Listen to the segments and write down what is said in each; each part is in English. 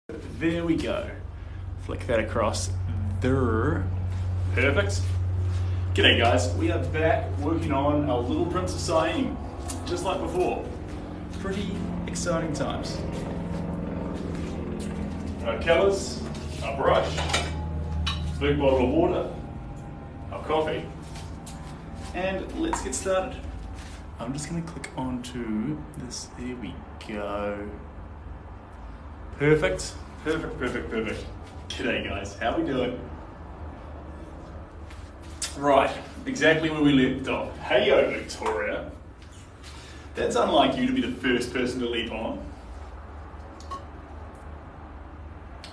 There we go. Flick that across there. Perfect. G'day guys, we are back working on our little Prince of Siam, just like before. Pretty exciting times. Our colours, our brush, big bottle of water, our coffee, and let's get started. I'm just going to click onto this. There we go. Perfect. G'day guys, how we doing? Right, exactly where we left off. Heyo Victoria. That's unlike you to be the first person to leap on.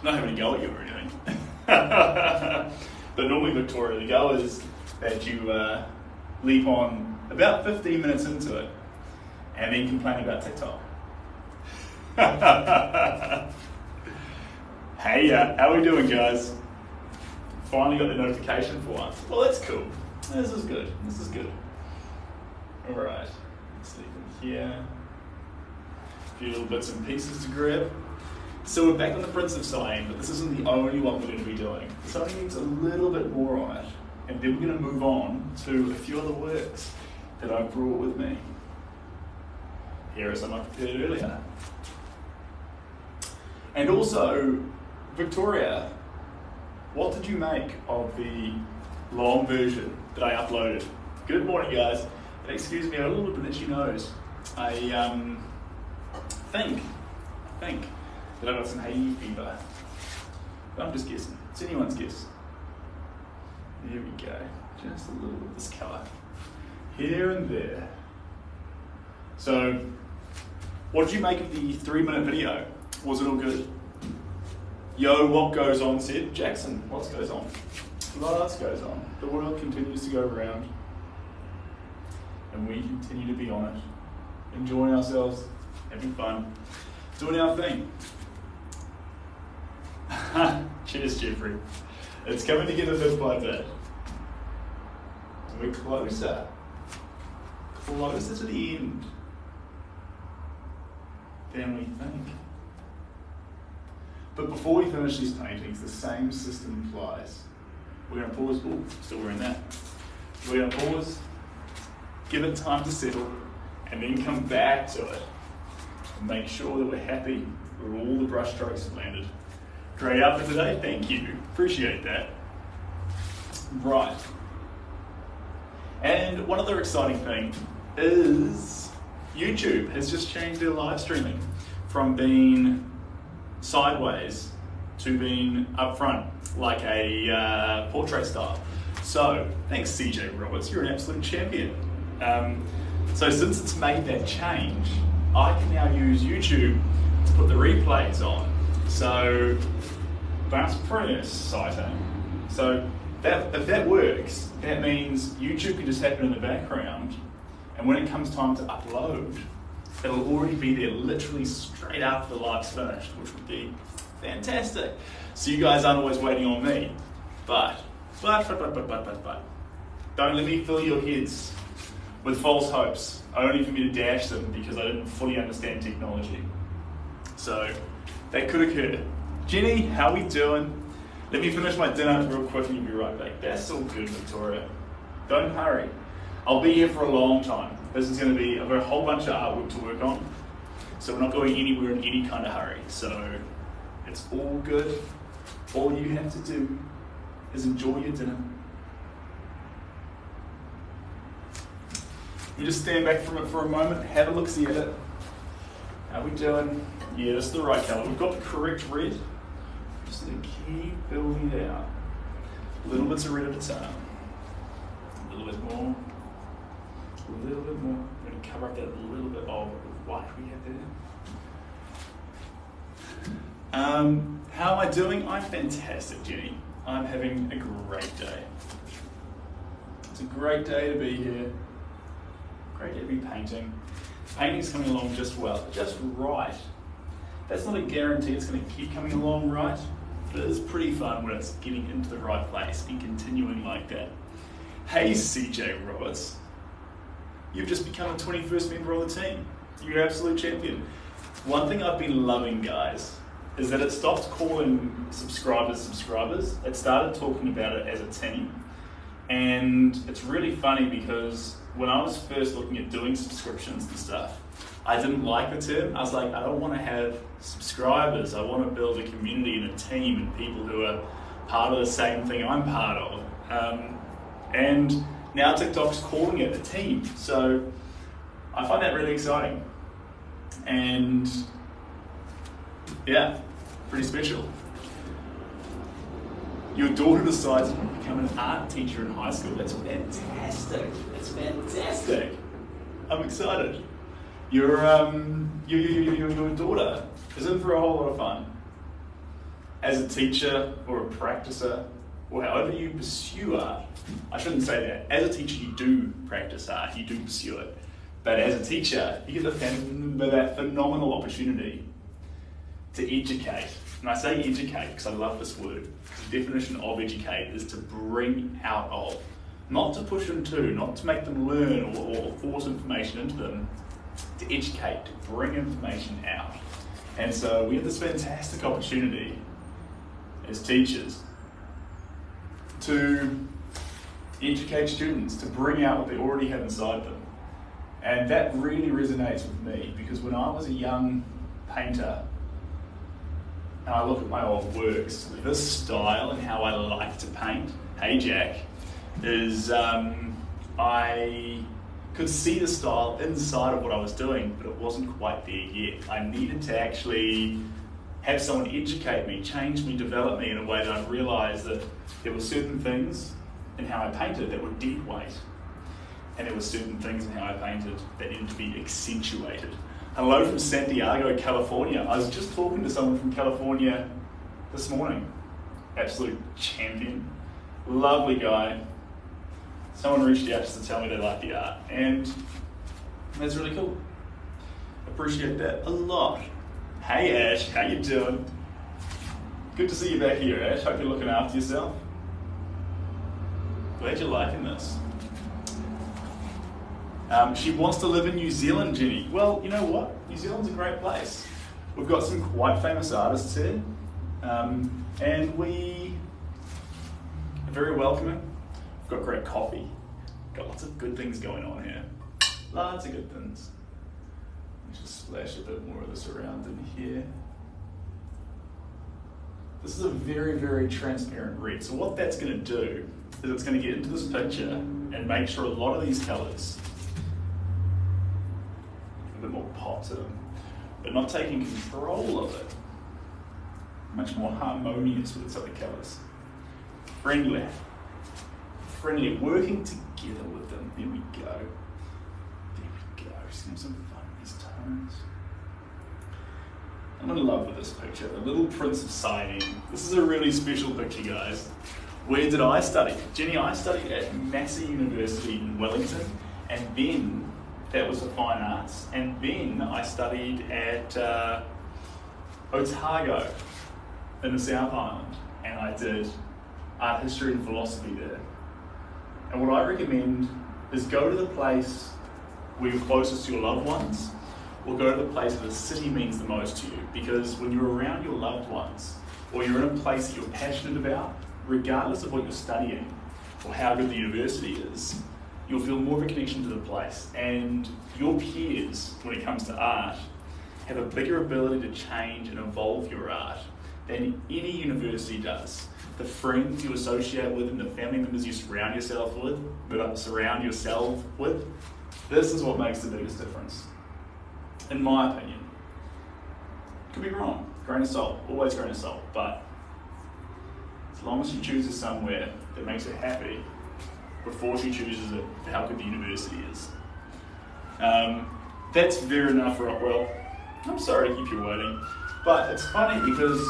Not having a go at you or anything. But normally Victoria, the go is that you leap on about 15 minutes into it and then complain about TikTok. Hey, how we doing guys? Finally got the notification for once. Well, that's cool. This is good. Alright, let's leave it here. A few little bits and pieces to grab. So we're back on the Prince of Siam, but this isn't the only one we're going to be doing. This only needs a little bit more on it. And then we're going to move on to a few other works that I brought with me. Here are some I prepared earlier. And also, Victoria, what did you make of the long version that I uploaded? Good morning, guys. Excuse me, I have a little bit of an itchy nose. I think that I got some hay fever. But I'm just guessing. It's anyone's guess. There we go. Just a little bit of this colour. Here and there. So, what did you make of the 3-minute video? Was it all good? Yo, what goes on, said Jackson. What goes on? What else goes on? The world continues to go round. And we continue to be on it. Enjoying ourselves, having fun, doing our thing. Cheers, Jeffrey. It's coming together bit by bit. We're closer to the end than we think. But before we finish these paintings, the same system applies. We're going to pause. Oh, still wearing that. We're going to pause, give it time to settle, and then come back to it and make sure that we're happy where all the brush strokes have landed. Great outfit today, thank you. Appreciate that. Right. And one other exciting thing is YouTube has just changed their live streaming from being sideways to being up front, like a portrait style. So, thanks CJ Roberts, you're an absolute champion. So since it's made that change, I can now use YouTube to put the replays on. So, that's pretty exciting. So, if that works, that means YouTube can just happen in the background, and when it comes time to upload, it'll already be there literally straight after the live's finished, which would be fantastic. So you guys aren't always waiting on me. But, don't let me fill your heads with false hopes, only for me to dash them because I didn't fully understand technology. So, that could occur. Jenny, how we doing? Let me finish my dinner real quick and you'll be right back. That's all good, Victoria. Don't hurry. I'll be here for a long time. This is going to be a whole bunch of artwork to work on. So we're not going anywhere in any kind of hurry. So it's all good. All you have to do is enjoy your dinner. You just stand back from it for a moment, have a look-see at it. How we doing? Yeah, this is the right colour. We've got the correct red. Just going to keep building it out. Little bits of red at a time. A little bit more. A little bit more. I'm going to cover up that little bit of white we have there. How am I doing? I'm fantastic, Jenny. I'm having a great day. It's a great day to be here. Great day to be painting. Painting's coming along just well, just right. That's not a guarantee it's going to keep coming along right, but it is pretty fun when it's getting into the right place and continuing like that. Hey CJ Roberts. You've just become the 21st member of the team. You're an absolute champion. One thing I've been loving, guys, is that it stopped calling subscribers. It started talking about it as a team. And it's really funny because when I was first looking at doing subscriptions and stuff, I didn't like the term. I was like, I don't want to have subscribers. I want to build a community and a team and people who are part of the same thing I'm part of. And now TikTok's calling it a team. So I find that really exciting. And yeah, pretty special. Your daughter decides to become an art teacher in high school. That's fantastic. That's fantastic. I'm excited. Your daughter is in for a whole lot of fun. As a teacher or a practicer, or however you pursue art, I shouldn't say that. As a teacher, you do practice art, you do pursue it. But as a teacher, you get that phenomenal opportunity to educate. And I say educate because I love this word. The definition of educate is to bring out of, not to push them to, not to make them learn or force information into them, to educate, to bring information out. And so we have this fantastic opportunity as teachers to educate students, to bring out what they already have inside them. And that really resonates with me because when I was a young painter, and I look at my old works, this style and how I like to paint, hey Jack, is I could see the style inside of what I was doing, but it wasn't quite there yet. I needed to actually have someone educate me, change me, develop me in a way that I realised that there were certain things in how I painted that were dead weight, and there were certain things in how I painted that needed to be accentuated. Hello from Santiago, California. I was just talking to someone from California this morning. Absolute champion. Lovely guy. Someone reached out just to tell me they like the art, and that's really cool. Appreciate that a lot. Hey Ash, how you doing? Good to see you back here, Ash. Hope you're looking after yourself. Glad you're liking this. She wants to live in New Zealand, Jenny. Well, you know what? New Zealand's a great place. We've got some quite famous artists here, and we are very welcoming. We've got great coffee. Got lots of good things going on here. Lots of good things. Let me just splash a bit more of this around in here. This is a very, very transparent red. So what that's going to do is it's going to get into this picture and make sure a lot of these colours a bit more pop to them, but not taking control of it. Much more harmonious with its other colours. Friendly, working together with them. There we go. Just have some fun with these tones. I'm in love with this picture, the Little Prince of Sighing. This is a really special picture, guys. Where did I study? Jenny, I studied at Massey University in Wellington, and then that was for fine arts, and then I studied at Otago in the South Island, and I did art history and philosophy there. And what I recommend is go to the place where you're closest to your loved ones, or go to the place where the city means the most to you, because when you're around your loved ones, or you're in a place that you're passionate about, regardless of what you're studying or how good the university is, you'll feel more of a connection to the place. And your peers, when it comes to art, have a bigger ability to change and evolve your art than any university does. The friends you associate with and the family members you surround yourself with, this is what makes the biggest difference, in my opinion. Could be wrong, grain of salt, always grain of salt, but as long as she chooses somewhere that makes her happy before she chooses it, how good the university is. That's fair enough, Rockwell. I'm sorry to keep you waiting, but it's funny because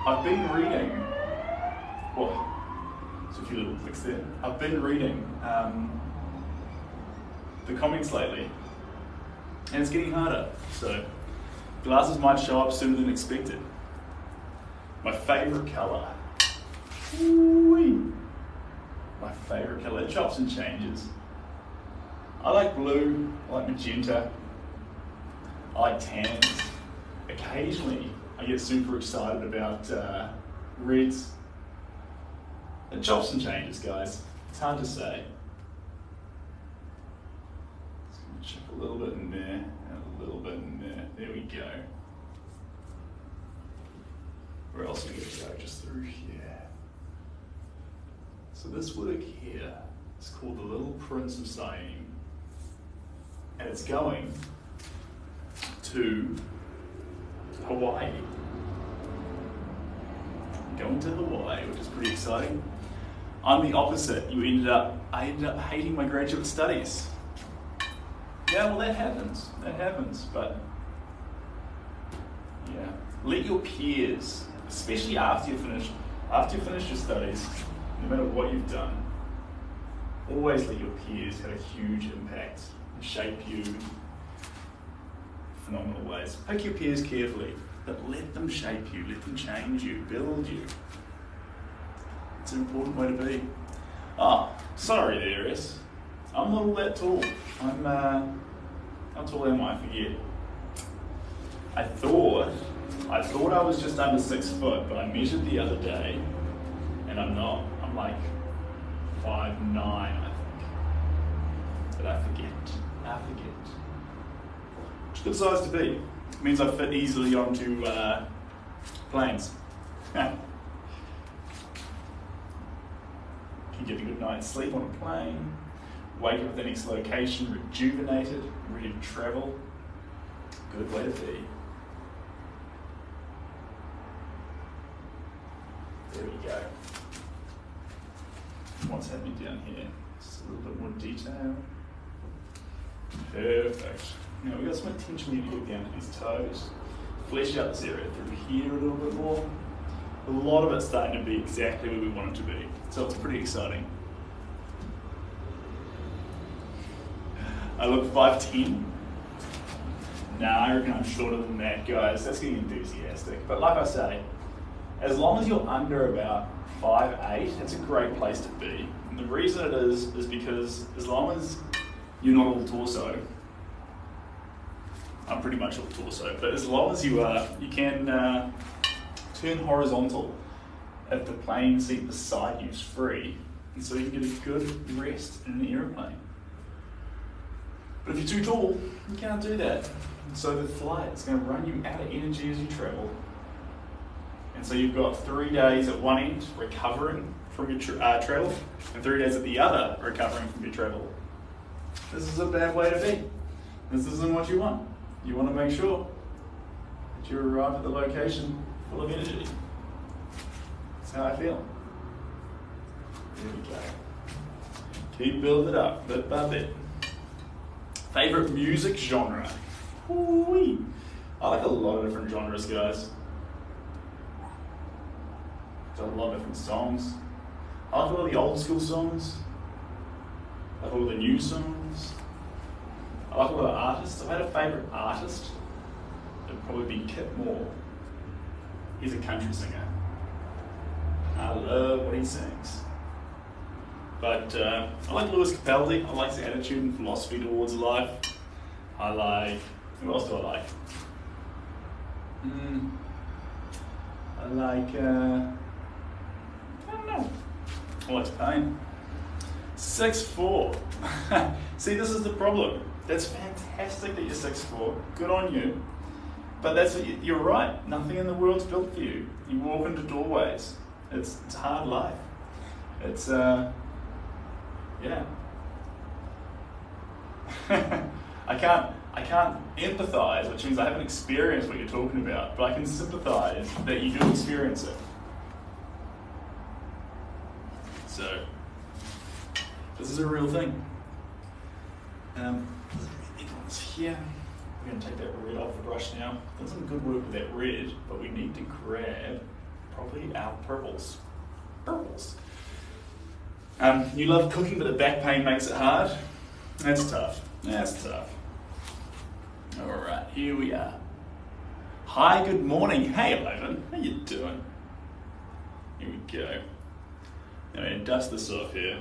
I've been reading, well, there's a few little clicks there. I've been reading the comments lately, and it's getting harder, so glasses might show up sooner than expected. My favourite colour. Ooh-wee. My favourite colour. It chops and changes. I like blue, I like magenta, I like tans. Occasionally I get super excited about reds. It chops and changes, guys. It's hard to say. Just gonna chip a little bit in there and a little bit in there. There we go. Where else are we going to go? Just through here. So this work here is called the Little Prince of Siam, and it's going to Hawaii. Going to Hawaii, which is pretty exciting. I'm the opposite. I ended up hating my graduate studies. Yeah, well that happens. But yeah, let your peers, especially after you finish your studies, no matter what you've done, always let your peers have a huge impact and shape you in phenomenal ways. Pick your peers carefully, but let them shape you, let them change you, build you. It's an important way to be. Oh, sorry there, S. I'm not all that tall. How tall am I? I forget. I thought I was just under 6 foot, but I measured the other day, and I'm not. I'm like 5'9", I think. But I forget. It's a good size to be. It means I fit easily onto planes. Can get a good night's sleep on a plane. Wake up at the next location, rejuvenated, ready to travel. Good way to be. There we go. What's happening down here? Just a little bit more detail. Perfect. Now we've got some attention we need to get down to these toes. Flesh out this area through here a little bit more. A lot of it's starting to be exactly where we want it to be. So it's pretty exciting. I look 5'10". Nah, I reckon I'm shorter than that, guys. That's getting enthusiastic. But like I say, as long as you're under about 5'8", it's a great place to be. And the reason it is because as long as you're not all torso, I'm pretty much all torso, but as long as you are, you can turn horizontal if the plane seat beside you is free, and so you can get a good rest in an aeroplane. But if you're too tall, you can't do that. And so the flight is going to run you out of energy as you travel. And so you've got 3 days at one end recovering from your travel, and 3 days at the other recovering from your travel. This is a bad way to be. This isn't what you want. You want to make sure that you arrive at the location full of energy. That's how I feel. There we go. Keep building it up, bit by bit. Favorite music genre? Ooh-wee. I like a lot of different genres, guys. I like a lot of different songs. I like all the old school songs. I like all the new songs. I like all the artists. If I had a favourite artist, it'd probably be Kit Moore. He's a country singer. I love what he sings. But I like Lewis Capaldi. I like his attitude and philosophy towards life. I like, who else do I like? I like, I don't know. I like Pain. 6'4". See, this is the problem. That's fantastic that you're 6'4". Good on you. But you're right. Nothing in the world's built for you. You walk into doorways. It's a hard life. It's yeah. I can't empathize, which means I haven't experienced what you're talking about, but I can sympathize that you do experience it. So this is a real thing. Here. We're going to take that red off the brush now. Done some good work with that red, but we need to grab probably our purples. You love cooking, but the back pain makes it hard. That's tough. All right, here we are. Hi, good morning. Hey, Ivan. How you doing? Here we go. Now, I'm going to dust this off here.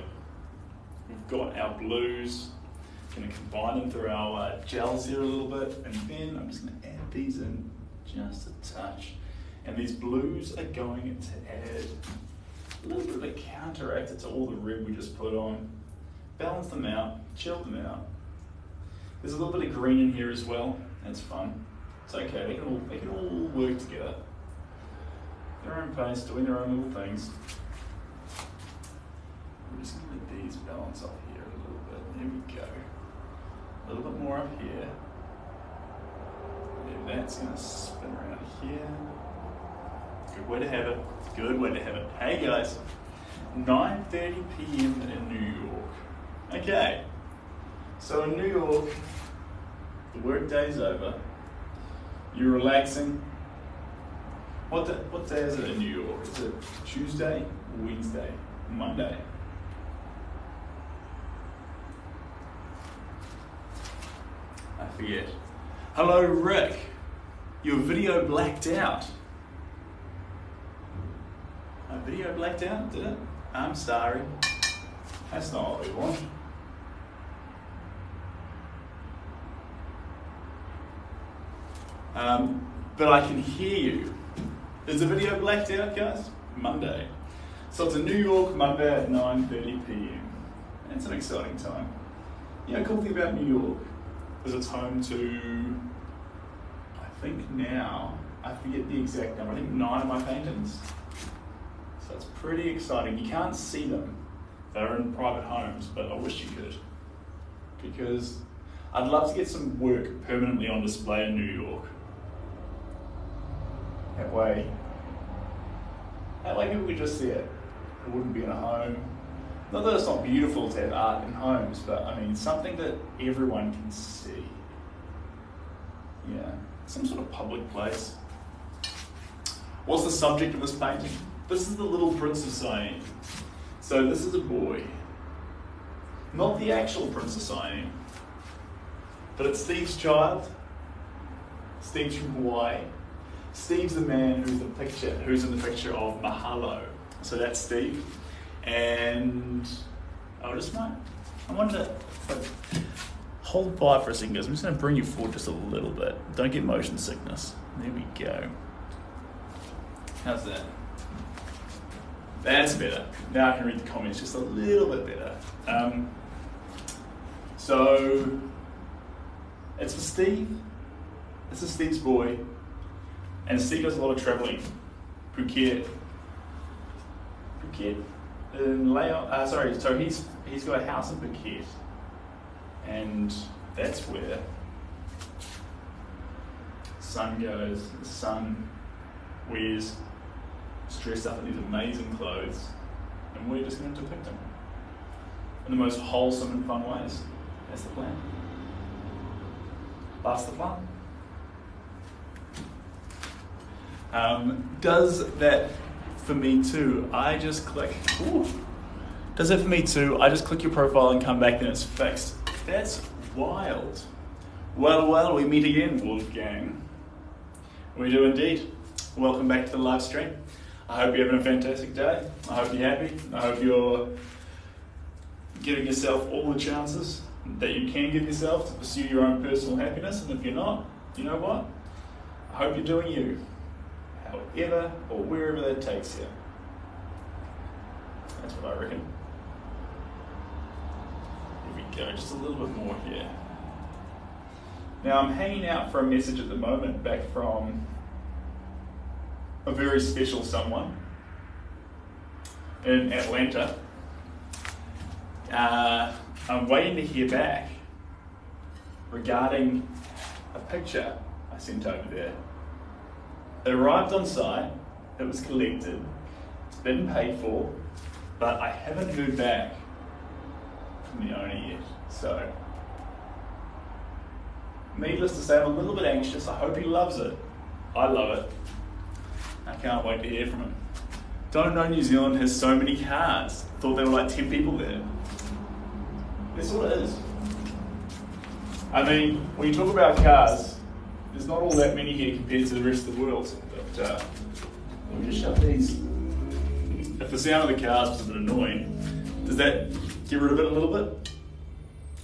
We've got our blues. Going to combine them through our gels here a little bit, and then I'm just going to add these in just a touch. And these blues are going to add a little bit of a counteract to all the red we just put on. Balance them out, chill them out. There's a little bit of green in here as well. That's fun. It's okay, they can all work together. Their own pace, doing their own little things. We're just going to let these balance off here a little bit. There we go. A little bit more up here. And that's going to spin around here. Good way to have it. Good way to have it. Hey guys, 9:30 p.m. in New York. Okay, so in New York, the work day's over. You're relaxing. What day is it in New York? Is it Tuesday, Wednesday, Monday? I forget. Hello, Rick. Your video blacked out. My video blacked out, did it? I'm sorry. That's not what we want. But I can hear you. Is the video blacked out, guys? Monday. So it's in New York, Monday at 9:30 p.m. It's an exciting time. Yeah, cool thing about New York is it's home to, I think now, I forget the exact number, I think 9 of my paintings. So it's pretty exciting. You can't see them. They're in private homes, but I wish you could. Because I'd love to get some work permanently on display in New York. That way people could just see it. It wouldn't be in a home. Not that it's not beautiful to have art in homes, but I mean something that everyone can see. Yeah, some sort of public place. What's the subject of this painting? This is the Little Prince of Siam. So this is a boy. Not the actual Prince of Siam, but it's Steve's child. Steve's from Hawaii. Steve's the man who's in the picture of Mahalo. So that's Steve. And I wonder, hold by for a second, guys. I'm just going to bring you forward just a little bit. Don't get motion sickness. There we go. How's that? That's better. Now I can read the comments just a little bit better. So it's for Steve. This is Steve's boy. And Steve does a lot of traveling. Phuket. So he's got a house in Phuket. And that's where sun goes. The sun wears dressed up in these amazing clothes. And we're just going to depict them in the most wholesome and fun ways. That's the plan. That's the plan. Does that for me too? I just click. Ooh. Does that for me too? I just click your profile and come back and it's fixed. That's wild. Well, we meet again, Wolfgang. We do indeed. Welcome back to the live stream. I hope you're having a fantastic day. I hope you're happy. I hope you're giving yourself all the chances that you can give yourself to pursue your own personal happiness. And if you're not, you know what? I hope you're doing you. However or wherever that takes you. That's what I reckon. Here we go, just a little bit more here. Now I'm hanging out for a message at the moment back from a very special someone in Atlanta. I'm waiting to hear back regarding a picture I sent over there. It arrived on site, it was collected, it's been paid for, but I haven't heard back from the owner yet. So, needless to say, I'm a little bit anxious. I hope he loves it. I love it. I can't wait to hear from him. Don't know New Zealand has so many cars. Thought there were like 10 people there. That's all it is. I mean, when you talk about cars, there's not all that many here compared to the rest of the world. But let me just shut these. If the sound of the cars was a bit annoying, does that get rid of it a little bit?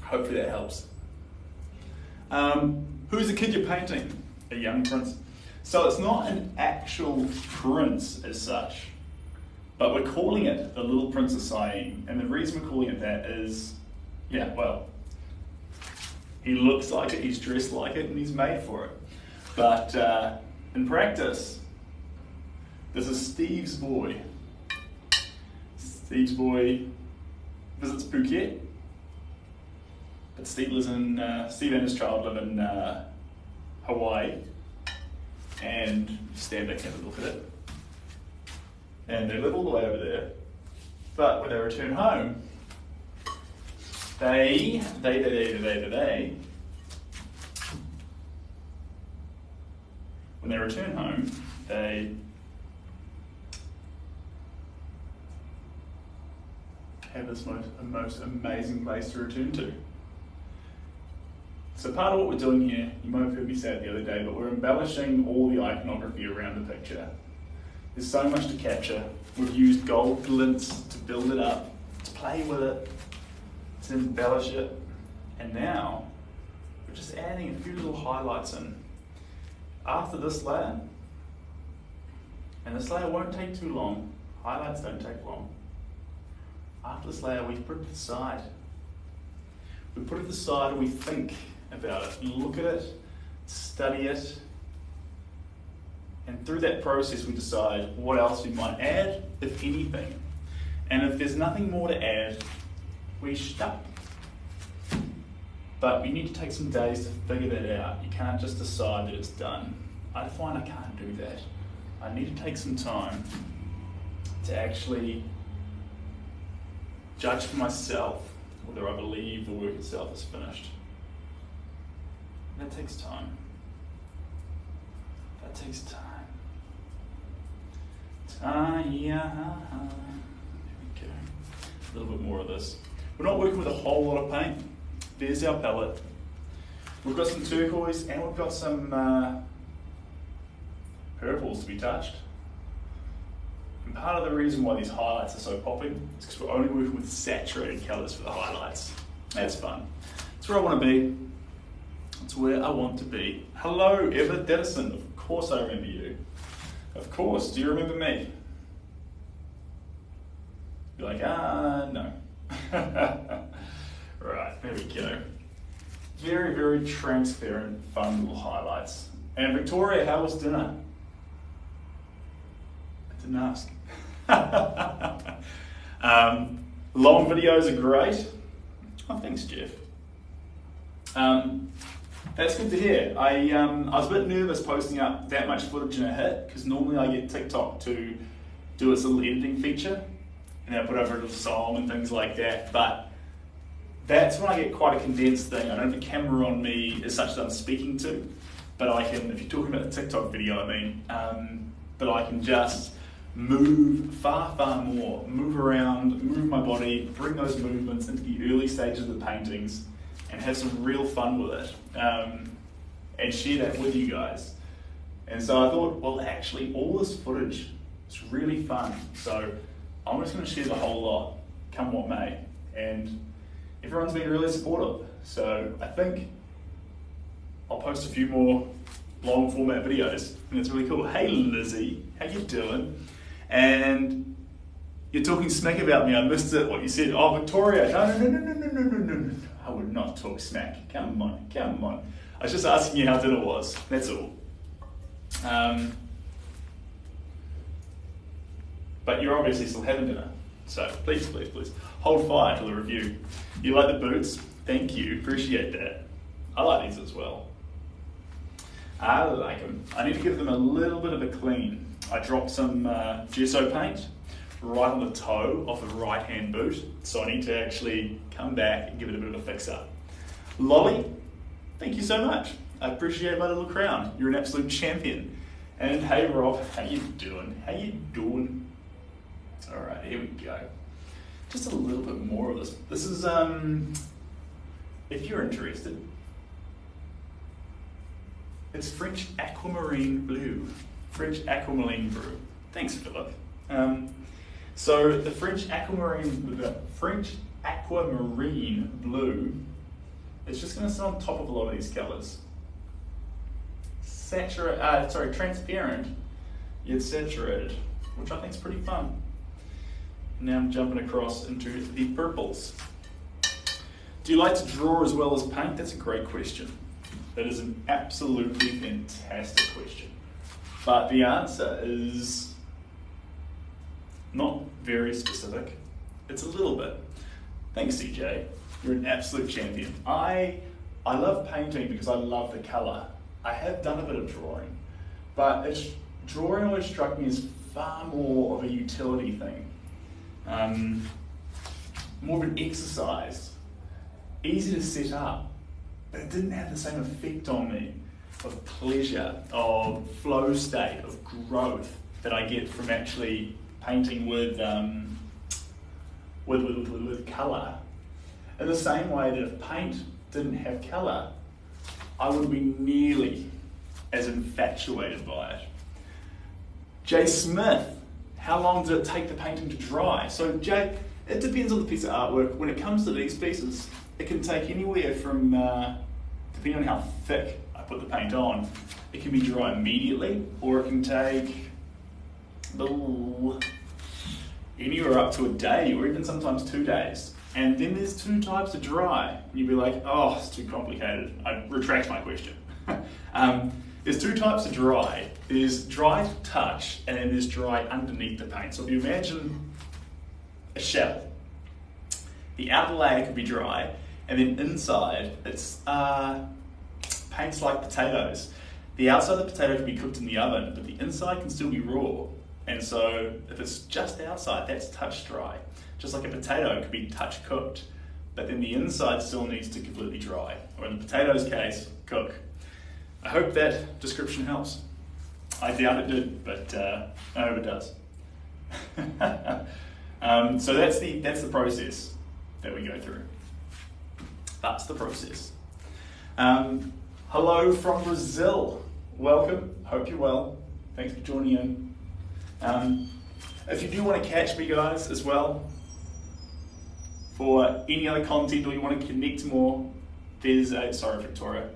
Hopefully that helps. Who's the kid you're painting? A young prince. So it's not an actual prince as such, but we're calling it the Little Prince of Siam. And the reason we're calling it that is, yeah, well, he looks like it, he's dressed like it, and he's made for it. But in practice, this is Steve's boy. Steve's boy visits Phuket. But Steve and his child live in Hawaii. And stand back and have a look at it. And they live all the way over there. But when they return home, they when they return home, they have this most amazing place to return to. So part of what we're doing here, you might have heard me say it the other day, but we're embellishing all the iconography around the picture. There's so much to capture. We've used gold glints to build it up, to play with it, to embellish it, and now we're just adding a few little highlights in. After this layer, and this layer won't take too long, highlights don't take long. After this layer, we put it to the side. We put it to the side and we think about it, look at it, study it, and through that process we decide what else we might add, if anything. And if there's nothing more to add, we stop. But you need to take some days to figure that out. You can't just decide that it's done. I find I can't do that. I need to take some time to actually judge for myself whether I believe the work itself is finished. That takes time. That takes time. Yeah. There we go. A little bit more of this. We're not working with a whole lot of paint. There's our palette. We've got some turquoise and we've got some purples to be touched. And part of the reason why these highlights are so popping is because we're only working with saturated colours for the highlights. That's fun. That's where I want to be. That's where I want to be. Hello, Eva Dedison. Of course I remember you. Of course. Do you remember me? You're like, no. Right, there we go. Very, very transparent, fun little highlights. And Victoria, how was dinner? I didn't ask. Long videos are great. Oh, thanks, Jeff. That's good to hear. I was a bit nervous posting up that much footage in a hit, because normally I get TikTok to do its little editing feature, and I put over a little song and things like that, but that's when I get quite a condensed thing. I don't have a camera on me as such that I'm speaking to, but I can, if you're talking about the TikTok video, I mean, but I can just move far, far more, move around, move my body, bring those movements into the early stages of the paintings, and have some real fun with it, and share that with you guys. And so I thought, well, actually, all this footage is really fun, so I'm just going to share the whole lot, come what may. And everyone's been really supportive, so I think I'll post a few more long format videos, and it's really cool. Hey Lizzie, how you doing? And you're talking smack about me. I missed it. What you said? Oh, Victoria. No. I would not talk smack. Come on. I was just asking you how dinner was. That's all. But you're obviously still having dinner. So please hold fire till the review. You like the boots? Thank you. Appreciate that. I like these as well. I like them. I need to give them a little bit of a clean. I dropped some gesso paint right on the toe of the right hand boot, so I need to actually come back and give it a bit of a fix up. Lolly, thank you so much. I appreciate my little crown. You're an absolute champion. And hey Rob, how you doing? All right, here we go. Just a little bit more of this. This is, if you're interested, it's French aquamarine blue. French aquamarine blue. Thanks, Philip. So the French aquamarine blue is just going to sit on top of a lot of these colours. transparent yet saturated, which I think is pretty fun. Now I'm jumping across into the purples. Do you like to draw as well as paint? That's a great question. That is an absolutely fantastic question. But the answer is not very specific. It's a little bit. Thanks, CJ. You're an absolute champion. I love painting because I love the colour. I have done a bit of drawing, but drawing always struck me as far more of a utility thing. More of an exercise. Easy to set up, but it didn't have the same effect on me of pleasure, of flow state, of growth that I get from actually painting with colour. In the same way that if paint didn't have colour, I wouldn't be nearly as infatuated by it. Jay Smith, how long did it take the painting to dry? So Jay, it depends on the piece of artwork. When it comes to these pieces, it can take anywhere from, depending on how thick I put the paint on, it can be dry immediately, or it can take anywhere up to a day, or even sometimes 2 days. And then there's two types of dry. And you'd be like, oh, it's too complicated. I retract my question. There's two types of dry. There's dry to touch, and then there's dry underneath the paint. So if you imagine a shell, the outer layer could be dry, and then inside it's paints like potatoes. The outside of the potato can be cooked in the oven, but the inside can still be raw. And so if it's just outside, that's touch dry. Just like a potato could be touch cooked, but then the inside still needs to completely dry, or in the potato's case, cook. I hope that description helps. I doubt it did, but I hope it does. So that's the process that we go through. That's the process. Hello from Brazil. Welcome. Hope you're well. Thanks for joining in. If you do want to catch me, guys, as well, for any other content, or you want to connect more, there's Victoria.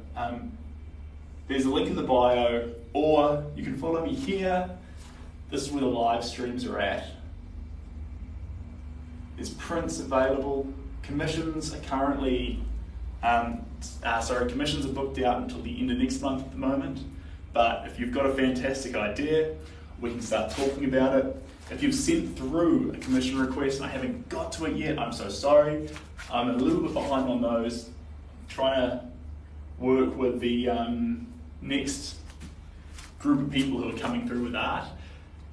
There's a link in the bio, or you can follow me here. This is where the live streams are at. There's prints available. Commissions are currently, commissions are booked out until the end of next month at the moment. But if you've got a fantastic idea, we can start talking about it. If you've sent through a commission request and I haven't got to it yet, I'm so sorry. I'm a little bit behind on those. I'm trying to work with the next group of people who are coming through with art.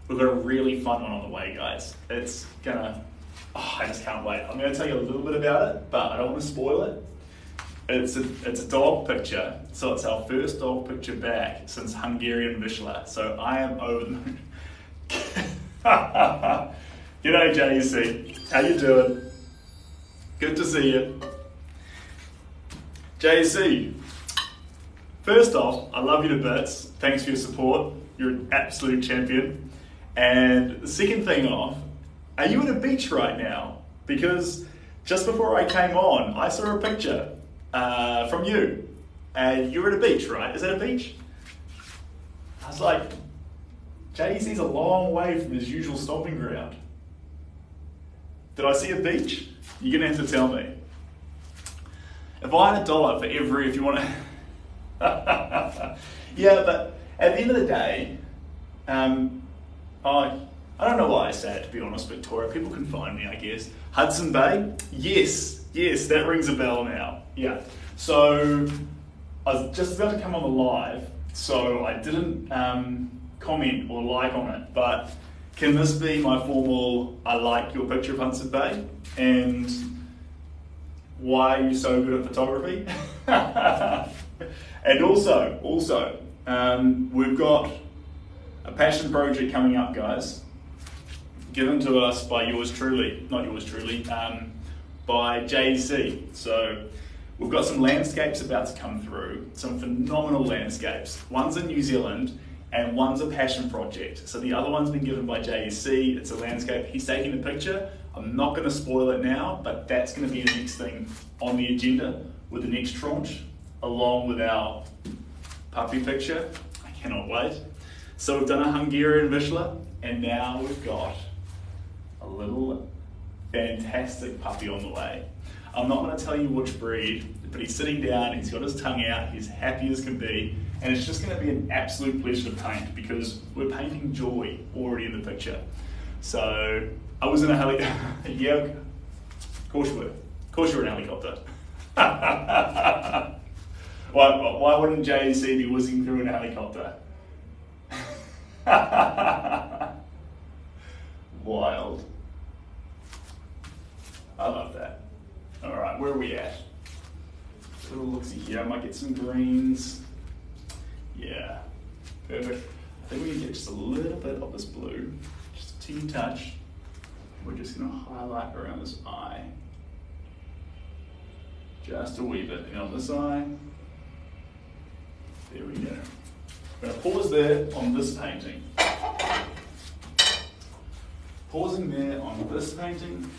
We've got a really fun one on the way, guys. It's gonna, I just can't wait. I'm gonna tell you a little bit about it, but I don't want to spoil it. It's a dog picture, so it's our first dog picture back since Hungarian Vizsla, so I am over the moon. G'day JC, how you doing? Good to see you. JC, first off, I love you to bits. Thanks for your support. You're an absolute champion. And the second thing off, are you at a beach right now? Because just before I came on, I saw a picture from you. And you're at a beach, right? Is that a beach? I was like, JC's a long way from his usual stomping ground. Did I see a beach? You're gonna have to tell me. If I had $1 for every, if you want to... Yeah, but at the end of the day, I don't know why I say it, to be honest, Victoria. People can find me, I guess. Hudson Bay? Yes, that rings a bell now. Yeah. So I was just about to come on the live, so I didn't comment or like on it, but can this be my formal, I like your picture of Hudson Bay? And why are you so good at photography? And also, we've got a passion project coming up, guys, given to us by by JC. So we've got some landscapes about to come through, some phenomenal landscapes. One's in New Zealand and one's a passion project. So the other one's been given by JC, it's a landscape, he's taking the picture. I'm not gonna spoil it now, but that's gonna be the next thing on the agenda with the next tranche, along with our puppy picture. I cannot wait. So we've done a Hungarian Vizsla, and now we've got a little fantastic puppy on the way. I'm not going to tell you which breed, but he's sitting down, he's got his tongue out, he's happy as can be, and it's just going to be an absolute pleasure to paint because we're painting joy already in the picture. So I was in a helicopter. Yeah, of course you were. Of course you were in a helicopter. Why wouldn't JEC be whizzing through in a helicopter? Wild. I love that. All right, where are we at? A little look-see here. I might get some greens. Yeah, perfect. I think we can get just a little bit of this blue, just a teeny touch. We're just going to highlight around this eye. Just a wee bit. And on this eye. There we go. I'm going to pause there on this painting. Pausing there on this painting.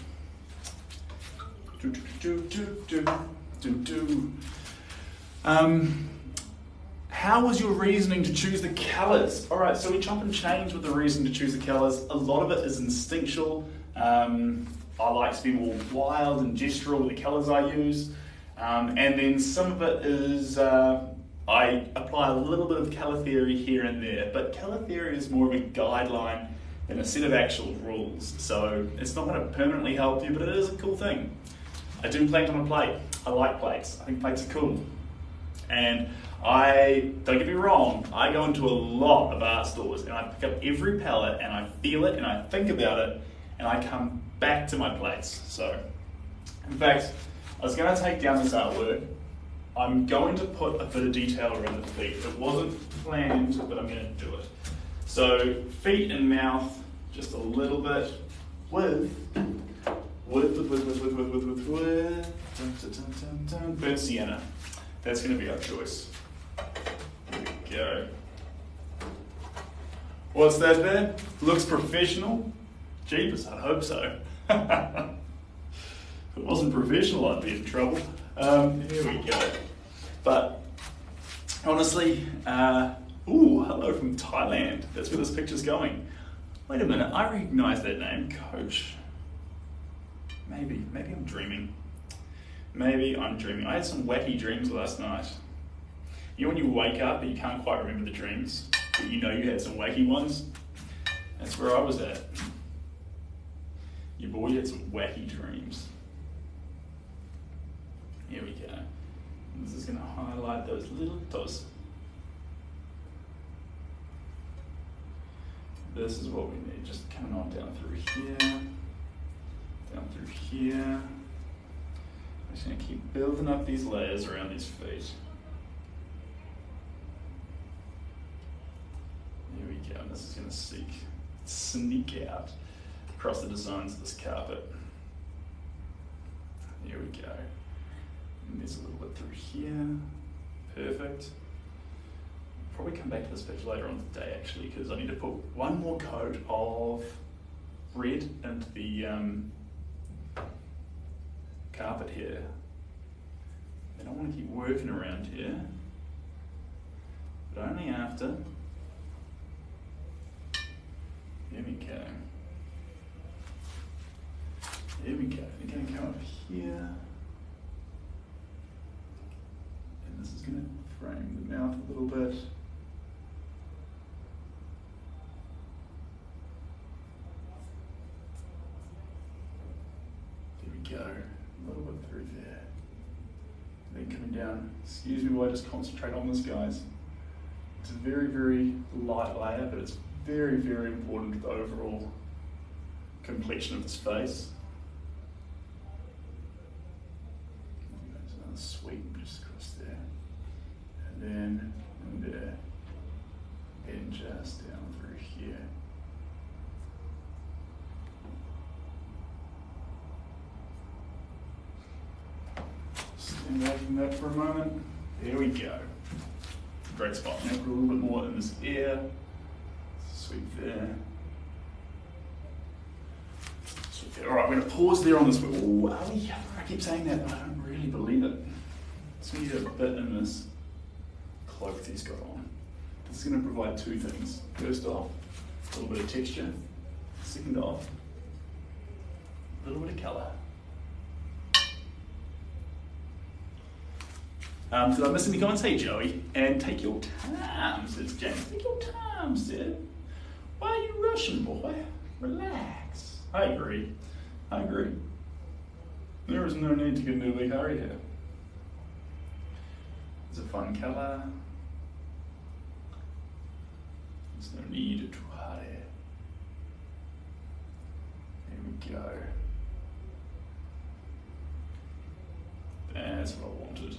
How was your reasoning to choose the colours? All right, so we chop and change with the reason to choose the colours. A lot of it is instinctual. I like to be more wild and gestural with the colours I use. And then some of it is I apply a little bit of colour theory here and there, but colour theory is more of a guideline than a set of actual rules. So it's not going to permanently help you, but it is a cool thing. I do paint on a plate. I like plates. I think plates are cool. And don't get me wrong, I go into a lot of art stores and I pick up every palette and I feel it and I think about it and I come back to my plates. So, in fact, I was going to take down this artwork. I'm going to put a bit of detail around the feet. It wasn't planned, but I'm going to do it. So, feet and mouth, just a little bit with burnt sienna. That's going to be our choice. There we go. What's that there? Looks professional? Jeepers, I hope so. If it wasn't professional, I'd be in trouble. Here we go. But honestly, ooh, hello from Thailand. That's where this picture's going. Wait a minute, I recognise that name, Coach. Maybe I'm dreaming. Maybe I'm dreaming. I had some wacky dreams last night. You know when you wake up but you can't quite remember the dreams, but you know you had some wacky ones? That's where I was at. Your boy had some wacky dreams. Here we go. And this is going to highlight those little toes. This is what we need, just coming on down through here, down through here. I'm just going to keep building up these layers around these feet. There we go, and this is going to sneak out across the designs of this carpet. There we go. And there's a little bit through here. Perfect. Probably come back to this picture later on today actually, because I need to put one more coat of red into the carpet here. Then I want to keep working around here, but only after. There we go. There we go. We're going to come up here. And this is going to frame the mouth a little bit. There we go. A little bit through there. And then coming down. Excuse me while I just concentrate on this, guys. It's a very, very light layer, but it's very, very important to the overall complexion of this face. There's another sweep just across there. And then in there. And just down through here. Stand away from that for a moment. There we go. Great spot. Now put a little bit more in this ear. Sweep there. Sweep there. All right, we're going to pause there on this. Oh, I keep saying that, but I don't really believe it. So we need a bit in this cloak that he's got on. This is going to provide two things. First off, a little bit of texture. Second off, a little bit of colour. Did I miss any comments? Hey Joey, and take your time, says James. Take your time, Sid. Why are you rushing, boy? Relax. I agree. There is no need to get into a big hurry here. It's a fun colour. There's no need to hurry. There we go. That's what I wanted.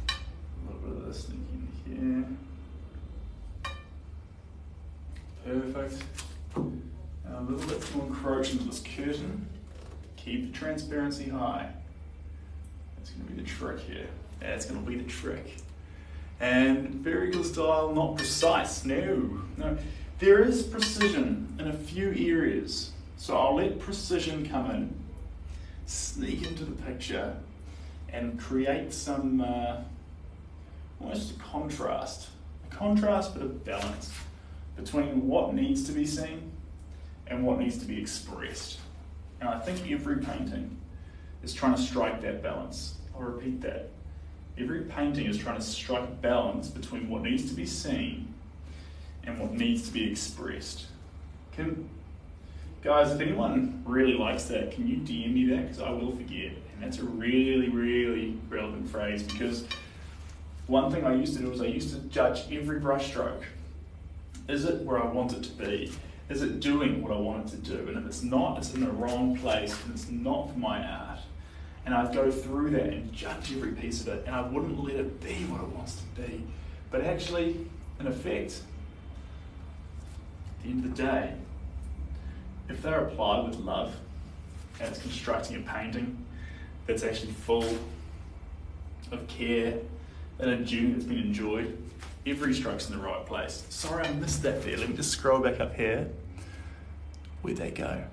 A little bit of this in here. Perfect. And a little bit to encroach into this curtain. Keep the transparency high. That's going to be the trick here. That's going to be the trick. And very good style, not precise. No. There is precision in a few areas. So I'll let precision come in, sneak into the picture, and create some almost a contrast. A contrast but a balance between what needs to be seen and what needs to be expressed. And I think every painting is trying to strike that balance. I'll repeat that. Every painting is trying to strike a balance between what needs to be seen and what needs to be expressed. Guys, if anyone really likes that, can you DM me that? Because I will forget. And that's a really, really relevant phrase, because one thing I used to do is I used to judge every brush stroke. Is it where I want it to be? Is it doing what I want it to do? And if it's not, it's in the wrong place and it's not for my art. And I'd go through that and judge every piece of it, and I wouldn't let it be what it wants to be. But actually, in effect, at the end of the day, if they're applied with love, and it's constructing a painting that's actually full of care and a journey that's been enjoyed, every stroke's in the right place. Sorry, I missed that there. Let me just scroll back up here. Where'd they go?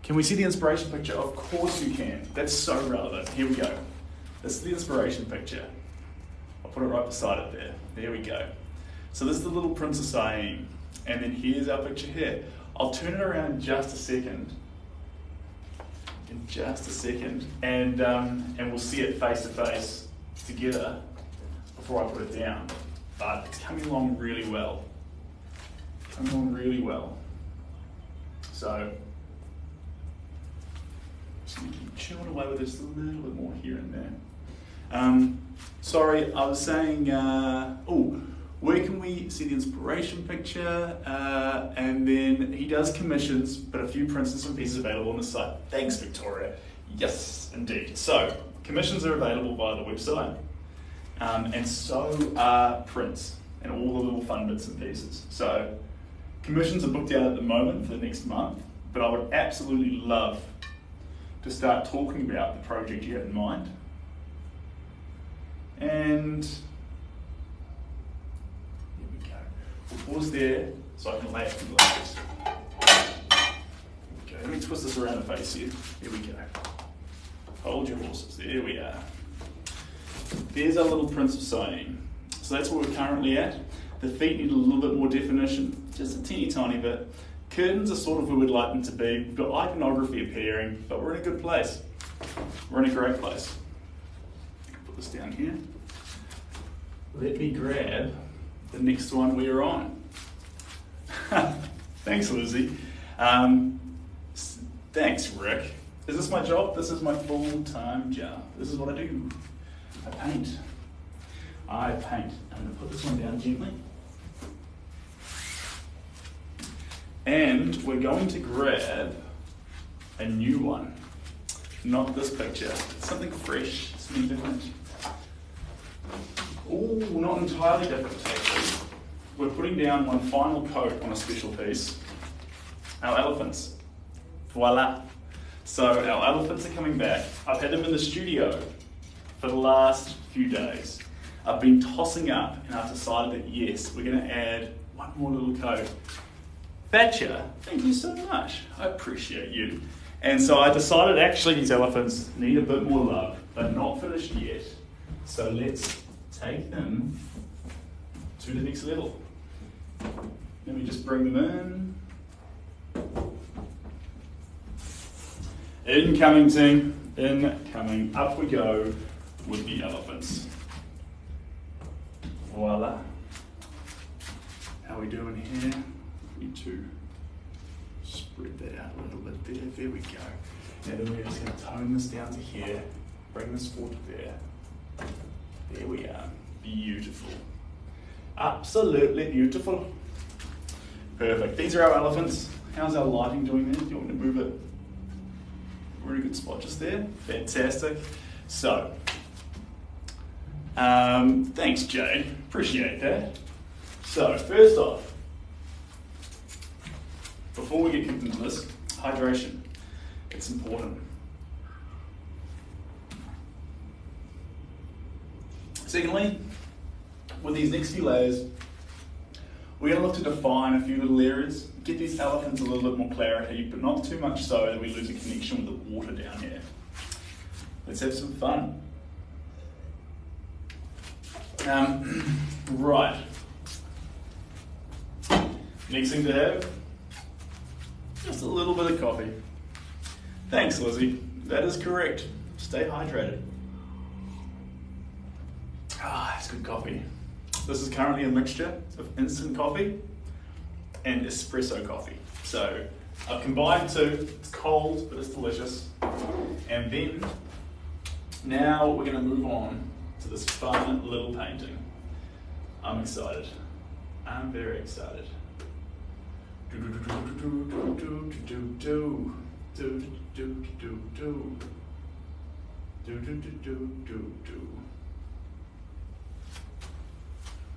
Can we see the inspiration picture? Of course you can. That's so relevant. Here we go. This is the inspiration picture. I'll put it right beside it there. There we go. So this is the little Princess Aim. And then here's our picture here. I'll turn it around in just a second. And we'll see it face to face together before I put it down. But it's coming along really well. So, just going to keep chewing away with this a little bit more here and there. Sorry, I was saying, where can we see the inspiration picture? And then he does commissions, but a few prints and some pieces available on the site. Thanks, Victoria. Yes, indeed. So, commissions are available via the website, and so are prints and all the little fun bits and pieces. So, commissions are booked out at the moment for the next month, but I would absolutely love to start talking about the project you have in mind. And here we go. We'll pause there so I can lay it from the layers. Okay, let me twist this around the face here. Here we go. Hold your horses. There we are. There's our little Prince of Sighing. So that's where we're currently at. The feet need a little bit more definition, just a teeny tiny bit. Curtains are sort of where we'd like them to be. We've got iconography appearing, but we're in a good place. We're in a great place. Put this down here. Let me grab the next one we are on. Thanks, Lizzie. Thanks, Rick. Is this my job? This is my full-time job. This is what I do. I paint. I'm going to put this one down gently. And we're going to grab a new one. Not this picture. Something fresh, something different. Oh, not entirely different actually. We're putting down one final coat on a special piece. Our elephants. Voila. So our elephants are coming back. I've had them in the studio for the last few days. I've been tossing up and I've decided that yes, we're going to add one more little coat. Thatcher, thank you so much. I appreciate you. And so I decided actually these elephants need a bit more love. They're not finished yet. So let's take them to the next level. Let me just bring them in. Incoming team, incoming. Up we go with the elephants. Voila. How are we doing here? Need to spread that out a little bit there. There we go. Now then we're just going to tone this down to here. Bring this forward to there. There we are. Beautiful. Absolutely beautiful. Perfect. These are our elephants. How's our lighting doing there? Do you want me to move it? Really good spot just there. Fantastic. So, thanks Jade. Appreciate that. So, first off, before we get kicked into this, hydration. It's important. Secondly, with these next few layers, we're going to look to define a few little areas, get these elephants a little bit more clarity, but not too much so that we lose a connection with the water down here. Let's have some fun. Right. Next thing to have, just a little bit of coffee. Thanks, Lizzie. That is correct. Stay hydrated. It's good coffee. This is currently a mixture of instant coffee and espresso coffee. So I've combined two. It's cold, but it's delicious. And then, now we're going to move on to this fun little painting. I'm excited. I'm very excited.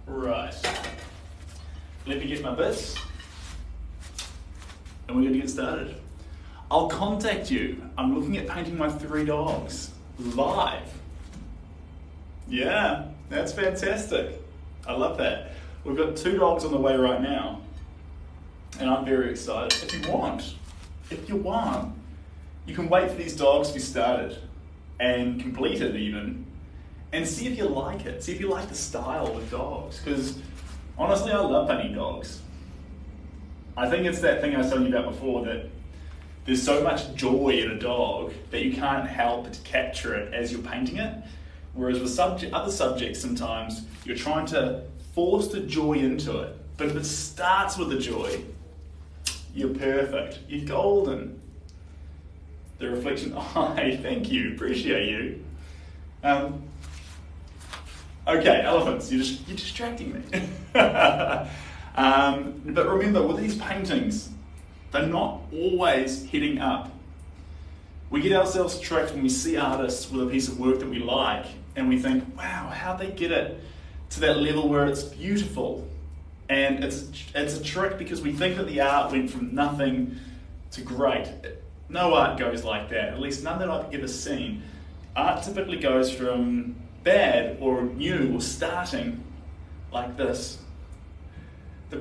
Right. Let me get my bits, and we're going to get started. I'll contact you. I'm looking at painting my 3 dogs live. Yeah, that's fantastic. I love that. We've got 2 dogs on the way right now, and I'm very excited. If you want, you can wait for these dogs to be started and completed even, and see if you like it. See if you like the style of the dogs, because honestly, I love painting dogs. I think it's that thing I was telling you about before, that there's so much joy in a dog that you can't help but to capture it as you're painting it. Whereas with other subjects, sometimes you're trying to force the joy into it. But if it starts with the joy, you're perfect. You're golden. The reflection eye, thank you, appreciate you. Okay, elephants, you're distracting me. But remember, with these paintings, they're not always heading up. We get ourselves tricked when we see artists with a piece of work that we like, and we think, wow, how'd they get it to that level where it's beautiful? And it's a trick because we think that the art went from nothing to great. No art goes like that, at least none that I've ever seen. Art typically goes from bad or new or starting like this. The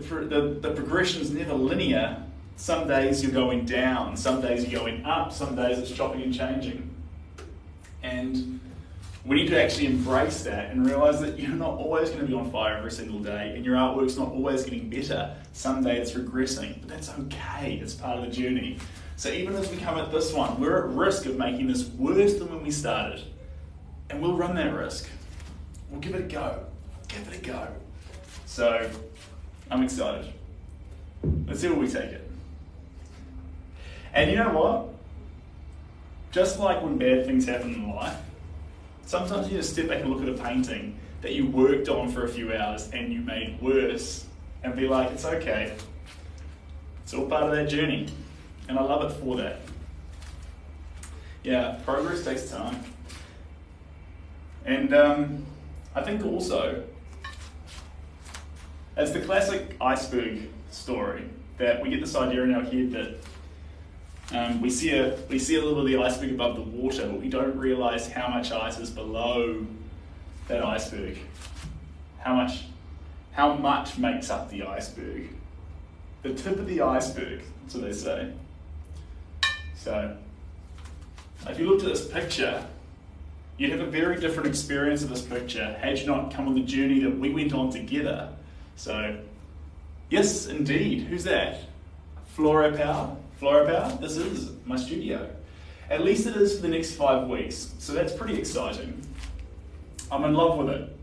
progression is never linear. Some days you're going down, some days you're going up, some days it's chopping and changing. And we need to actually embrace that and realise that you're not always going to be on fire every single day, and your artwork's not always getting better. Some days it's regressing, but that's okay, it's part of the journey. So even as we come at this one, we're at risk of making this worse than when we started. And we'll run that risk. We'll give it a go. Give it a go. So, I'm excited. Let's see where we take it. And you know what? Just like when bad things happen in life, sometimes you just step back and look at a painting that you worked on for a few hours and you made worse and be like, it's okay. It's all part of that journey. And I love it for that. Yeah, progress takes time. And I think also, it's the classic iceberg story, that we get this idea in our head that we see a little bit of the iceberg above the water, but we don't realise how much ice is below that iceberg. How much makes up the iceberg? The tip of the iceberg, that's what they say. So, if you looked at this picture, you'd have a very different experience of this picture had you not come on the journey that we went on together. So, Yes, indeed. Who's that? Flora Power? Flora Power? This is my studio. At least it is for the next 5 weeks, so that's pretty exciting. I'm in love with it.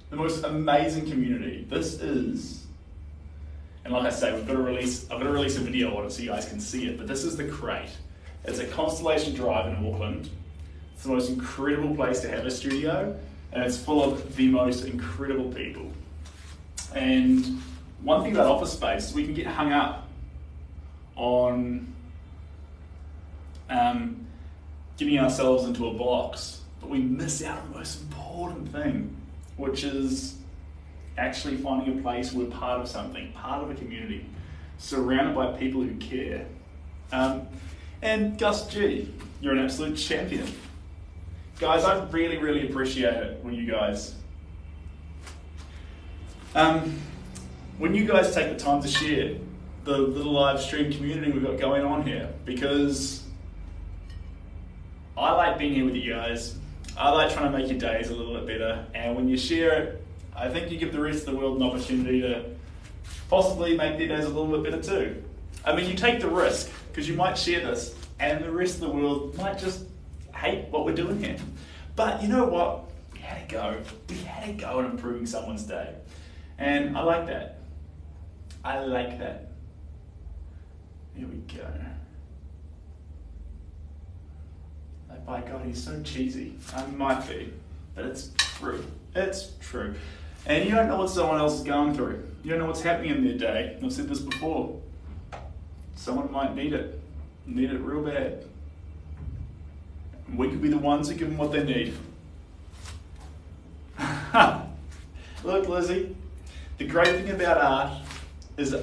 The most amazing community. This is, and like I say, I've got to release a video on it so you guys can see it, but this is the crate. It's at Constellation Drive in Auckland. It's the most incredible place to have a studio, and it's full of the most incredible people. And one thing about office space is we can get hung up on getting ourselves into a box, but we miss out on the most important thing, which is actually finding a place where we're part of something, part of a community, surrounded by people who care. And Gus G, you're an absolute champion. Guys, I really, really appreciate it when you guys take the time to share the little live stream community we've got going on here, because I like being here with you guys. I like trying to make your days a little bit better, and when you share it, I think you give the rest of the world an opportunity to possibly make their days a little bit better too. I mean, you take the risk, because you might share this, and the rest of the world might just hate what we're doing here. But you know what? We had to go. We had to go in improving someone's day. And I like that. I like that. Here we go. Like, by God, he's so cheesy. I might be, but it's true. It's true. And you don't know what someone else is going through. You don't know what's happening in their day. I've said this before. Someone might need it real bad. We could be the ones who give them what they need. Look, Lizzie, the great thing about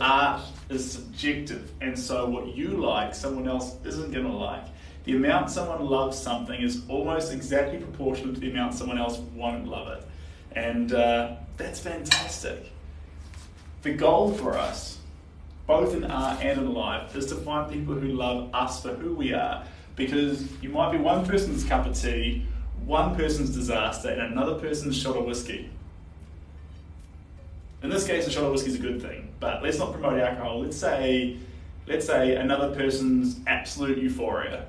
art is subjective, and so what you like, someone else isn't going to like. The amount someone loves something is almost exactly proportional to the amount someone else won't love it. And that's fantastic. The goal for us, both in art and in life, is to find people who love us for who we are. Because you might be one person's cup of tea, one person's disaster, and another person's shot of whiskey. In this case, a shot of whiskey is a good thing, but let's not promote alcohol. Let's say another person's absolute euphoria.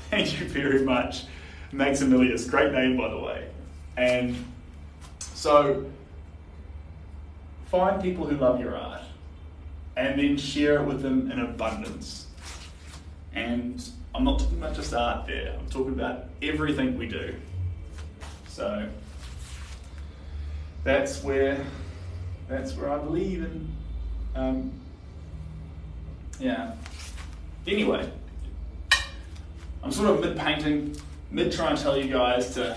Thank you very much, Maximilius. Great name, by the way. And so, find people who love your art, and then share it with them in abundance. And I'm not talking about just art there, I'm talking about everything we do. So that's where I believe in. Yeah. Anyway, I'm sort of mid-painting, mid-trying to tell you guys to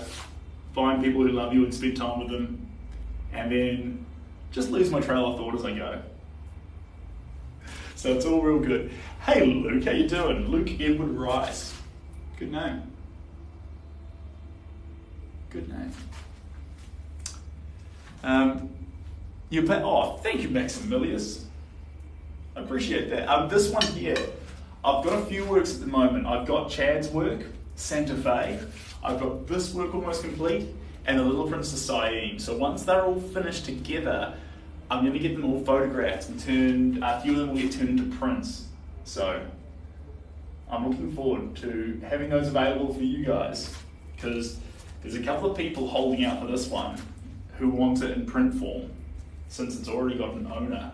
find people who love you and spend time with them, and then just lose my trail of thought as I go. So it's all real good. Hey Luke, how you doing? Luke Edward Rice. Good name. Good name. Thank you, Maximilius. I appreciate that. This one here, I've got a few works at the moment. I've got Chad's work, Santa Fe. I've got this work almost complete, and the Little Princess Siam. So once they're all finished together, I'm going to get them all photographed and a few of them will get turned into prints. So I'm looking forward to having those available for you guys, because there's a couple of people holding out for this one who want it in print form, since it's already got an owner.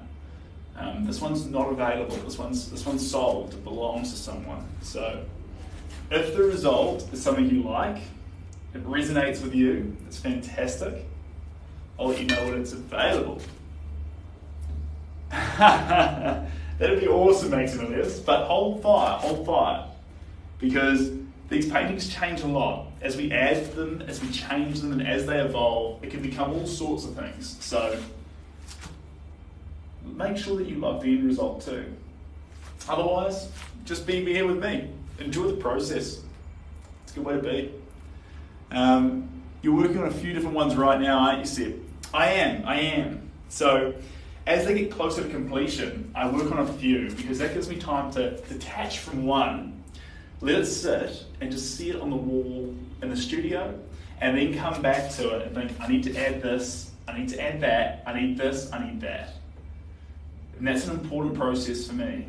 This one's not available. This one's sold. It belongs to someone. So if the result is something you like, it resonates with you, it's fantastic, I'll let you know when it's available. That'd be awesome, Maximilius, but hold fire, because these paintings change a lot. As we add to them, as we change them, and as they evolve, it can become all sorts of things. So make sure that you love the end result too. Otherwise, just be here with me. Enjoy the process. It's a good way to be. You're working on a few different ones right now, aren't you, Seb? I am. So as they get closer to completion, I work on a few, because that gives me time to detach from one, let it sit, and just see it on the wall in the studio, and then come back to it and think, I need to add this, I need to add that, I need this, I need that. And that's an important process for me.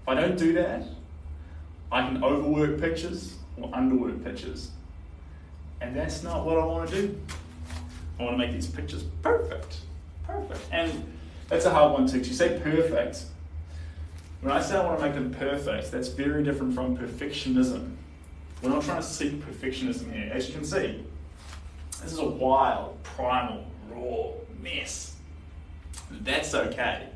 If I don't do that, I can overwork pictures or underwork pictures. And that's not what I want to do. I want to make these pictures perfect. Perfect. And that's a hard one too. You say perfect. When I say I want to make them perfect, that's very different from perfectionism. We're not trying to seek perfectionism here. As you can see, this is a wild, primal, raw mess. That's okay.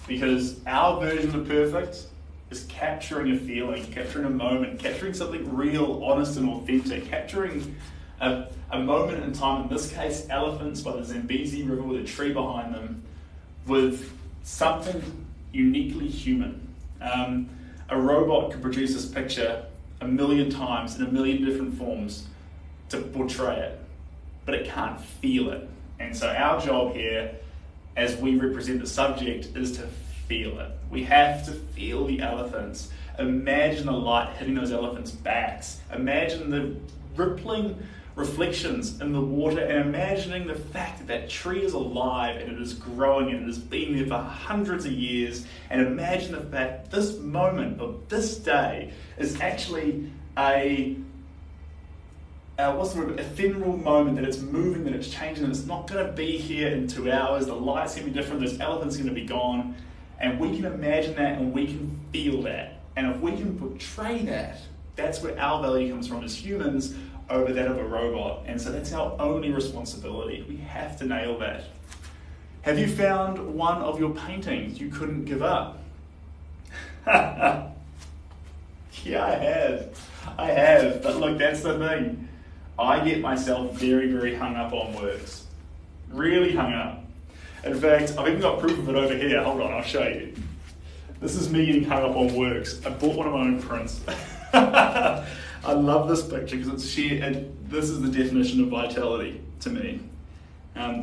Because our version of perfect is capturing a feeling, capturing a moment, capturing something real, honest and authentic, capturing a moment in time, in this case elephants by the Zambezi River with a tree behind them, with something uniquely human. A robot could produce this picture 1,000,000 times in 1,000,000 different forms to portray it, but it can't feel it. And so our job here, as we represent the subject, is to feel it. We have to feel the elephants. Imagine the light hitting those elephants' backs. Imagine the rippling reflections in the water, and imagining the fact that that tree is alive and it is growing and it has been there for hundreds of years, and imagine the fact this moment of this day is actually a ephemeral moment, that it's moving, that it's changing, that it's not going to be here in 2 hours, the light's going to be different, those elephants are going to be gone, and we can imagine that and we can feel that. And if we can portray that, that's where our value comes from as humans over that of a robot. And so that's our only responsibility. We have to nail that. Have you found one of your paintings you couldn't give up? Yeah, I have. But look, that's the thing. I get myself very, very hung up on works. Really hung up. In fact, I've even got proof of it over here. Hold on, I'll show you. This is me getting hung up on works. I bought one of my own prints. I love this picture because it's sheer, and this is the definition of vitality to me.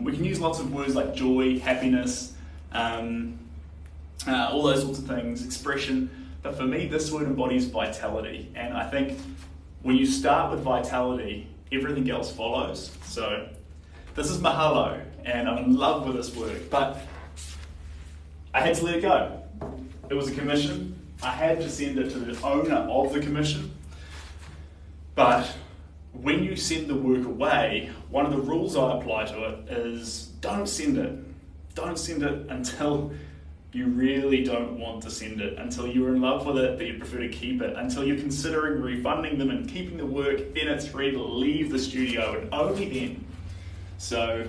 We can use lots of words like joy, happiness, all those sorts of things, expression, but for me this word embodies vitality, and I think when you start with vitality, everything else follows. So this is mahalo, and I'm in love with this work, but I had to let it go. It was a commission. I had to send it to the owner of the commission. But when you send the work away, one of the rules I apply to it is don't send it. Don't send it until you really don't want to send it, until you're in love with it but you prefer to keep it, until you're considering refunding them and keeping the work, then it's ready to leave the studio, and only then. So,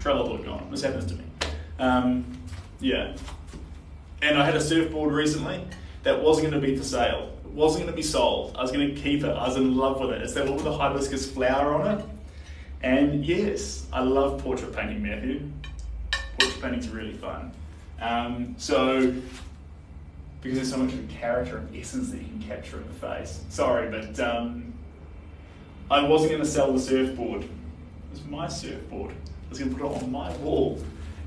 travel board gone. This happens to me. Yeah. And I had a surfboard recently that wasn't going to be for sale. It wasn't going to be sold. I was going to keep it. I was in love with it. It's that one with the hibiscus flower on it. And yes, I love portrait painting, Matthew. Portrait painting's really fun. So, because there's so much of a character and essence that you can capture in the face. Sorry, but I wasn't going to sell the surfboard. It was my surfboard. I was going to put it on my wall.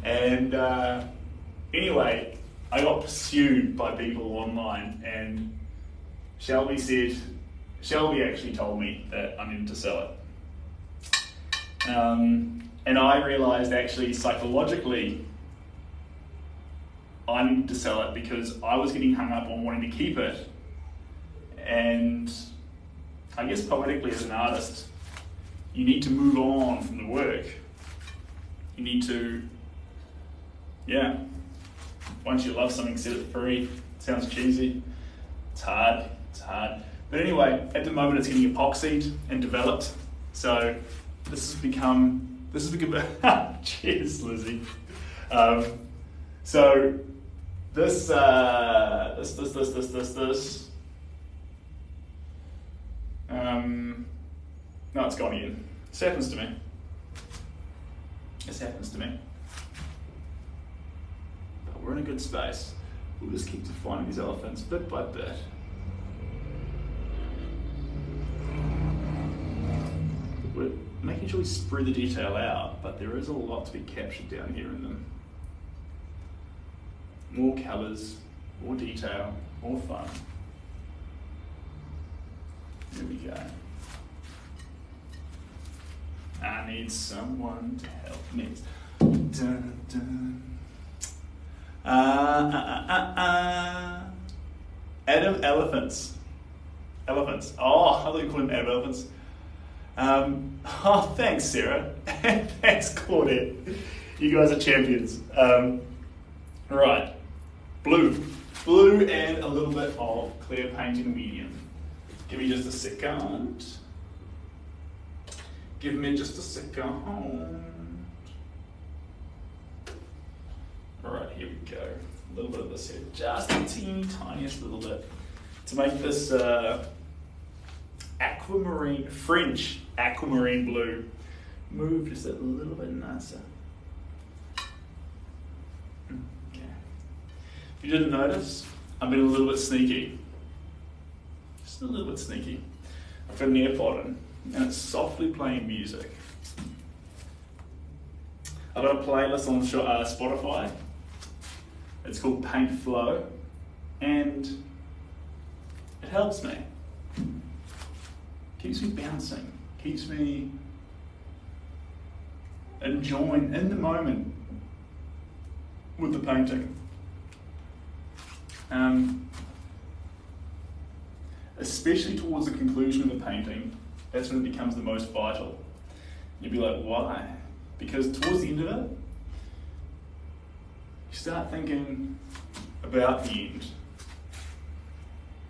And anyway, I got pursued by people online, and Shelby actually told me that I needed to sell it. And I realised actually psychologically I needed to sell it because I was getting hung up on wanting to keep it. And I guess poetically as an artist, you need to move on from the work. You need to, yeah. Once you love something, set it free. It sounds cheesy. It's hard. But anyway, at the moment it's getting epoxied and developed. So this has become cheers, Lizzie. So this. No, it's gone again. This happens to me. We're in a good space. We'll just keep defining these elephants bit by bit. We're making sure we spread the detail out, but there is a lot to be captured down here in them. More colours, more detail, more fun. There we go. I need someone to help me. Dun, dun. Adam elephants. Elephants. Oh, I thought you called them Adam elephants. Oh, thanks, Sarah. Thanks, Claudette. You guys are champions. Right. Blue. Blue and a little bit of clear painting medium. Give me just a second. Give me just a second. Alright, here we go. A little bit of this here. Just a teeny tiniest little bit. To make this aquamarine, French aquamarine blue move just a little bit nicer. Okay. If you didn't notice, I've been a little bit sneaky. Just a little bit sneaky. I've got an AirPod in, and it's softly playing music. I've got a playlist on Spotify. It's called Paint Flow, and it helps me. Keeps me bouncing. Keeps me enjoying in the moment with the painting. Especially towards the conclusion of the painting, that's when it becomes the most vital. You'll be like, why? Because towards the end of it, you start thinking about the end,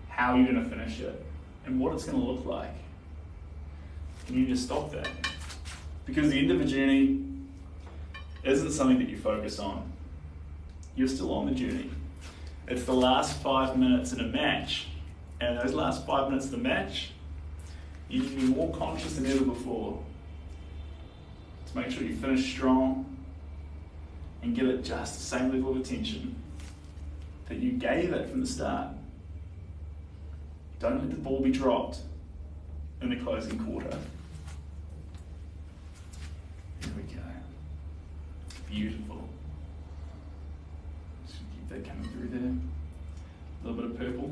how you're going to finish it, and what it's going to look like. And you just stop that. Because the end of a journey isn't something that you focus on. You're still on the journey. It's the last 5 minutes in a match, and those last 5 minutes of the match, you need to be more conscious than ever before to make sure you finish strong and give it just the same level of attention that you gave it from the start. Don't let the ball be dropped in the closing quarter. Here we go. Beautiful. Just keep that coming through there. A little bit of purple.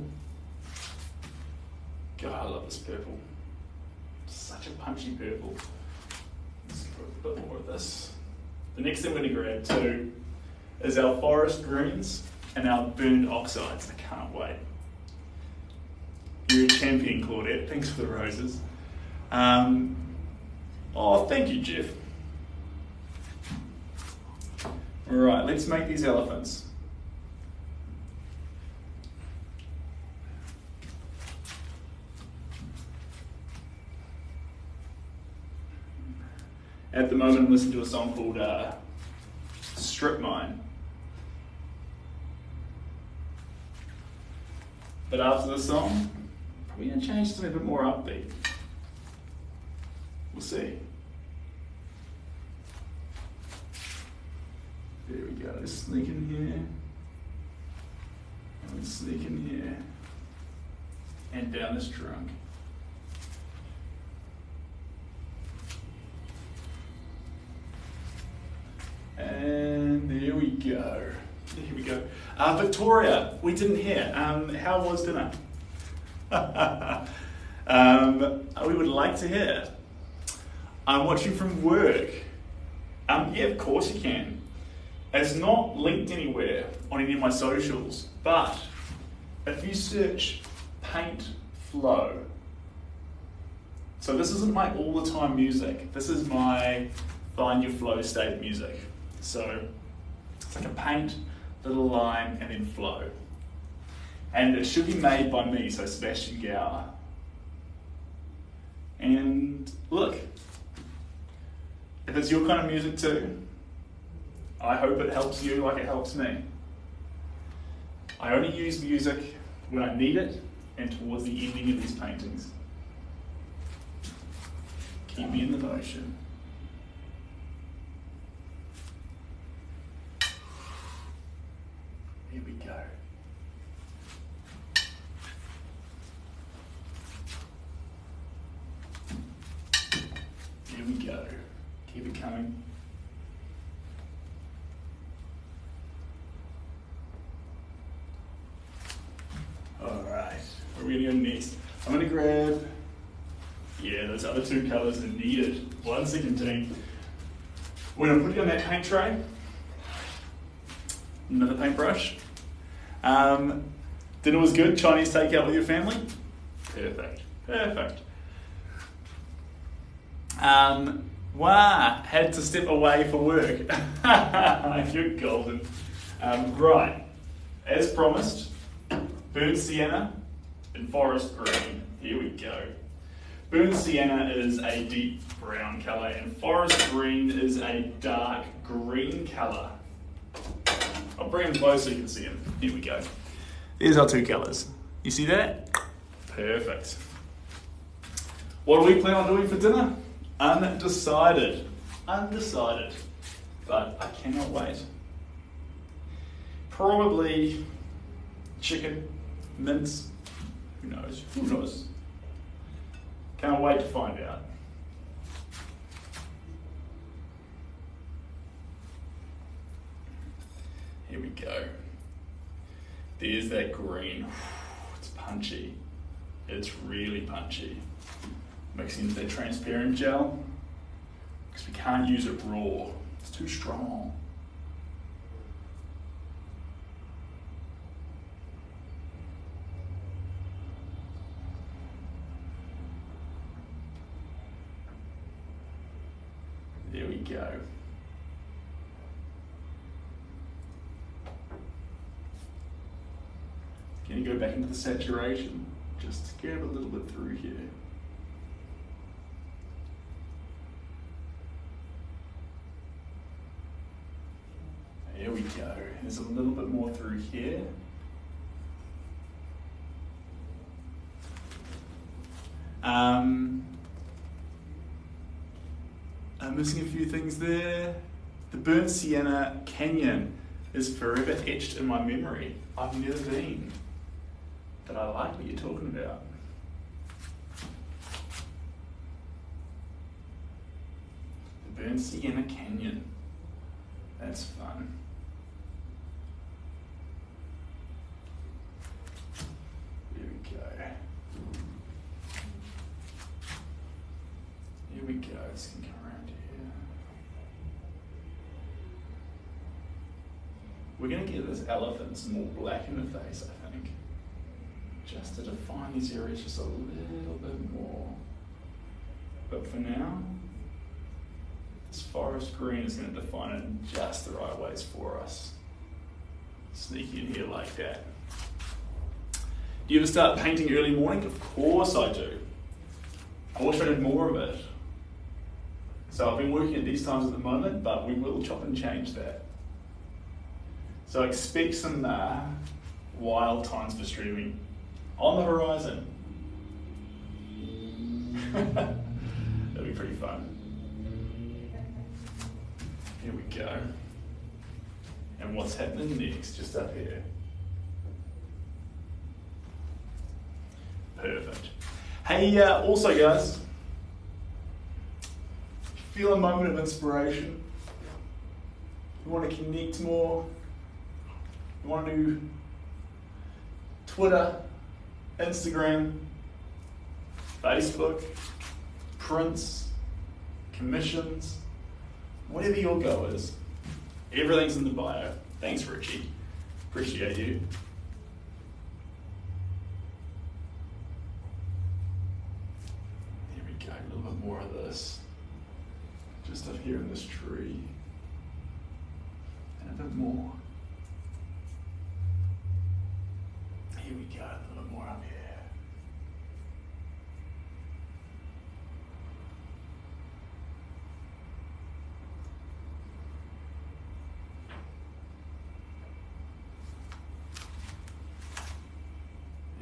God, I love this purple. Such a punchy purple. Let's put a bit more of this. The next thing we're going to grab too is our forest greens and our burned oxides. I can't wait. You're a champion, Claudette. Thanks for the roses. Oh, thank you, Jeff. All right, let's make these elephants. At the moment, I'm listening to a song called Strip Mine. But after the song, probably going to change to something a bit more upbeat. We'll see. There we go. Let's sneak in here. And let's sneak in here. And down this trunk. And there we go. Here we go. Victoria, we didn't hear. How was dinner? We would like to hear. I'm watching from work. Yeah, of course you can. It's not linked anywhere on any of my socials, but if you search Paint Flow, so this isn't my all the time music. This is my find your flow state music. So it's like a paint, little line, and then flow. And it should be made by me, so Sebastian Gower. And look, if it's your kind of music too, I hope it helps you like it helps me. I only use music when I need it and towards the ending of these paintings. Keep me in the motion. Here we go. Here we go. Keep it coming. All right, where are we gonna go next? I'm gonna grab, yeah, those other two colours are needed. 1 second, team. We're going to put it on that paint tray. Another paintbrush. Dinner was good. Chinese takeout with your family? Perfect. Perfect. Had to step away for work. You're golden. Right. As promised, burnt sienna and forest green. Here we go. Burnt sienna is a deep brown colour and forest green is a dark green colour. I'll bring them close so you can see them. Here we go. There's our two colours. You see that? Perfect. What do we plan on doing for dinner? Undecided. Undecided. But I cannot wait. Probably chicken, mince, who knows? Who knows? Can't wait to find out. Here we go. There's that green. It's punchy. It's really punchy. Mixing into that transparent gel because we can't use it raw. It's too strong. There we go. Can you go back into the saturation? Just grab a little bit through here. There we go. There's a little bit more through here. I'm missing a few things there. The burnt sienna canyon is forever etched in my memory. I've never been, but I like what you're talking about. The burnt sienna canyon. That's fun. Here we go. Here we go. This can come around here. We're going to get this elephant's more black in the face, I think. Just to define these areas just a little bit more. But for now, this forest green is going to define it in just the right ways for us. Sneak in here like that. Do you ever start painting early morning? Of course I do. I wish I did more of it. So I've been working at these times at the moment, but we will chop and change that. So expect some wild times for streaming on the horizon. That'll be pretty fun. Here we go. And what's happening next, just up here. Perfect. Hey, also guys, feel a moment of inspiration. You want to connect more? You want to do Twitter, Instagram, Facebook, prints, commissions, whatever your go is. Everything's in the bio. Thanks, Richie. Appreciate you. There we go, a little bit more of this. Just up here in this tree. And a bit more. Here we go, a little bit more up here.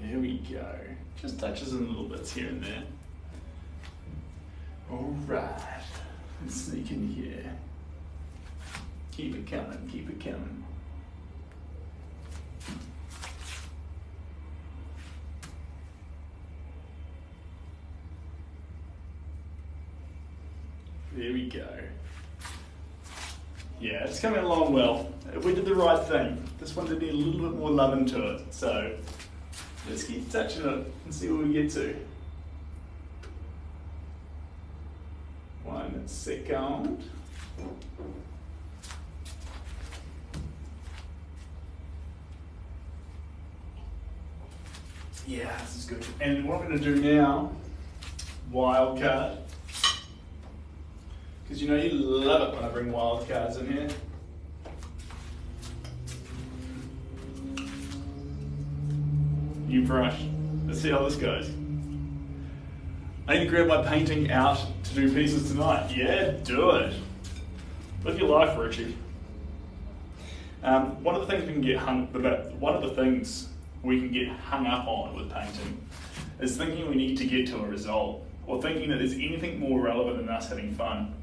There we go. Just touches in little bits here and there. All right, let's sneak in here. Keep it coming, keep it coming. There we go. Yeah, it's coming along well. We did the right thing. This one did need a little bit more love into it, so let's keep touching it and see where we get to. 1 second. Yeah, this is good. And what I'm going to do now, wild card. Because you know you love it when I bring wild cards in here. New brush. Let's see how this goes. I need to grab my painting out to do pieces tonight. Yeah, do it. Live your life, Richie. One of the things we can get hung up on with painting is thinking we need to get to a result, or thinking that there's anything more relevant than us having fun.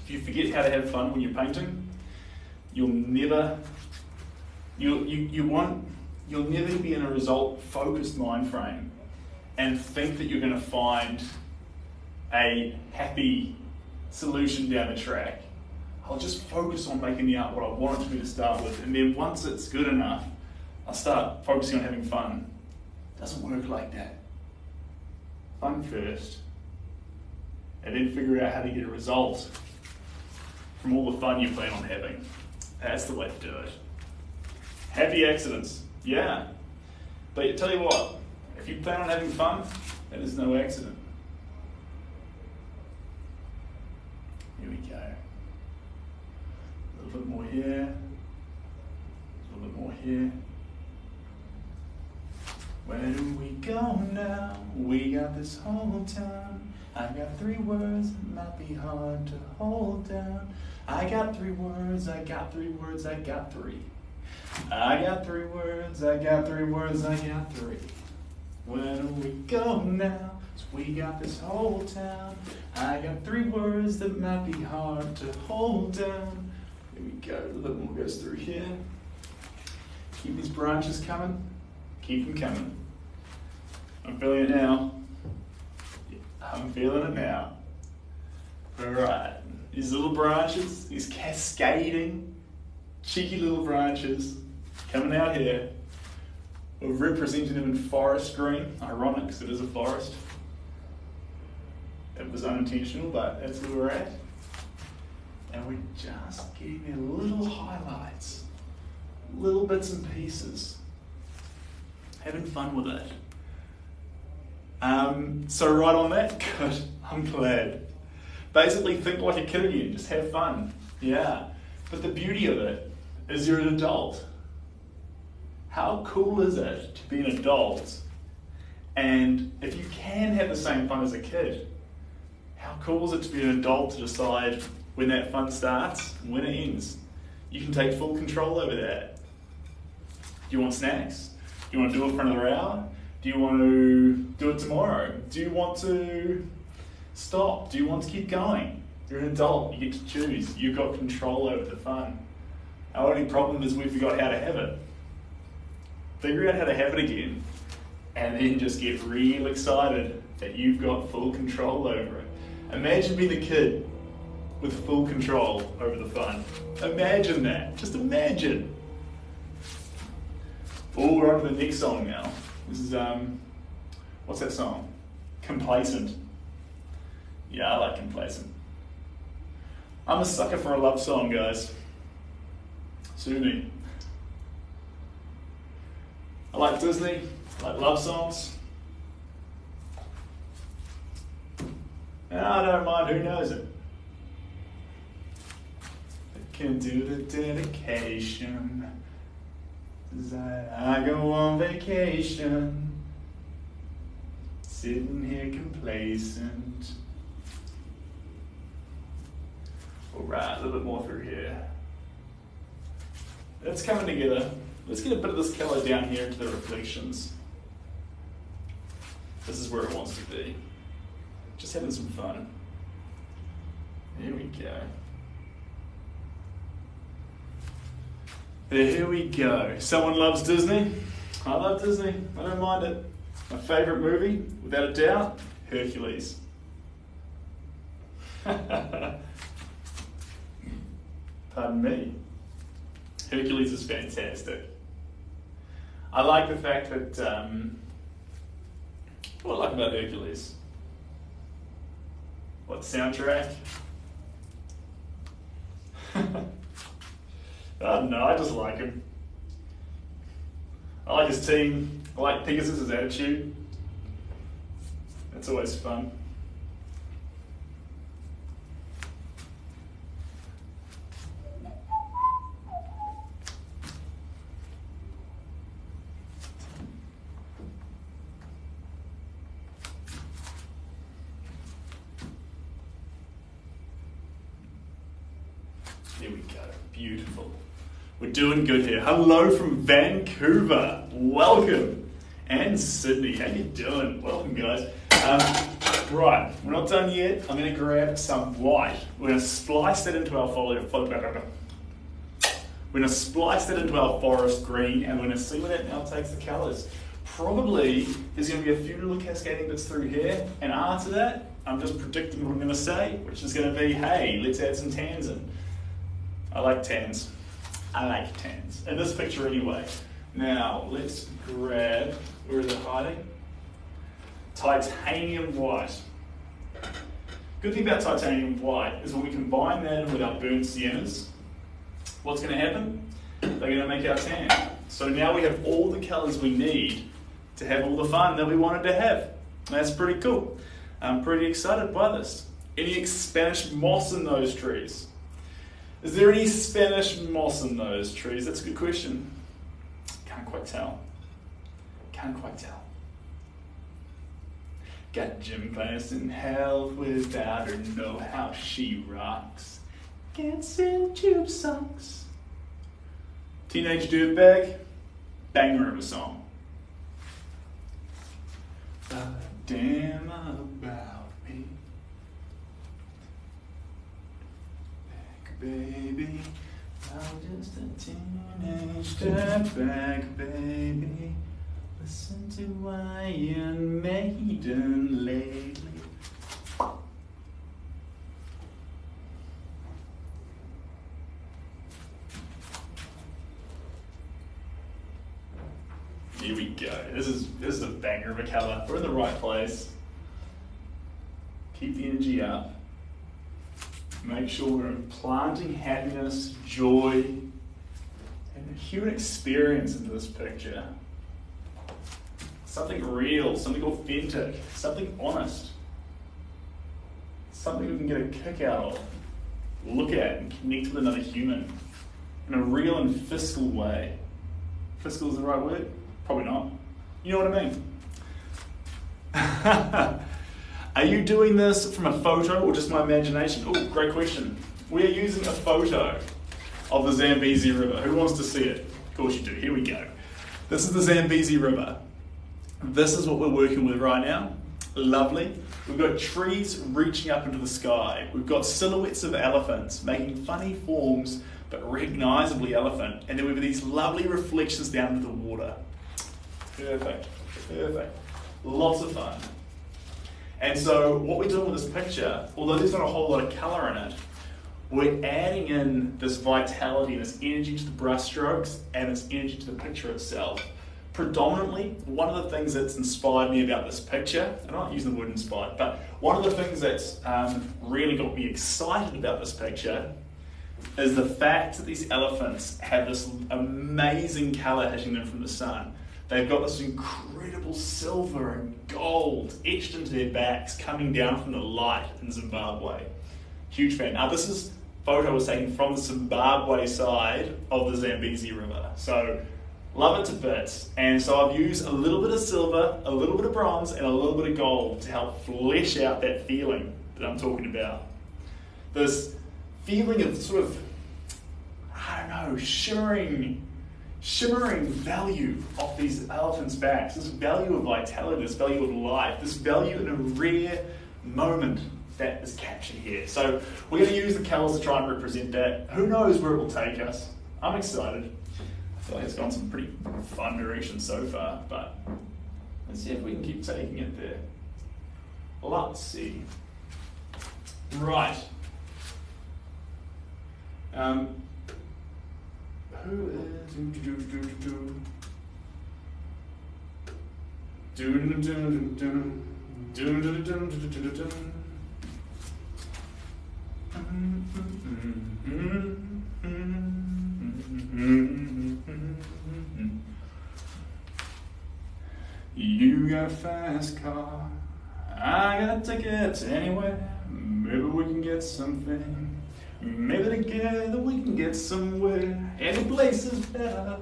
If you forget how to have fun when you're painting, you'll never be in a result-focused mind frame and think that you're going to find a happy solution down the track. I'll just focus on making the art what I want it to be to start with, and then once it's good enough, I'll start focusing on having fun. It doesn't work like that. Fun first, and then figure out how to get a result from all the fun you plan on having. That's the way to do it. Happy accidents, yeah. But I tell you what, if you plan on having fun, that is no accident. Here we go. A little bit more here. A little bit more here. Where do we go now? We got this whole time. I got 3 words that might be hard to hold down. I got 3 words, I got 3 words, I got 3. I got 3 words, I got 3 words, I got 3. Where do we go now? 'Cause we got this whole town. I got 3 words that might be hard to hold down. Here we go, a little more goes through here. Keep these branches coming. Keep them coming. I'm feeling it now. I'm feeling it now. Alright, these little branches, these cascading, cheeky little branches coming out here. We're representing them in forest green. Ironic, because it is a forest. It was unintentional, but that's where we're at. And we're just getting their little highlights, little bits and pieces. Having fun with it. So right on that, good, I'm glad. Basically think like a kid again, just have fun, yeah. But the beauty of it is you're an adult. How cool is it to be an adult? And if you can have the same fun as a kid, how cool is it to be an adult to decide when that fun starts and when it ends? You can take full control over that. Do you want snacks? Do you want to do it for another hour? Do you want to do it tomorrow? Do you want to stop? Do you want to keep going? You're an adult, you get to choose. You've got control over the fun. Our only problem is we forgot how to have it. Figure out how to have it again, and then just get real excited that you've got full control over it. Imagine being a kid with full control over the fun. Imagine that, just imagine. Oh, we're on to the next song now. This is, what's that song? Complacent. Yeah, I like Complacent. I'm a sucker for a love song, guys. Sue me. I like Disney, I like love songs. And I don't mind who knows it. I can do the dedication. I go on vacation, sitting here complacent. Alright, a little bit more through here. It's coming together. Let's get a bit of this colour down here into the reflections. This is where it wants to be. Just having some fun. Here we go. Here we go. Someone loves Disney. I love Disney. I don't mind it. My favourite movie, without a doubt, Hercules. Pardon me. Hercules is fantastic. I like the fact that, what I like about Hercules? What, soundtrack? I don't know, I just like him. I like his team. I like Pegasus' attitude. It's always fun. Here we go, beautiful. We're doing good here. Hello from Vancouver, welcome. And Sydney, how you doing? Welcome guys. Right, we're not done yet. I'm gonna grab some white. We're gonna splice that into our We're gonna splice that into our forest green and we're gonna see where that now takes the colors. Probably there's gonna be a few little cascading bits through here, and after that, I'm just predicting what I'm gonna say, which is gonna be, hey, let's add some tans in. I like tans. I like tans. In this picture anyway. Now, let's grab, where is it hiding? Titanium white. Good thing about titanium white is when we combine that in with our burnt siennas, what's going to happen? They're going to make our tan. So now we have all the colours we need to have all the fun that we wanted to have. That's pretty cool. I'm pretty excited by this. Any Spanish moss in those trees? Is there any Spanish moss in those trees? That's a good question. Can't quite tell. Can't quite tell. Got gym class in hell without her, know how she rocks. Can't sell tube socks. Teenage Dirtbag, banger of a song. Damn about me. Baby, I'm just a teenage dirtbag, baby. Listen to Iron Maiden lately. Here we go. This is a banger of a colour. We're in the right place. Keep the energy up. Make sure we're implanting happiness, joy, and a human experience into this picture. Something real, something authentic, something honest. Something we can get a kick out of, look at and connect with another human in a real and fiscal way. Fiscal is the right word? Probably not. You know what I mean? Are you doing this from a photo or just my imagination? Oh, great question. We are using a photo of the Zambezi River. Who wants to see it? Of course you do. Here we go. This is the Zambezi River. This is what we're working with right now. Lovely. We've got trees reaching up into the sky. We've got silhouettes of elephants making funny forms but recognisably elephant. And then we've got these lovely reflections down into the water. Perfect. Perfect. Lots of fun. And so what we're doing with this picture, although there's not a whole lot of colour in it, we're adding in this vitality, this energy to the brush strokes and this energy to the picture itself. Predominantly, one of the things that's inspired me about this picture, and I'm not using the word inspired, but one of the things that's really got me excited about this picture is the fact that these elephants have this amazing colour hitting them from the sun. They've got this incredible silver and gold etched into their backs coming down from the light in Zimbabwe. Huge fan. Now this photo was taken from the Zimbabwe side of the Zambezi River. So love it to bits. And so I've used a little bit of silver, a little bit of bronze, and a little bit of gold to help flesh out that feeling that I'm talking about. This feeling of sort of, I don't know, shimmering value of these elephants' backs, this value of vitality, this value of life, this value in a rare moment that is captured here. So we're going to use the colours to try and represent that. Who knows where it will take us? I'm excited. I feel like it's gone some pretty fun directions so far, but let's see if we can keep taking it there. Let's see. Right. Who is You got a fast car, I got tickets anywhere. Maybe we can get something. Maybe together we can get somewhere. Any place is better.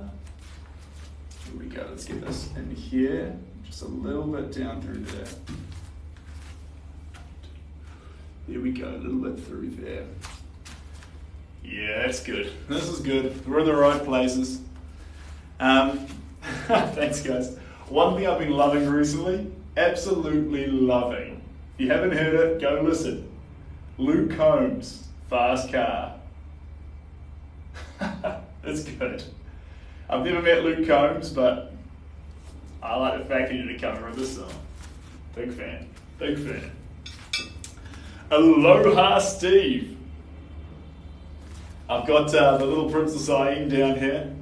Here we go, let's get this in here. Just a little bit down through there. There we go, a little bit through there. Yeah, that's good. This is good. We're in the right places. Thanks, guys. One thing I've been loving recently, absolutely loving. If you haven't heard it, go listen. Luke Combs, Fast Car. It's good. I've never met Luke Combs, but I like the fact he did a cover of this song. Big fan, big fan. Aloha, Steve. I've got the little Princess Ayin down here.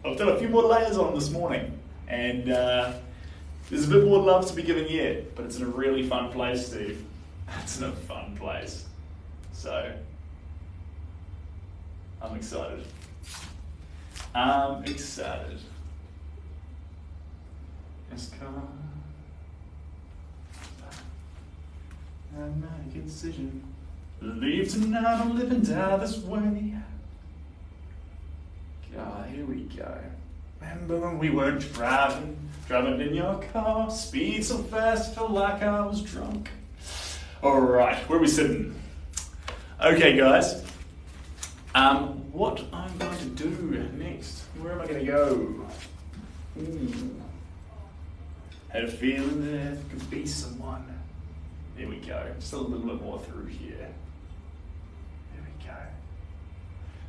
I've done a few more layers on this morning, and there's a bit more love to be given yet, but it's in a really fun place, Steve. It's in a fun place. So, I'm excited. I'm excited. Yes, come. I make a decision. Leave tonight or live and die this way. God, here we go. Remember when we were driving in your car, speed so fast, felt like I was drunk. Alright, where are we sitting? Okay, guys. What I'm going to do next, where am I going to go? Had a feeling there could be someone. There we go, just a little bit more through here. There we go.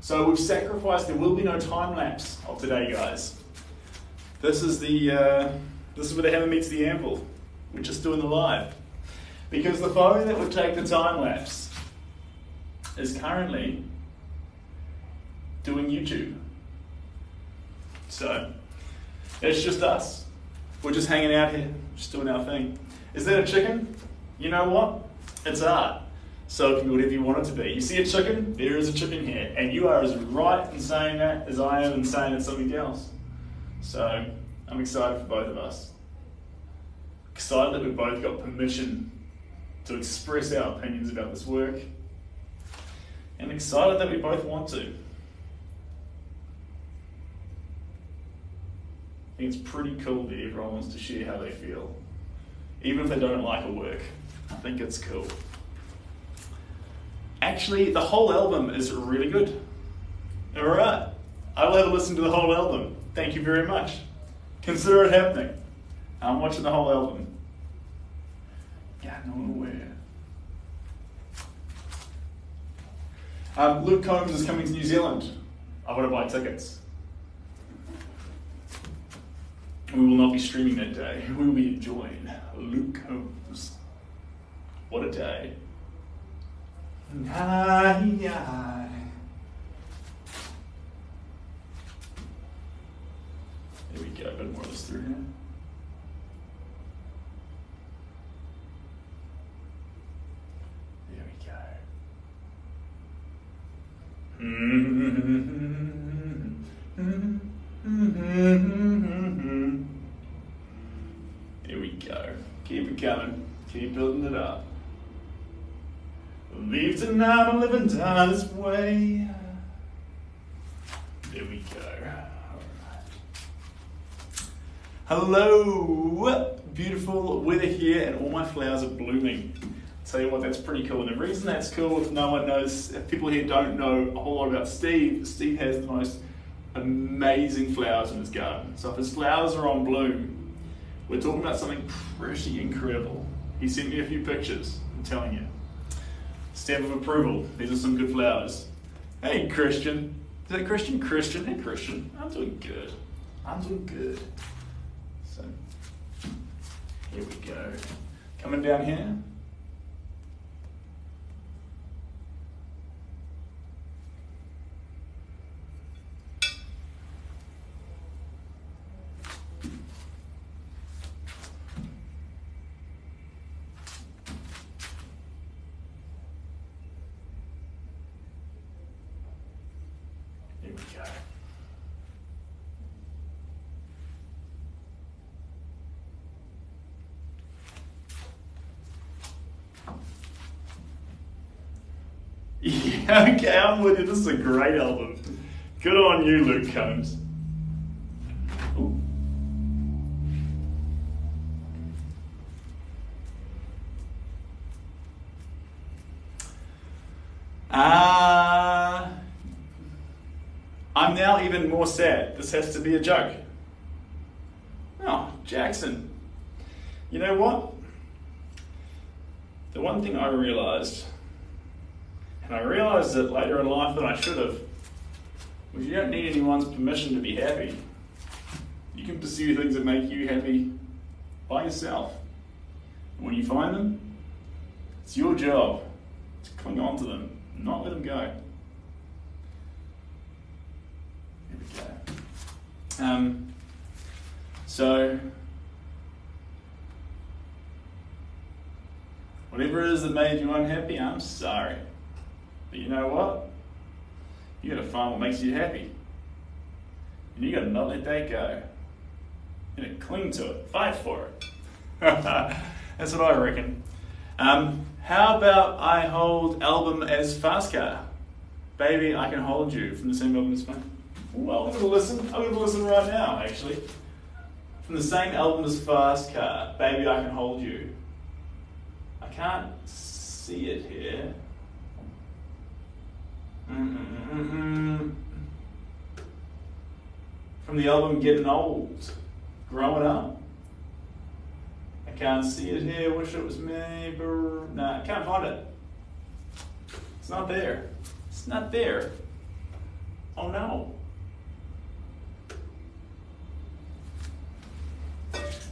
So we've sacrificed, there will be no time lapse of today, guys. This is where the hammer meets the anvil. We're just doing the live. Because the phone that would take the time lapse is currently doing YouTube. So, it's just us. We're just hanging out here, just doing our thing. Is that a chicken? You know what? It's art. So it can be whatever you want it to be. You see a chicken? There is a chicken here. And you are as right in saying that as I am in saying it's something else. So, I'm excited for both of us. Excited that we've both got permission to express our opinions about this work. And excited that we both want to. I think it's pretty cool that everyone wants to share how they feel. Even if they don't like a work. I think it's cool. Actually, the whole album is really good. Alright. I will have a listen to the whole album. Thank you very much. Consider it happening. I'm watching the whole album. Getting nowhere. Luke Combs is coming to New Zealand. I want to buy tickets. We will not be streaming that day. We will be enjoying Luke Combs. What a day. Aye. There we go, a bit more of this through here. There we go. There we go. Keep it coming. Keep building it up. Leave tonight or live and die this way. There we go. Alright. Hello! Beautiful weather here and all my flowers are blooming. I'll tell you what, that's pretty cool. And the reason that's cool, if no one knows, if people here don't know a whole lot about Steve, Steve has the most amazing flowers in his garden. So if his flowers are on bloom, we're talking about something pretty incredible. He sent me a few pictures, I'm telling you. Stamp of approval. These are some good flowers. Hey, Christian. Is that Christian? Christian. Hey, Christian. I'm doing good. I'm doing good. So, here we go. Coming down here. Yeah, okay, I'm with you. This is a great album. Good on you, Luke Combs. Ooh. I'm now even more sad. This has to be a joke. Oh, Jackson. You know what? The one thing I realised, and I realised it later in life than I should have, was you don't need anyone's permission to be happy. You can pursue things that make you happy by yourself. And when you find them, it's your job to cling on to them, not let them go. Here we go. So, whatever it is that made you unhappy, I'm sorry. But you know what? You gotta find what makes you happy. And you gotta not let that go. You gotta cling to it, fight for it. That's what I reckon. How about I hold album as Fast Car? Baby, I Can Hold You from the same album as Fast Car. Well, I'm gonna listen. I'm gonna listen right now, actually. From the same album as Fast Car, Baby, I Can Hold You. I can't see it here. From the album Getting Old, Growing Up. I can't see it here. Wish it was me. Nah, I can't find it. It's not there. It's not there. Oh no.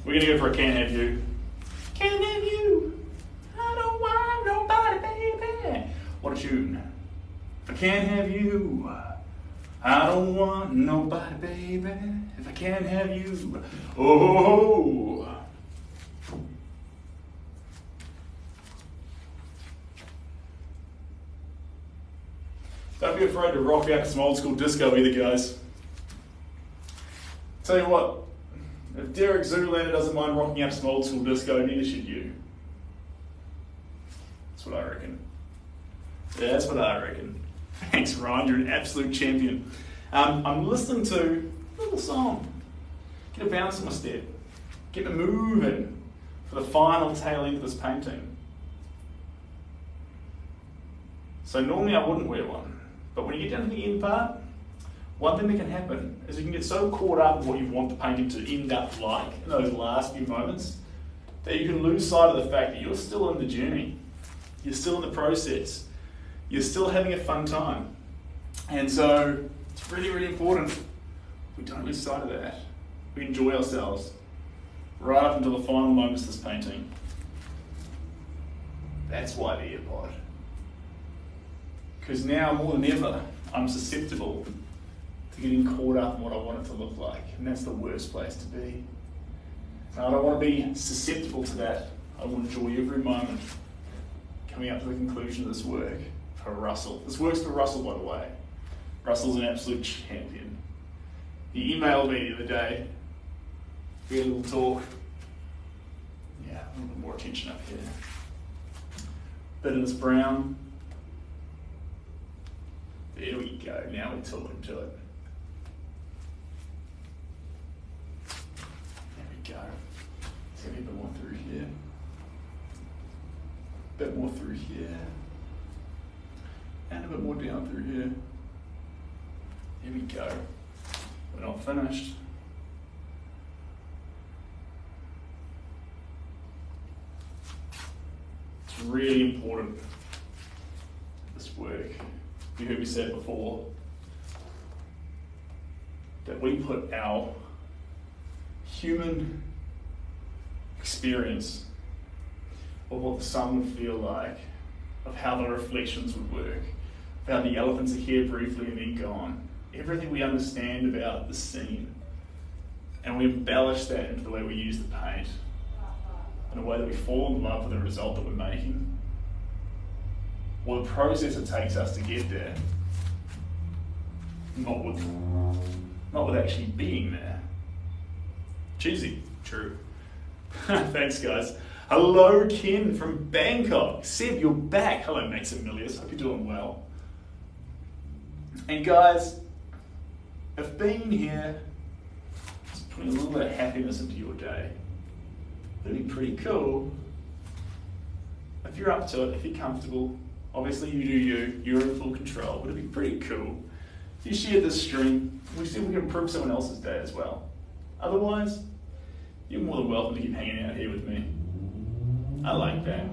We're gonna go for a Can't Have You. Can't have you. I don't want nobody, baby. What a tune. If I can't have you, I don't want nobody, baby. If I can't have you, oh. Don't be afraid to rock out to some old school disco either, guys. Tell you what, if Derek Zoolander doesn't mind rocking out to some old school disco, neither should you. That's what I reckon. Yeah, that's what I reckon. Thanks, Ryan. You're an absolute champion. I'm listening to a little song. Get a bounce in my step. Get me moving for the final tail end of this painting. So normally I wouldn't wear one, but when you get down to the end part, one thing that can happen is you can get so caught up in what you want the painting to end up like in those last few moments that you can lose sight of the fact that you're still in the journey. You're still in the process. You're still having a fun time. And so it's really, really important we don't lose sight of that. We enjoy ourselves right up until the final moments of this painting. That's why the earpod. Because now more than ever, I'm susceptible to getting caught up in what I want it to look like. And that's the worst place to be. And I don't want to be susceptible to that. I want to enjoy every moment coming up to the conclusion of this work for Russell. This works for Russell, by the way. Russell's an absolute champion. He emailed me the other day. We had a little talk. Yeah, a little bit more attention up here. Bit of this brown. There we go. Now we're talking to it. There we go. Let's get a bit more through here. A bit more through here. And a bit more down through here. There we go. We're not finished. It's really important, this work. You heard me say it before, that we put our human experience of what the sun would feel like, of how the reflections would work, of how the elephants are here briefly and then gone, everything we understand about the scene, and we embellish that into the way we use the paint, in a way that we fall in love with the result that we're making, or the process it takes us to get there, not with actually being there. Cheesy, true. Thanks, guys. Hello, Ken from Bangkok. Seb, you're back. Hello, Max Emilius. Hope you're doing well. And guys, if being here is putting a little bit of happiness into your day, that'd be pretty cool. If you're up to it, if you're comfortable, obviously you do you, you're in full control, but it'd be pretty cool if you shared this stream. We see if we can improve someone else's day as well. Otherwise, you're more than welcome to keep hanging out here with me. I like that.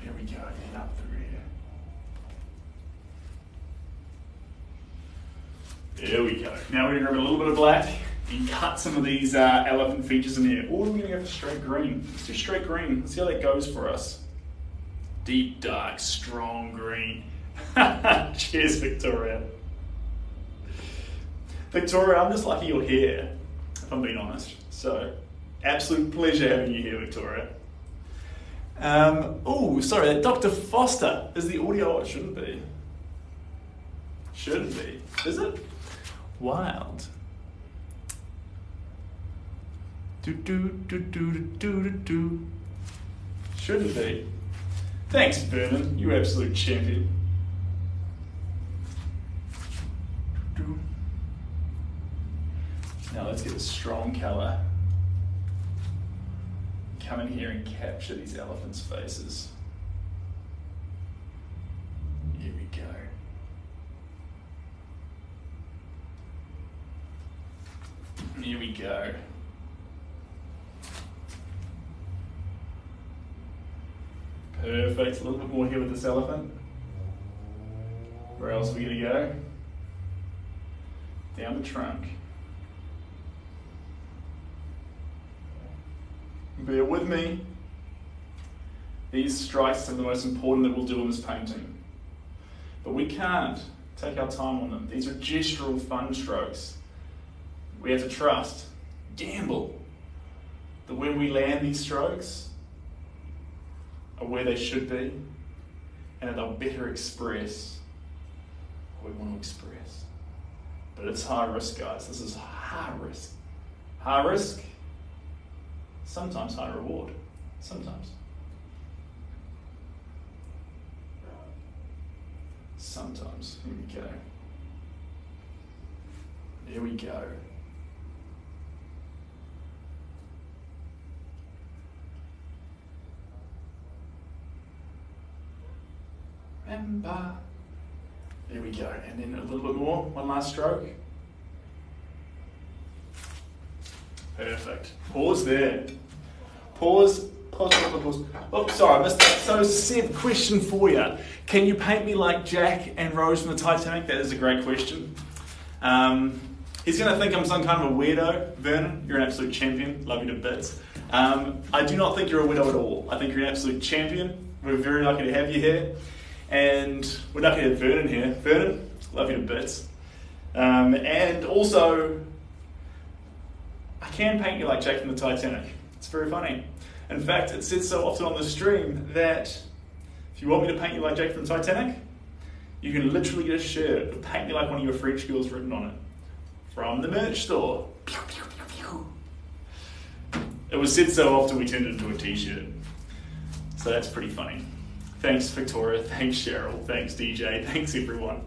There we go, and up through here. There we go. Now we're going to grab a little bit of black and cut some of these elephant features in here. Or we're going to go for straight green. Let's do straight green. Let's see how that goes for us. Deep, dark, strong green. Cheers, Victoria. Victoria, I'm just lucky you're here, if I'm being honest. So, absolute pleasure having you here, Victoria. Oh, sorry, Dr. Foster is the audio. It shouldn't be. Shouldn't be. Is it? Wild. Do do do do do do do. Shouldn't be. Thanks, Vernon. You absolute champion. Now let's get a strong colour. Come in here and capture these elephants' faces. Here we go. Here we go. Perfect. A little bit more here with this elephant. Where else are we going to go? Down the trunk. Bear with me. These strikes are some of the most important that we'll do in this painting. But we can't take our time on them. These are gestural fun strokes. We have to trust, gamble, that when we land these strokes are where they should be and that they'll better express what we want to express. But it's high risk, guys. This is high risk. High risk, sometimes high reward. Sometimes. Sometimes. Here we go. There we go. Remember. There we go. And then a little bit more. One last stroke. Perfect. Pause there. Pause. Pause, pause, pause. Oh, sorry, I missed that. So, Seb, question for you. Can you paint me like Jack and Rose from the Titanic? That is a great question. He's going to think I'm some kind of a weirdo. Vernon, you're an absolute champion. Love you to bits. I do not think you're a weirdo at all. I think you're an absolute champion. We're very lucky to have you here. And we're lucky to have Vernon here. Vernon, love you to bits. And also, I can paint you like Jack from the Titanic. It's very funny. In fact, it said so often on the stream that if you want me to paint you like Jack from the Titanic, you can literally get a shirt with "Paint Me Like One of Your French Girls" written on it from the merch store. Pew, pew, pew, pew. It was said so often we turned it into a t-shirt. So that's pretty funny. Thanks, Victoria. Thanks, Cheryl. Thanks, DJ. Thanks, everyone.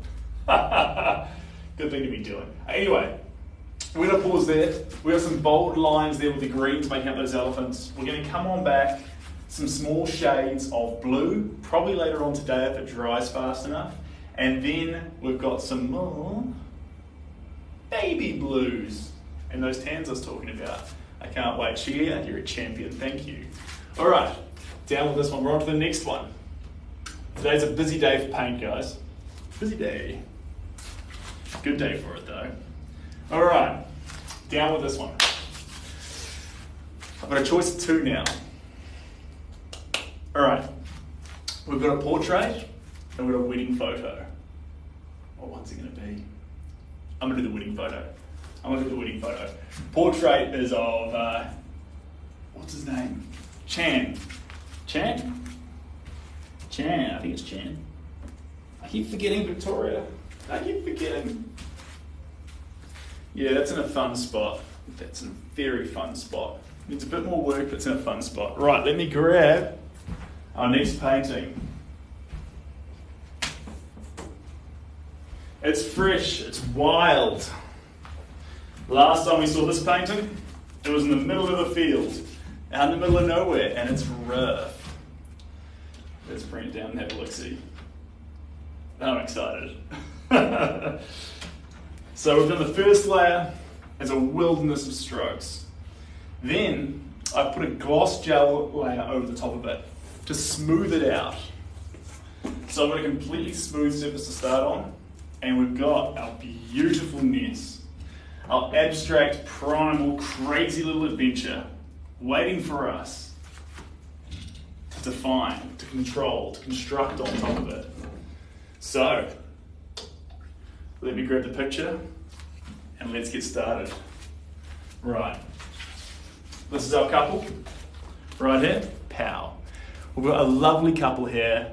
Good thing to be doing. Anyway, we're going to pause there. We have some bold lines there with the greens making up those elephants. We're going to come on back, some small shades of blue, probably later on today if it dries fast enough. And then we've got some more baby blues and those tans I was talking about. I can't wait. Chia, you're a champion. Thank you. All right, down with this one. We're on to the next one. Today's a busy day for paint, guys. Busy day. Good day for it, though. All right, down with this one. I've got a choice of two now. All right, we've got a portrait and we've got a wedding photo. What one's it going to be? I'm going to do the winning photo. Portrait is of, what's his name? Chan. I think it's Chan. I keep forgetting Victoria. Yeah, that's in a fun spot. That's in a very fun spot. Needs a bit more work, but it's in a fun spot. Right, let me grab our next painting. It's fresh, it's wild. Last time we saw this painting, it was in the middle of a field, out in the middle of nowhere, and it's rough. Let's bring it down and have a look-see. I'm excited. So we've done the first layer as a wilderness of strokes. Then I put a gloss gel layer over the top of it to smooth it out. So I've got a completely smooth surface to start on, and we've got our beautiful mess, our abstract, primal, crazy little adventure waiting for us to define, to control, to construct on top of it. So, let me grab the picture and let's get started. Right, this is our couple, right here, pow. We've got a lovely couple here.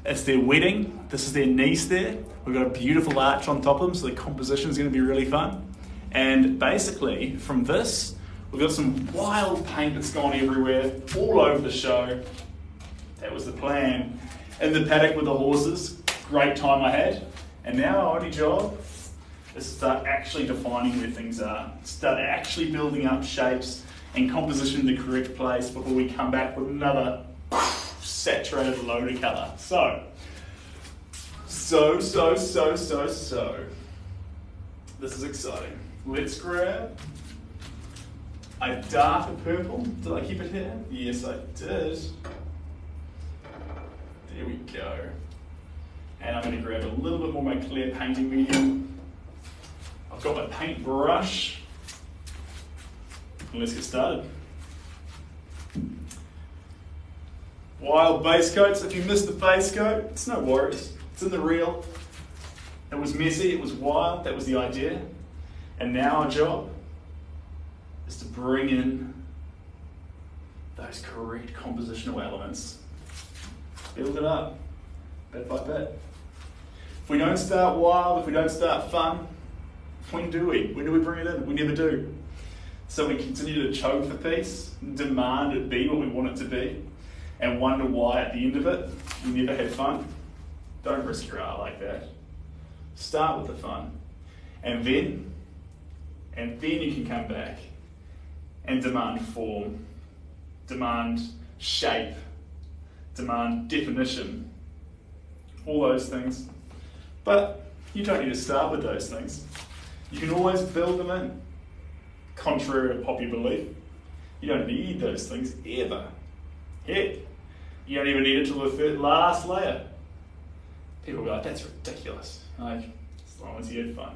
It's their wedding, this is their niece there. We've got a beautiful arch on top of them, so the composition is going to be really fun. And basically, from this, we've got some wild paint that's gone everywhere, all over the show. That was the plan. In the paddock with the horses, great time I had. And now our only job is to start actually defining where things are, start actually building up shapes and composition in the correct place before we come back with another saturated load of colour. So. This is exciting. Let's grab a darker purple. Did I keep it here? Yes, I did. There we go. And I'm going to grab a little bit more of my clear painting medium. I've got my paintbrush. And let's get started. Wild base coats. If you missed the base coat, it's no worries. It's in the reel. It was messy, it was wild, that was the idea. And now our job is to bring in those correct compositional elements. Build it up, bit by bit. If we don't start wild, if we don't start fun, when do we? When do we bring it in? We never do. So we continue to choke the piece, demand it be what we want it to be, and wonder why at the end of it, we never had fun. Don't risk your art like that. Start with the fun. And then you can come back and demand form, demand shape, demand definition, all those things. But you don't need to start with those things. You can always build them in. Contrary to popular belief, you don't need those things ever. Heck, you don't even need it till the last layer. People go, that's ridiculous. Like, as long as you had fun.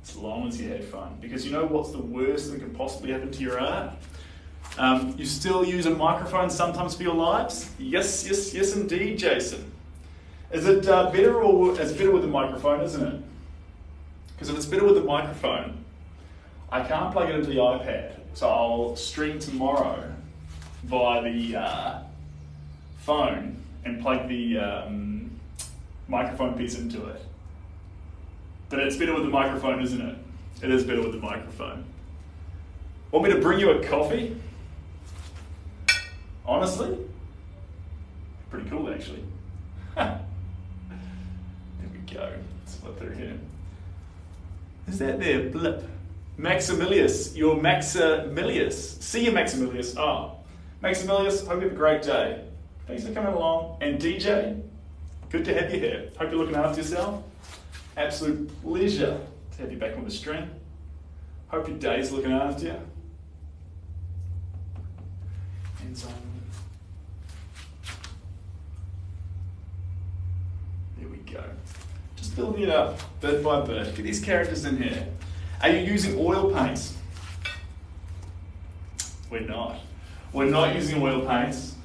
As long as you had fun. Because you know what's the worst that can possibly happen to your art? You still use a microphone sometimes for your lives? Yes, indeed, Jason. Is it better or it's better with the microphone, isn't it? Because if it's better with the microphone, I can't plug it into the iPad. So I'll stream tomorrow via the phone and plug the microphone piece into it. But it's better with the microphone, isn't it? It is better with the microphone. Want me to bring you a coffee? Honestly? Pretty cool, actually. There we go. Let's flip through here. Is that there? Blip. Maximilius. You're Maximilius. See you, Maximilius. Oh, Maximilius, hope you have a great day. Thanks for coming along. And DJ, good to have you here. Hope you're looking after yourself. Absolute pleasure to have you back on the stream. Hope your day's looking after you. And there we go. Just building it up bit by bit. Get these characters in here. Are you using oil paints? We're not. We're not using oil paints.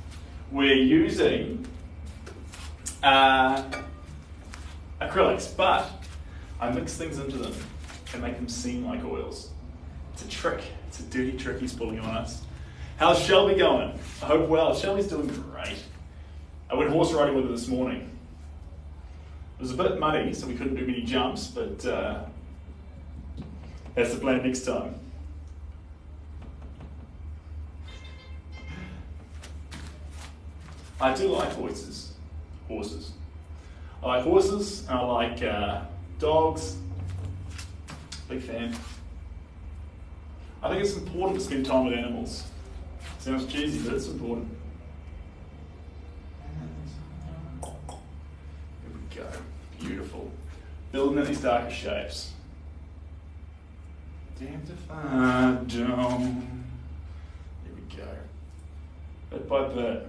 We're using a acrylics, but I mix things into them and make them seem like oils. It's a trick. It's a dirty trick he's pulling on us. How's Shelby going? I hope well. Shelby's doing great. I went horse riding with her this morning. It was a bit muddy, so we couldn't do many jumps, but that's the plan next time. I do like horses. I like horses, and I like dogs. Big fan. I think it's important to spend time with animals. Sounds cheesy, but it's important. Here we go. Beautiful. Building in these darker shapes. Damned if I don't. Here we go. Bit by bit,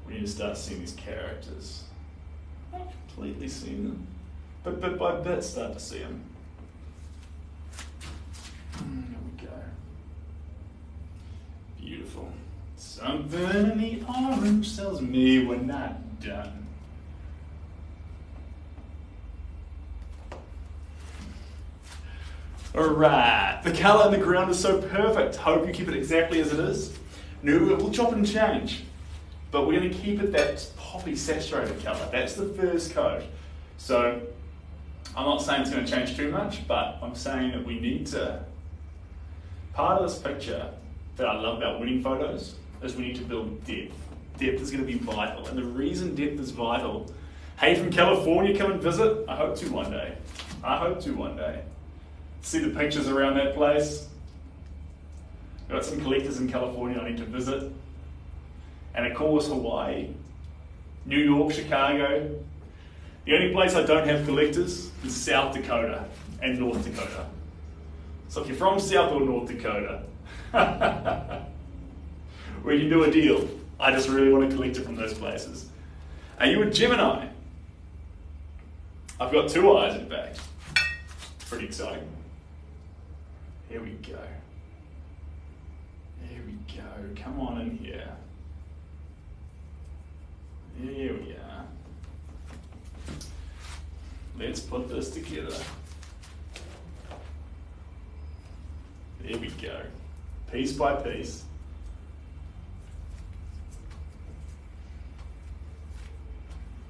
we need to start seeing these characters. Not completely seeing them, but bit by bit start to see them. Here we go. Beautiful. Something in the orange tells me we're not done. Alright, the colour in the ground is so perfect. Hope you keep it exactly as it is. No, we'll chop and change, but we're going to keep it that poppy saturated colour. That's the first coat. So I'm not saying it's going to change too much, but I'm saying that we need to. Part of this picture that I love about wedding photos is we need to build depth. Depth is going to be vital, and the reason depth is vital. Hey, from California, come and visit. I hope to one day. I hope to one day. See the pictures around that place. Got some collectors in California I need to visit. And of course, Hawaii, New York, Chicago. The only place I don't have collectors is South Dakota and North Dakota. So if you're from South or North Dakota, we can do a deal. I just really want to collect it from those places. Are you a Gemini? I've got two eyes in fact. Pretty exciting. Here we go. Here we go. Come on in here. Here we are. Let's put this together. There we go. Piece by piece.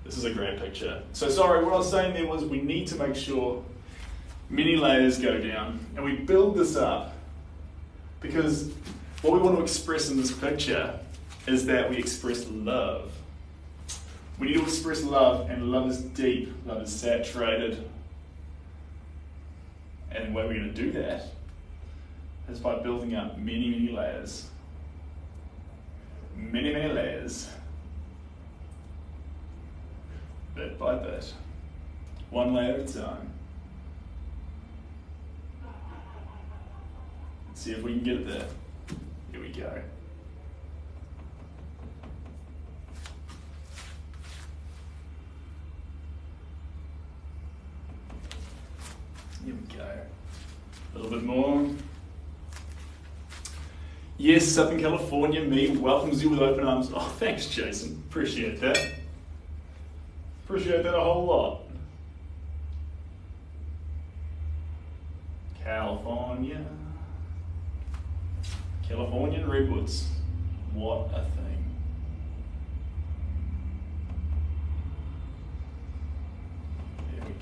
This is a great picture. So sorry, what I was saying there was we need to make sure many layers go down and we build this up, because what we want to express in this picture is that we express love. We need to express love, and love is deep, love is saturated. And the way we're going to do that is by building up many, many layers. Many, many layers. Bit by bit. One layer at a time. Let's see if we can get it there. Here we go. Here we go. A little bit more. Yes, Southern California, me welcomes you with open arms. Oh, thanks, Jason. Appreciate that. Appreciate that a whole lot. California. Californian redwoods. What a thing. There we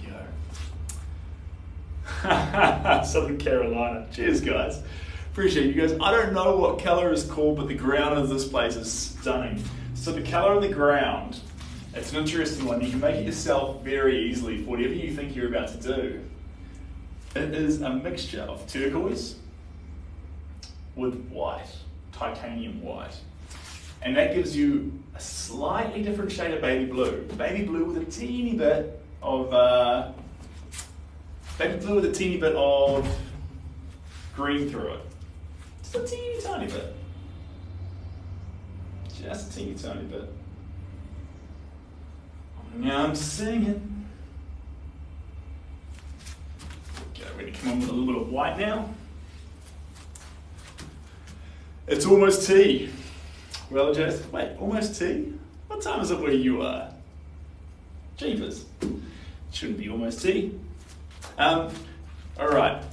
go. Southern Carolina. Cheers, guys. Appreciate you guys. I don't know what color is called, but the ground of this place is stunning. So the color of the ground, it's an interesting one. You can make it yourself very easily for whatever you think you're about to do. It is a mixture of turquoise with white, titanium white. And that gives you a slightly different shade of baby blue. Baby blue with a teeny bit of green through it. Just a teeny tiny bit. Just a teeny tiny bit. Now I'm singing. Okay, we're going to come on with a little bit of white now. It's almost tea. Well, Jason, wait, almost tea? What time is it where you are? Jeepers. Shouldn't be almost tea. All right,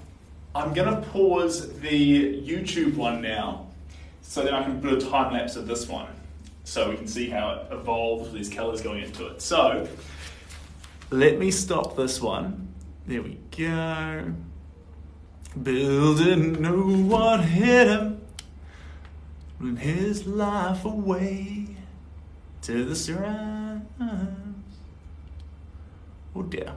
I'm gonna pause the YouTube one now so then I can put a time lapse of this one so we can see how it evolves with these colors going into it. So let me stop this one. There we go. Bill didn't know what hit him when his life away to the surrounds. Oh dear.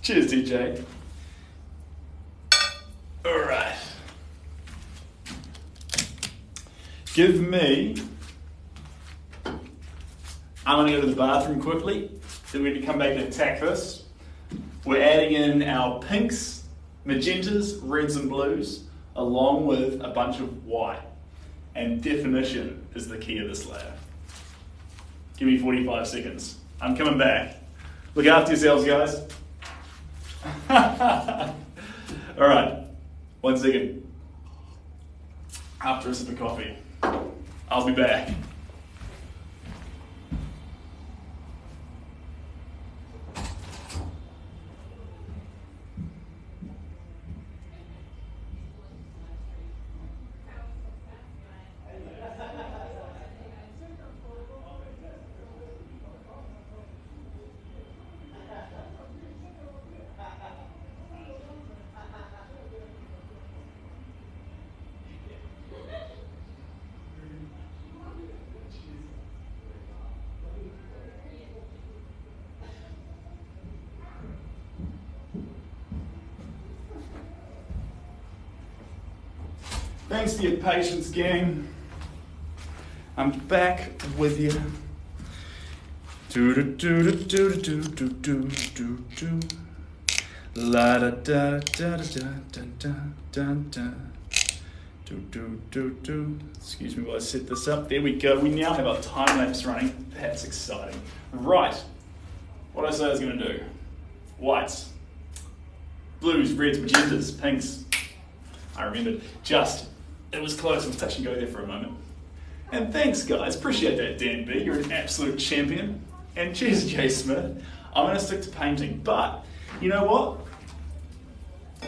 Cheers, DJ. All right. Give me. I'm going to go to the bathroom quickly. Then we're going to come back and attack this. We're adding in our pinks, magentas, reds and blues, along with a bunch of white. And definition is the key of this layer. Give me 45 seconds. I'm coming back. Look after yourselves, guys. All right, 1 second. After a sip of coffee, I'll be back. Thanks for your patience, gang. I'm back with you. Do do do do do do do do do. La da da da da da da da da. Do do do do. Excuse me while I set this up. There we go. We now have our time lapse running. That's exciting. Right. What I say I was going to do. Whites, blues, reds, magentas, pinks. I remembered. It was close. I was touch and go there for a moment. And thanks, guys. Appreciate that, Dan B. You're an absolute champion. And cheers, Jay Smith. I'm going to stick to painting. But you know what?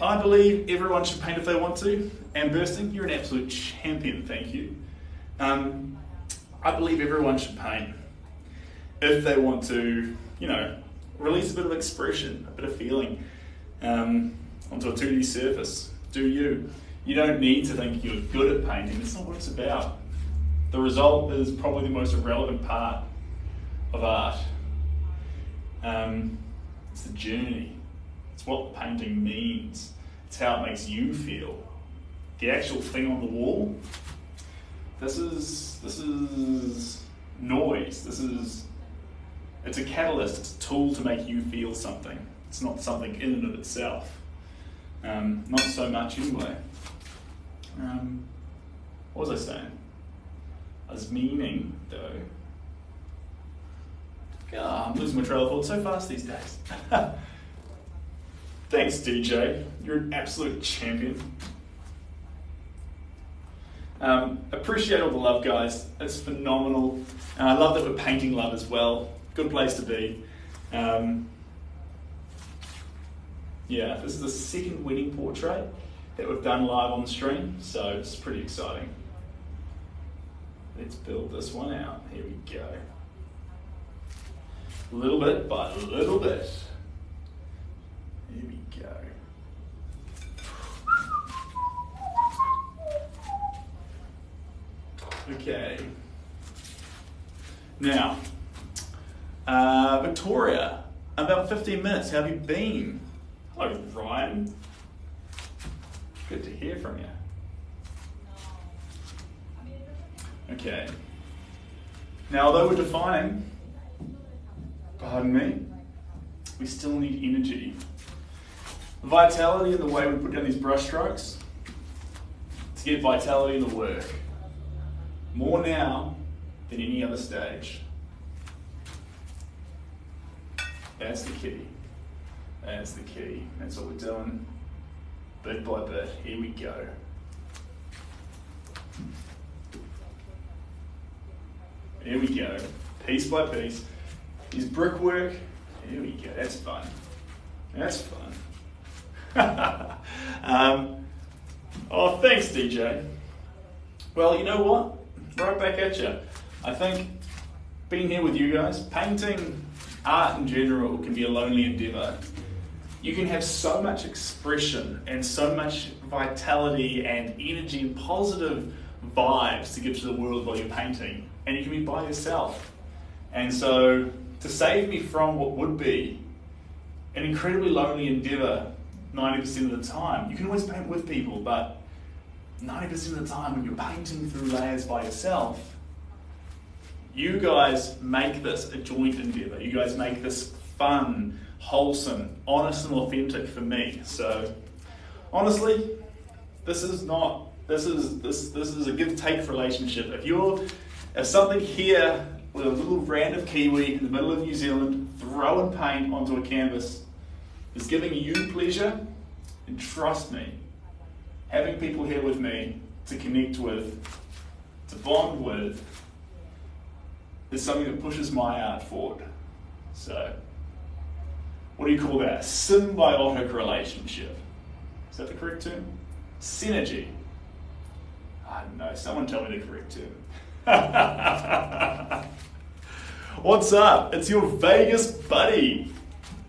I believe everyone should paint if they want to. And Bursting, you're an absolute champion. Thank you. I believe everyone should paint if they want to, release a bit of expression, a bit of feeling onto a 2D surface. Do you? You don't need to think you're good at painting. That's not what it's about. The result is probably the most irrelevant part of art. It's the journey. It's what painting means. It's how it makes you feel. The actual thing on the wall, this is noise. It's a catalyst. It's a tool to make you feel something. It's not something in and of itself. Not so much anyway. What was I saying? I was meaning, though. I'm losing my trail of thought so fast these days. Thanks, DJ. You're an absolute champion. Appreciate all the love, guys. It's phenomenal. And I love that we're painting love as well. Good place to be. Yeah, this is the second wedding portrait that we've done live on the stream, so it's pretty exciting. Let's build this one out. Here we go. Little bit by little bit. Here we go. Okay. Now, Victoria, about 15 minutes. How have you been? Hello, Ryan. Good to hear from you. Okay. Now, although we're defining, pardon me, we still need energy. Vitality in the way we put down these brush strokes to get vitality in the work. More now than any other stage. That's the key. That's the key. That's what we're doing. Bit by bit. Here we go. Here we go. Piece by piece. These brickwork. Here we go. That's fun. That's fun. Oh, thanks, DJ. Well, you know what? Right back at you. I think being here with you guys, painting, art in general can be a lonely endeavour. You can have so much expression and so much vitality and energy and positive vibes to give to the world while you're painting, and you can be by yourself. And so, to save me from what would be an incredibly lonely endeavour 90% of the time, you can always paint with people, but 90% of the time when you're painting through layers by yourself, you guys make this a joint endeavour. You guys make this fun, wholesome, honest and authentic for me. So honestly, this is a give-take relationship. If something here with a little brand of Kiwi in the middle of New Zealand throwing paint onto a canvas is giving you pleasure, and trust me, having people here with me to connect with, to bond with, is something that pushes my art forward. So, what do you call that? A symbiotic relationship. Is that the correct term? Synergy. I don't know, someone tell me the correct term. What's up? It's your Vegas buddy,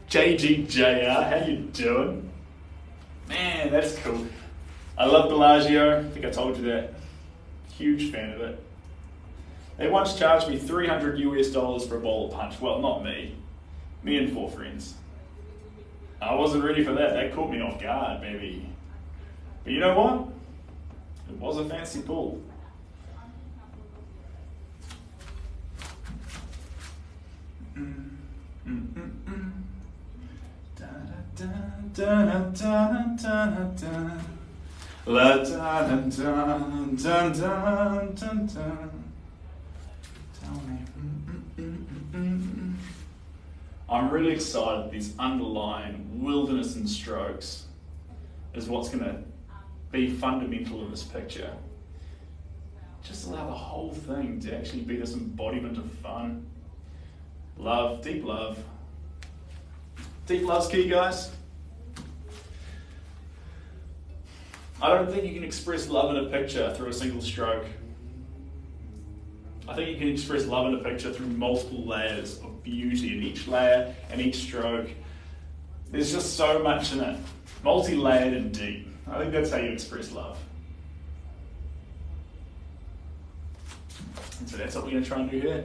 JGJR. How you doing? Man, that's cool. I love Bellagio. I think I told you that. Huge fan of it. They once charged me $300 for a bowl of punch. Well, not me. Me and 4 friends. I wasn't ready for that. That caught me off guard, baby. But you know what? It was a fancy pull. I'm really excited. These underlying wilderness and strokes is what's going to be fundamental in this picture. Just allow the whole thing to actually be this embodiment of fun. Love, deep love. Deep love's key, guys. I don't think you can express love in a picture through a single stroke. I think you can express love in a picture through multiple layers of beauty in each layer and each stroke. There's just so much in it. Multi-layered and deep. I think that's how you express love. And so that's what we're going to try and do here.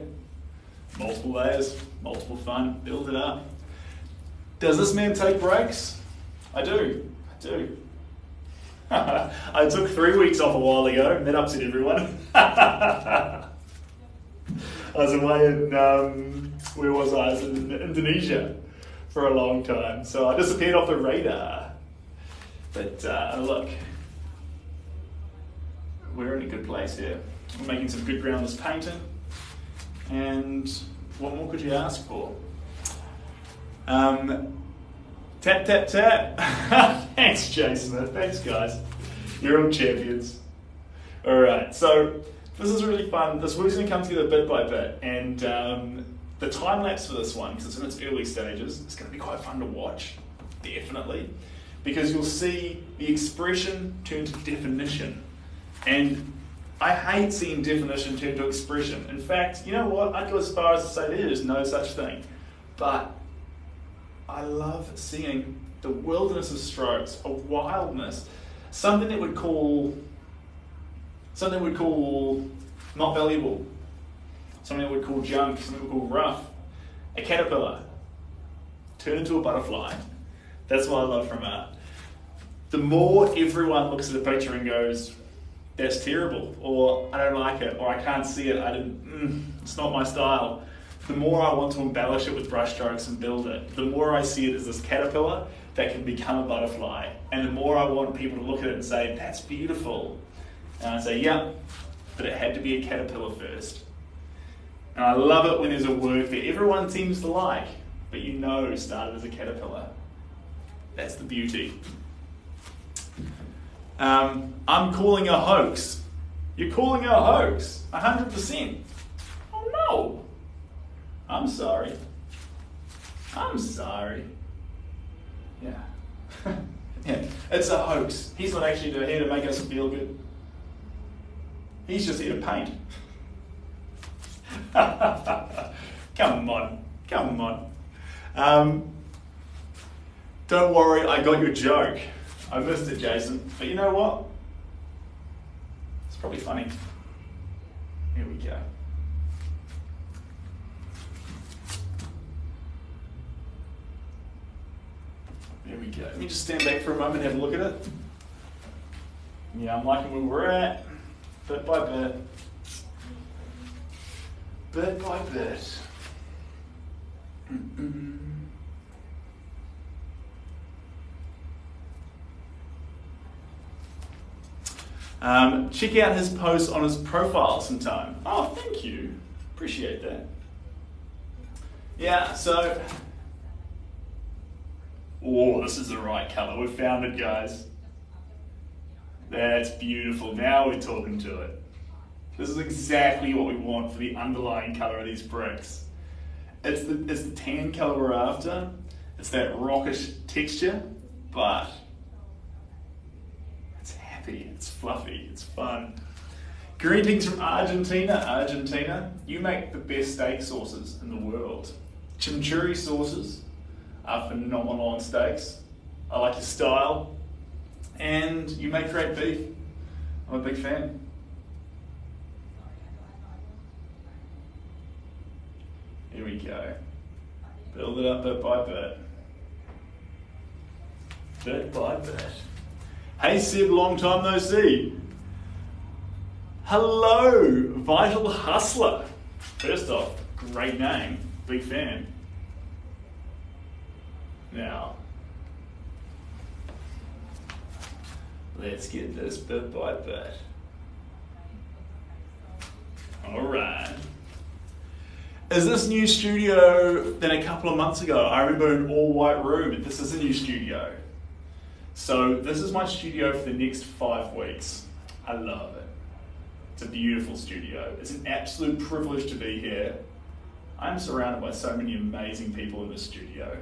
Multiple layers, multiple fun, build it up. Does this man take breaks? I do. I took 3 weeks off a while ago, and that upset everyone. I was away in, where was I? I was in Indonesia for a long time, so I disappeared off the radar. But look, we're in a good place here. We're making some good ground this painting, and what more could you ask for? Tap, tap, tap. Thanks, Jason. Thanks, guys. You're all champions. All right, so this is really fun. This work's going to come together bit by bit, and the time lapse for this one, because it's in its early stages, it's going to be quite fun to watch, definitely, because you'll see the expression turn to definition, and I hate seeing definition turn to expression. In fact, you know what? I'd go as far as to say there is no such thing, but I love seeing the wilderness of strokes, a wildness, something that would call not valuable, something that would call junk, something that would call rough, a caterpillar, turn into a butterfly. That's what I love from art. The more everyone looks at the picture and goes, that's terrible, or I don't like it, or I can't see it, it's not my style, the more I want to embellish it with brush strokes and build it. The more I see it as this caterpillar that can become a butterfly. And the more I want people to look at it and say, that's beautiful. And I say, yeah, but it had to be a caterpillar first. And I love it when there's a work that everyone seems to like, but you know started as a caterpillar. That's the beauty. I'm calling a hoax. You're calling a hoax, 100%. Oh no. I'm sorry. I'm sorry. Yeah. Yeah, it's a hoax. He's not actually here to make us feel good. He's just here to paint. Come on. Don't worry, I got your joke. I missed it, Jason. But you know what? It's probably funny. Here we go. There we go. Let me just stand back for a moment and have a look at it. Yeah, I'm liking where we're at, bit by bit. Bit by bit. Check out his post on his profile sometime. Oh, thank you. Appreciate that. Yeah, so... Oh, this is the right colour. We've found it, guys. That's beautiful. Now we're talking to it. This is exactly what we want for the underlying colour of these bricks. It's the tan colour we're after. It's that rockish texture, but it's happy, it's fluffy, it's fun. Greetings from Argentina. Argentina, you make the best steak sauces in the world. Chimichurri sauces are phenomenal on steaks. I like your style, and you make great beef. I'm a big fan. Here we go. Build it up bit by bit. Bit by bit. Hey Seb, long time no see. Hello, Vital Hustler. First off, great name, big fan. Now, let's get this bit by bit. All right. Is this new studio than a couple of months ago? I remember an all white room, and this is a new studio. So this is my studio for the next 5 weeks. I love it. It's a beautiful studio. It's an absolute privilege to be here. I'm surrounded by so many amazing people in this studio.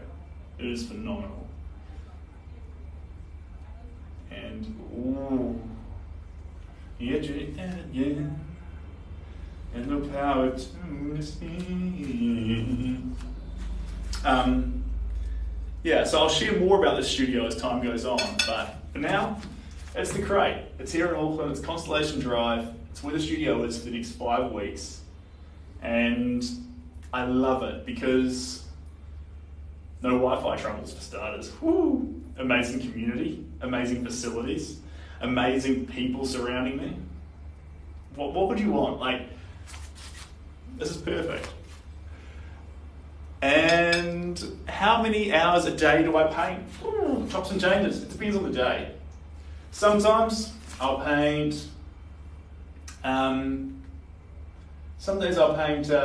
It is phenomenal. And, ooh. Yeah. And no power to see. Yeah, so I'll share more about this studio as time goes on, but for now, it's the Crate. It's here in Auckland, it's Constellation Drive. It's where the studio is for the next 5 weeks. And I love it because no Wi-Fi troubles for starters. Woo! Amazing community, amazing facilities, amazing people surrounding me. What would you want? Like, this is perfect. And how many hours a day do I paint? Ooh, chops and changes. It depends on the day. Sometimes I'll paint. Some days I'll paint 2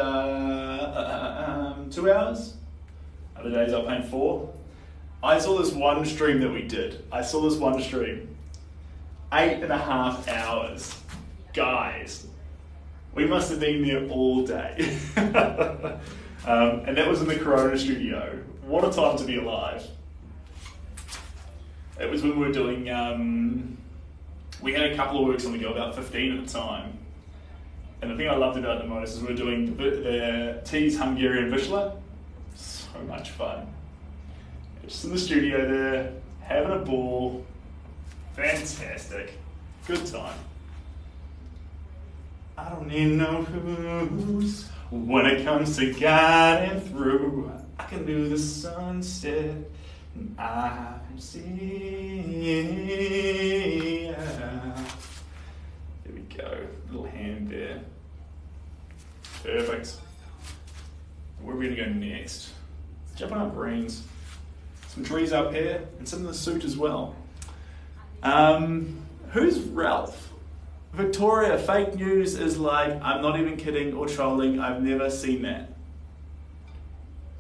hours. Other days I'll paint 4. I saw this one stream that we did. 8.5 hours. Guys, we must have been there all day. And that was in the Corona studio. What a time to be alive. It was when we were doing, we had a couple of works on the go, about 15 at the time. And the thing I loved about it the most is we were doing the Tees Hungarian Vizsla. So much fun. Just in the studio there, having a ball. Fantastic. Good time. I don't need no rules when it comes to guiding through. I can do the sunset and I can see. There we go. Little hand there. Perfect. Where are we going to go next? Let's jump on our brains. Some trees up here and some in the suit as well. Who's Ralph? Victoria, fake news is like, I'm not even kidding or trolling, I've never seen that.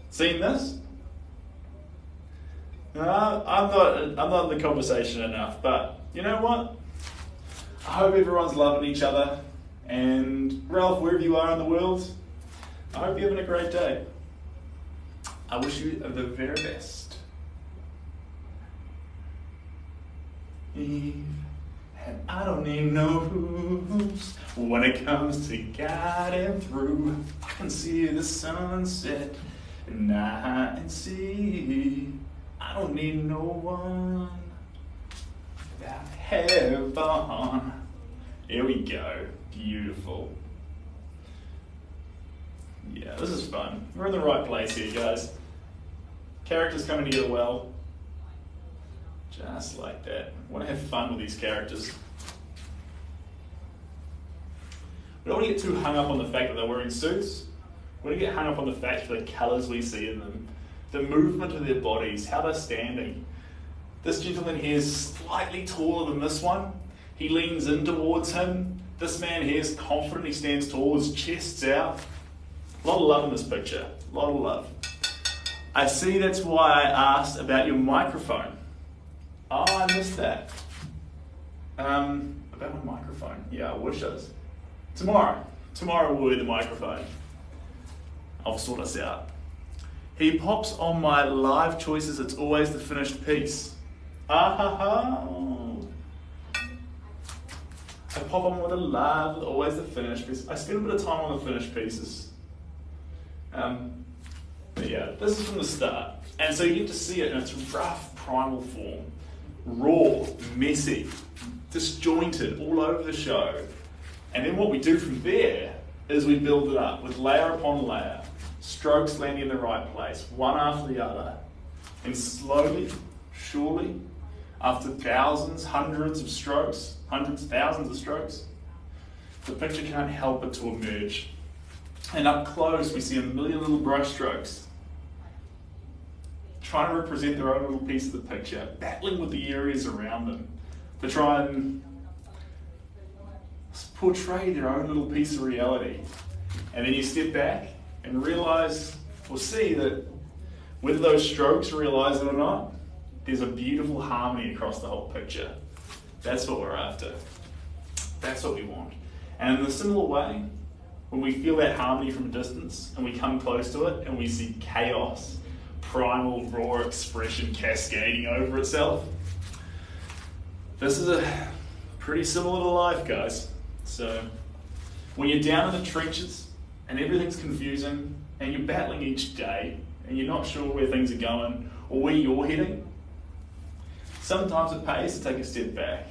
Seen this? No, I'm not in the conversation enough, but you know what? I hope everyone's loving each other, and Ralph, wherever you are in the world, I hope you're having a great day. I wish you the very best. Eve, and I don't need no rules when it comes to guiding through. I can see the sunset and night and sea. I don't need no one without heaven. Here we go. Beautiful. Yeah, this is fun. We're in the right place here, guys. Characters coming together well. Just like that. I want to have fun with these characters. We don't want to get too hung up on the fact that they're wearing suits. We want to get hung up on the fact of the colours we see in them, the movement of their bodies, how they're standing. This gentleman here is slightly taller than this one. He leans in towards him. This man here is confident, he stands tall, his chest's out. A lot of love in this picture, a lot of love. I see that's why I asked about your microphone. Oh, I missed that. About my microphone. Yeah, I wish I was. Tomorrow we'll wear the microphone. I'll sort us out. He pops on my live choices, it's always the finished piece. Ah ha ha. I pop on with a live, always the finished piece. I spend a bit of time on the finished pieces. But yeah, this is from the start. And so you get to see it in its rough primal form. Raw, messy, disjointed, all over the show. And then what we do from there is we build it up with layer upon layer, strokes landing in the right place, one after the other. And slowly, surely, after thousands, hundreds of strokes, thousands of strokes, the picture can't help but to emerge. And up close, we see a million little brush strokes trying to represent their own little piece of the picture, battling with the areas around them to try and portray their own little piece of reality. And then you step back and realize, or see that whether those strokes realize it or not, there's a beautiful harmony across the whole picture. That's what we're after. That's what we want. And in a similar way, when we feel that harmony from a distance and we come close to it and we see chaos, primal, raw expression cascading over itself, this is a pretty similar to life, guys. So when you're down in the trenches and everything's confusing and you're battling each day and you're not sure where things are going or where you're heading, sometimes it pays to take a step back.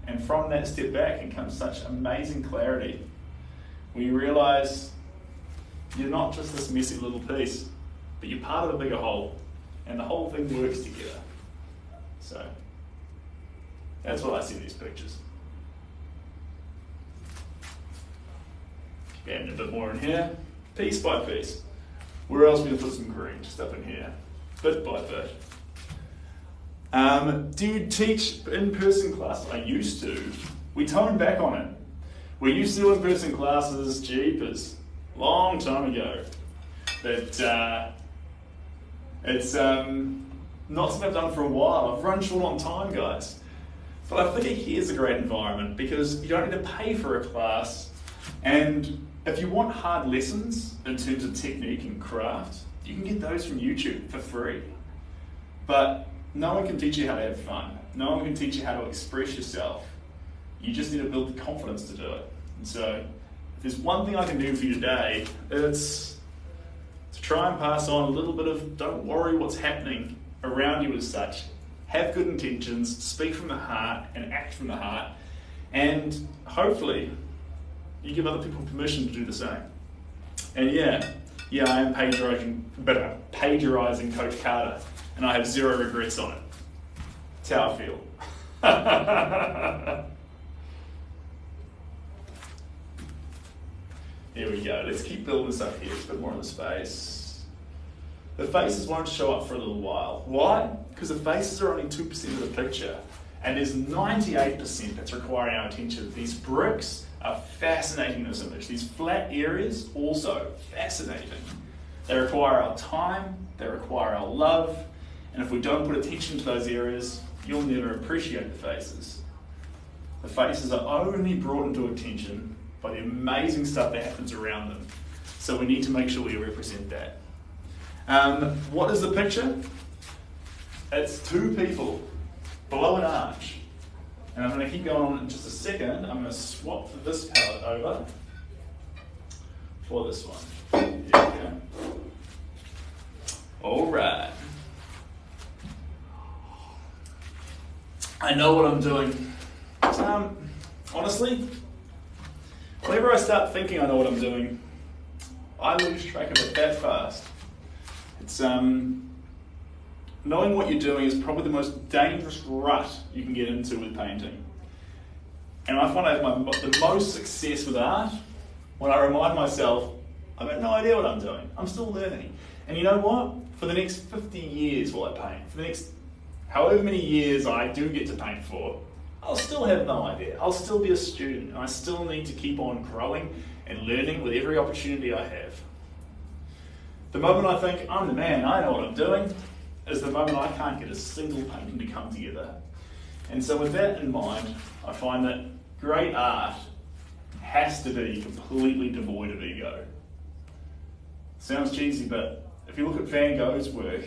And from that step back can come such amazing clarity. Where you realise you're not just this messy little piece, but you're part of a bigger whole, and the whole thing works together. So that's what I see in these pictures. Adding a bit more in here, piece by piece. Where else are we going to put some green? Just up in here, bit by bit. Do you teach in-person classes? I used to. We toned back on it. We used to do in-person classes, jeepers, long time ago. But it's not something I've done for a while. I've run short on time, guys. But I figure here's a great environment because you don't need to pay for a class. And if you want hard lessons in terms of technique and craft, you can get those from YouTube for free. But no one can teach you how to have fun. No one can teach you how to express yourself. You just need to build the confidence to do it. And so, if there's one thing I can do for you today, it's to try and pass on a little bit of don't worry what's happening around you as such. Have good intentions, speak from the heart, and act from the heart. And hopefully, you give other people permission to do the same. And yeah, I am plagiarizing Coach Carter, and I have zero regrets on it. That's how I feel. Here we go. Let's keep building this up here. Let's put more in the space. The faces won't show up for a little while. Why? Because the faces are only 2% of the picture, and there's 98% that's requiring our attention. These bricks are fascinating in this image. These flat areas, also fascinating. They require our time, they require our love, and if we don't put attention to those areas, you'll never appreciate the faces. The faces are only brought into attention by the amazing stuff that happens around them. So we need to make sure we represent that. What is the picture? It's two people below an arch. And I'm going to keep going on in just a second. I'm going to swap this palette over for this one. Here we go. All right. I know what I'm doing. Honestly, whenever I start thinking I know what I'm doing, I lose track of it that fast. It's knowing what you're doing is probably the most dangerous rut you can get into with painting. And I find I have the most success with art when I remind myself, I've got no idea what I'm doing. I'm still learning. And you know what? For the next 50 years while I paint, for the next however many years I do get to paint for, I'll still have no idea. I'll still be a student, and I still need to keep on growing and learning with every opportunity I have. The moment I think, I'm the man, I know what I'm doing, is the moment I can't get a single painting to come together. And so with that in mind, I find that great art has to be completely devoid of ego. Sounds cheesy, but if you look at Van Gogh's work,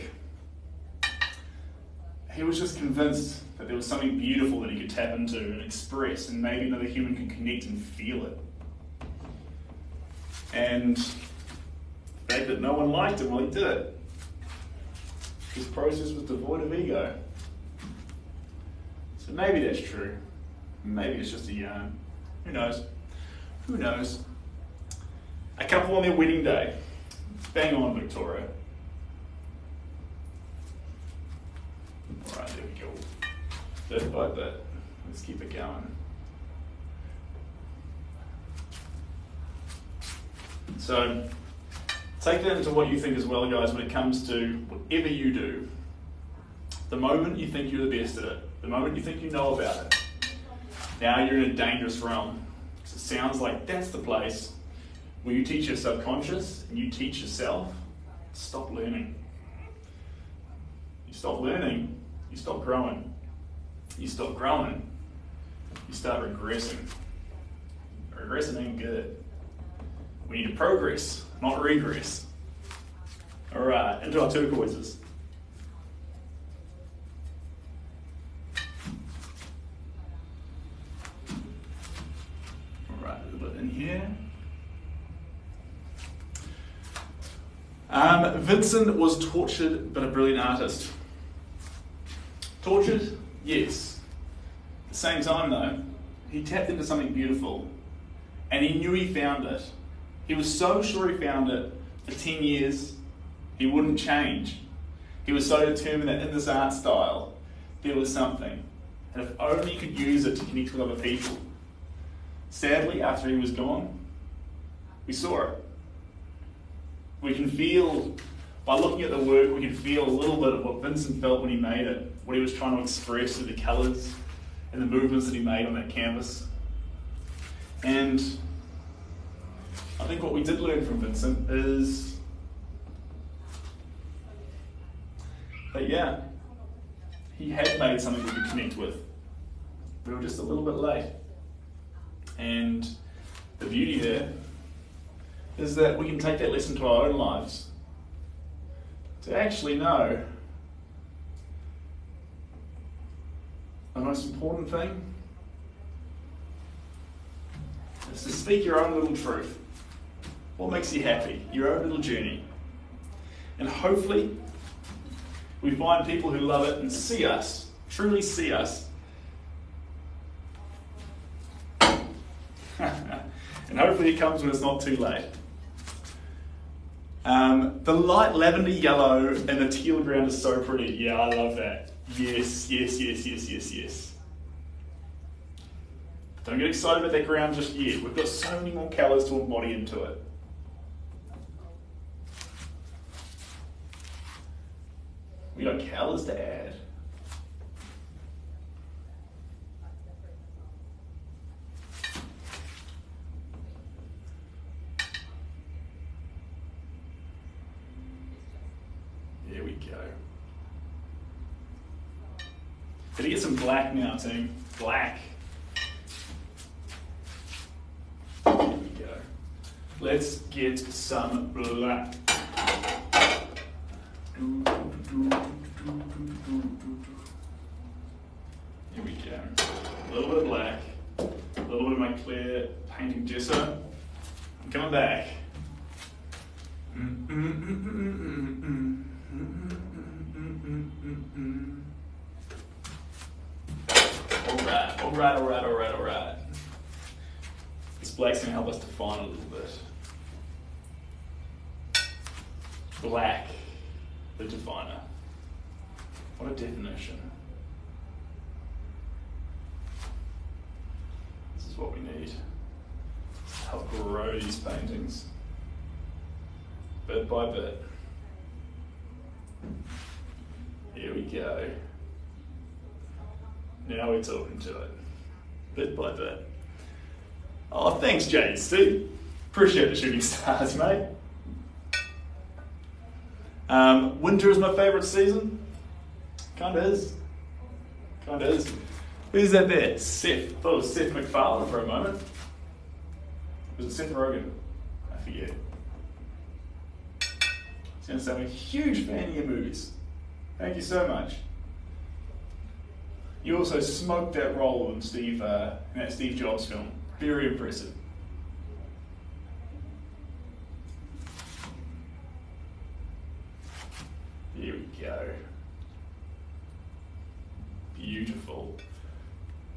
he was just convinced that there was something beautiful that he could tap into and express, and maybe another human could connect and feel it. And the fact that no one liked him while he did it, his process was devoid of ego. So maybe that's true. Maybe it's just a yarn. Who knows? Who knows? A couple on their wedding day. Bang on, Victoria. Alright, there we go. Bit by bit. Let's keep it going. So, take that into what you think as well, guys, when it comes to whatever you do. The moment you think you're the best at it, the moment you think you know about it, now you're in a dangerous realm. Because it sounds like that's the place where you teach your subconscious and you teach yourself, stop learning. You stop learning, you stop growing. You stop growing, you start regressing. Regressing ain't good. We need to progress, not regress. All right, into our turquoises. All right, a little bit in here. Vincent was tortured, but a brilliant artist. Tortured? Yes. At the same time though, he tapped into something beautiful, and he knew he found it. He was so sure he found it for 10 years, he wouldn't change. He was so determined that in this art style, there was something. And if only he could use it to connect with other people. Sadly, after he was gone, we saw it. We can feel, by looking at the work, we can feel a little bit of what Vincent felt when he made it, what he was trying to express through the colours and the movements that he made on that canvas. And I think what we did learn from Vincent is that, yeah, he had made something we could connect with. We were just a little bit late. And the beauty there is that we can take that lesson to our own lives. To actually know the most important thing is to speak your own little truth. What makes you happy? Your own little journey. And hopefully we find people who love it and see us, truly see us. And hopefully it comes when it's not too late. The light lavender yellow and the teal ground is so pretty. Yeah, I love that. Yes, yes, yes, yes, yes, yes. Don't get excited about that ground just yet. We've got so many more colours to embody into it. We got colours to add. There we go. Gotta get some black now, team. Black. There we go. Let's get some black. Here we go. A little bit of black, a little bit of my clear painting gesso. I'm coming back. All right. This black's going to help us define a little bit. Black, the definer. What a definition. This is what we need to help grow these paintings, bit by bit. Here we go. Now we're talking to it, bit by bit. Oh, thanks, JC. Appreciate the shooting stars, mate. Winter is my favourite season. Kinda is. Who's that there? Seth. I thought it was Seth MacFarlane for a moment. Was it Seth Rogen? I forget. He's going to say I'm a huge fan of your movies. Thank you so much. You also smoked that role in that Steve Jobs film. Very impressive. Here we go. Beautiful.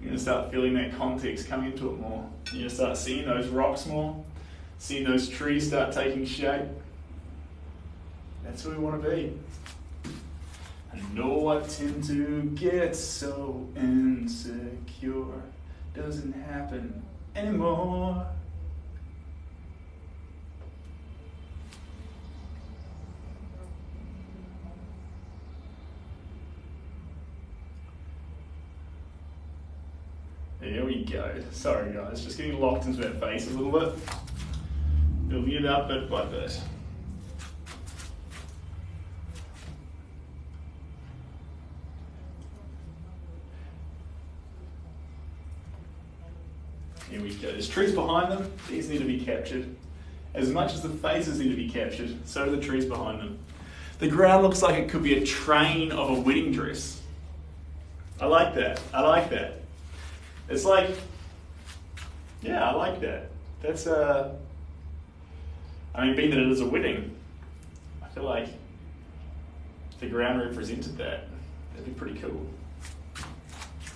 You're going to start feeling that context coming into it more. You're going to start seeing those rocks more, seeing those trees start taking shape. That's who we want to be. I know I tend to get so insecure. Doesn't happen anymore. There we go. Sorry guys, just getting locked into that face a little bit. Building it up bit by bit. Here we go. There's trees behind them. These need to be captured. As much as the faces need to be captured, so do the trees behind them. The ground looks like it could be a train of a wedding dress. I like that. It's like, yeah, I like that. That's being that it is a wedding, I feel like if the ground represented that, that'd be pretty cool.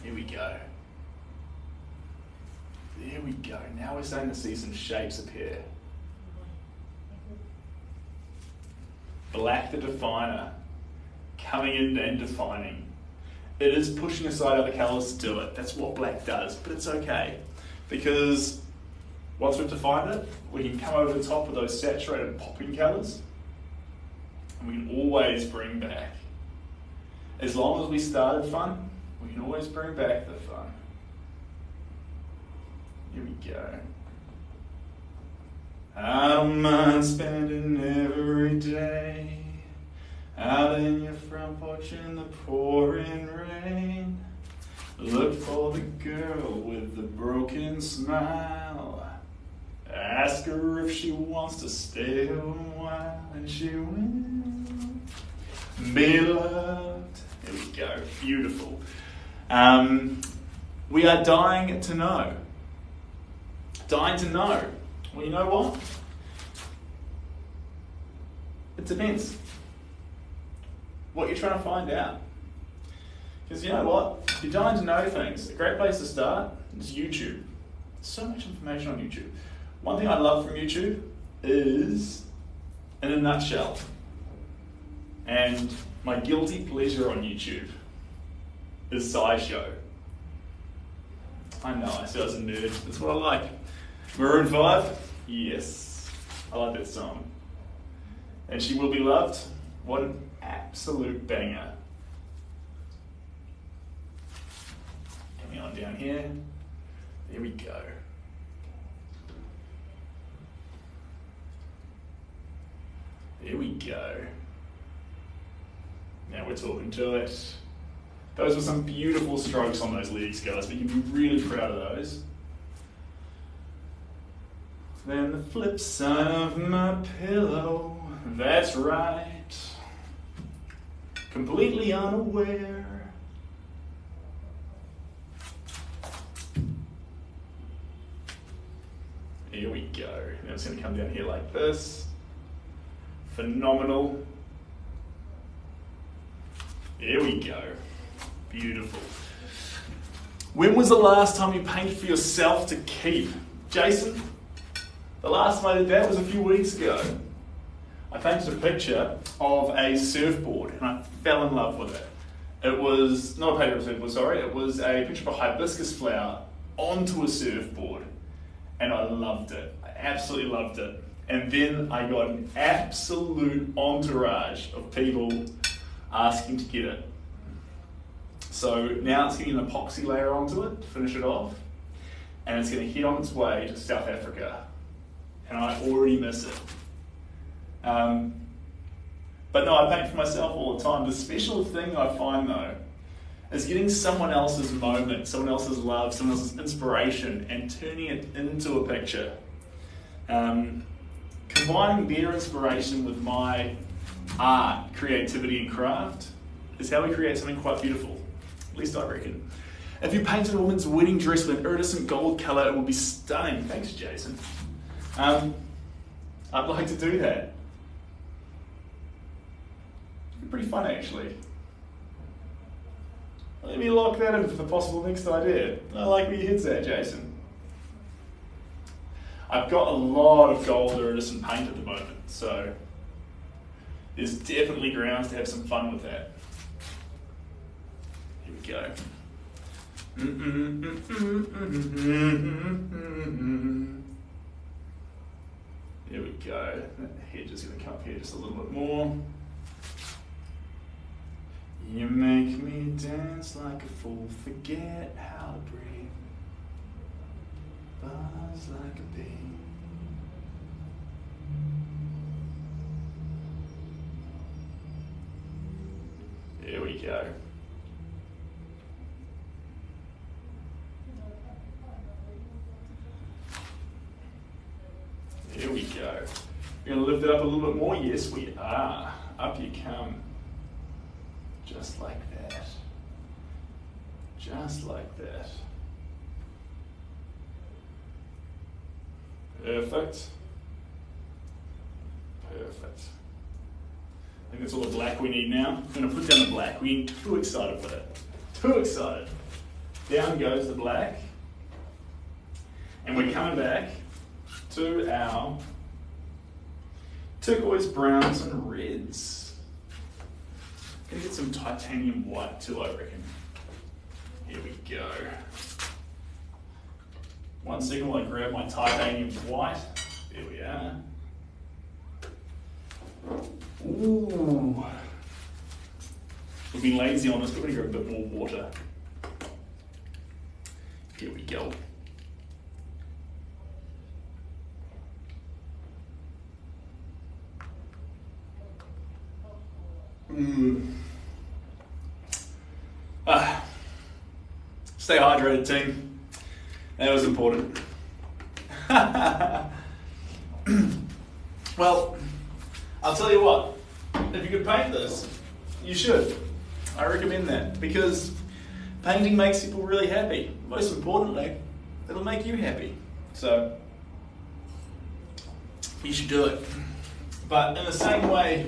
Here we go. There we go. Now we're starting to see some shapes appear. Black, the definer, coming in and defining. It is pushing aside other colours to do it. That's what black does, but it's okay. Because once we've defined it, we can come over the top of those saturated popping colours, and we can always bring back. As long as we started fun, we can always bring back the fun. Here we go. I don't mind spending every day out in your front porch in the pouring rain. Look for the girl with the broken smile. Ask her if she wants to stay a while, and she will be loved. There we go. Beautiful. We are dying to know. Dying to know. Well, you know what? It depends what you're trying to find out. Because you know what? If you're dying to know things, a great place to start is YouTube. So much information on YouTube. One thing I love from YouTube is, in a nutshell, and my guilty pleasure on YouTube is SciShow. I know, I said I was a nerd. That's what I like. Maroon 5? Yes. I like that song. And She Will Be Loved? What an absolute banger. Coming on down here. There we go. There we go. Now we're talking to it. Those were some beautiful strokes on those legs, guys, but you'd be really proud of those. Then the flip side of my pillow, that's right. completely unaware. Here we go. Now it's going to come down here like this. Phenomenal. Here we go. Beautiful. When was the last time you painted for yourself to keep? Jason, the last time I did that was a few weeks ago. I painted a picture of a surfboard and I fell in love with it. It was not a painting of a surfboard, sorry. It was a picture of a hibiscus flower onto a surfboard. And I loved it. I absolutely loved it. And then I got an absolute entourage of people asking to get it. So now it's getting an epoxy layer onto it to finish it off. And it's going to head on its way to South Africa. And I already miss it. But no, I paint for myself all the time. The special thing I find though, is getting someone else's moment, someone else's love, someone else's inspiration, and turning it into a picture. Combining their inspiration with my art, creativity, and craft is how we create something quite beautiful. At least I reckon. If you painted a woman's wedding dress with an iridescent gold colour, it would be stunning. Thanks, Jason. I'd like to do that. It'd be pretty fun, actually. Let me lock that in for the possible next idea. I like where your head's at, Jason. I've got a lot of gold iridescent paint at the moment, so there's definitely grounds to have some fun with that. Here we go. There we go. That head is going to come up here just a little bit more. You make me dance like a fool, forget how to breathe, buzz like a bee. There we go. There we go. We're going to lift it up a little bit more. Yes, we are. Up you come. Just like that. Just like that. Perfect. Perfect. I think that's all the black we need now. I'm going to put down the black. We're getting too excited for that. Too excited. Down goes the black. And we're coming back to our turquoise, browns, and reds. Gonna get some titanium white too, I reckon. Here we go. 1 second while I grab my titanium white. There we are. Ooh. We've been lazy on this, but we're gonna go a bit more water. Here we go. Stay hydrated, team. That was important. Well, I'll tell you what, if you could paint this, you should. I recommend that because painting makes people really happy. Most importantly, it'll make you happy. So, you should do it. But in the same way,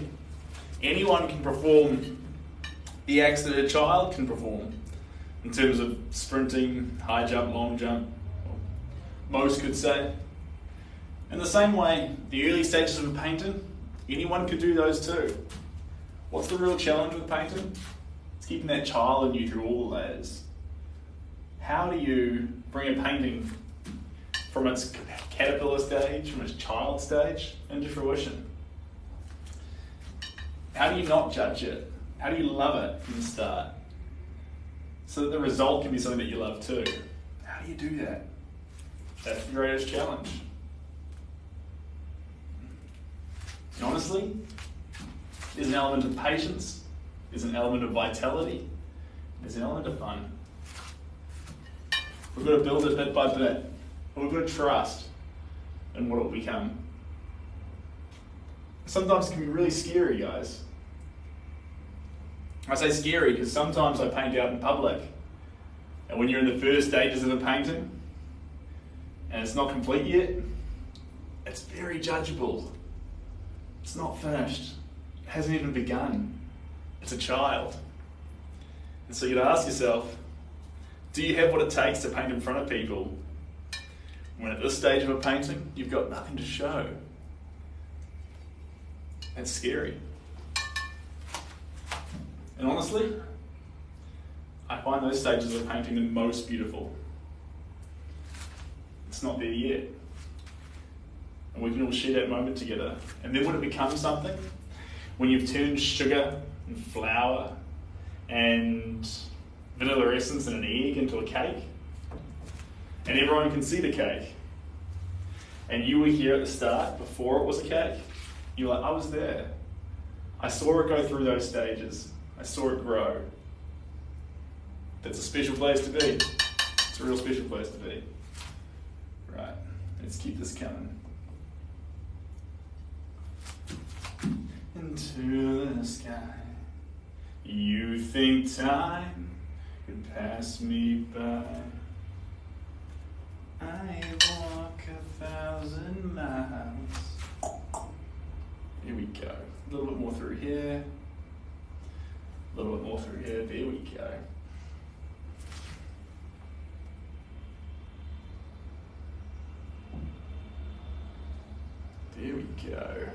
anyone can perform the acts that a child can perform in terms of sprinting, high jump, long jump, most could say. In the same way, the early stages of a painting, anyone could do those too. What's the real challenge with painting? It's keeping that child in you through all the layers. How do you bring a painting from its caterpillar stage, from its child stage, into fruition? How do you not judge it? How do you love it from the start? So that the result can be something that you love too. How do you do that? That's the greatest challenge. And honestly, there's an element of patience, there's an element of vitality, there's an element of fun. We've got to build it bit by bit. We've got to trust in what it will become. Sometimes it can be really scary, guys. I say scary because sometimes I paint out in public, and when you're in the first stages of a painting and it's not complete yet, it's very judgeable. It's not finished. It hasn't even begun. It's a child. And so you gotta ask yourself, do you have what it takes to paint in front of people when at this stage of a painting you've got nothing to show? That's scary. And honestly, I find those stages of painting the most beautiful. It's not there yet. And we can all share that moment together. And then when it becomes something, when you've turned sugar and flour and vanilla essence and an egg into a cake, and everyone can see the cake, and you were here at the start before it was a cake, you're like, I was there. I saw it go through those stages. I saw it grow. That's a special place to be. It's a real special place to be. Right, let's keep this coming. Into the sky, you think time could pass me by. I walk 1,000 miles. Here we go. A little bit more through here. A little bit more through here. There we go. There we go.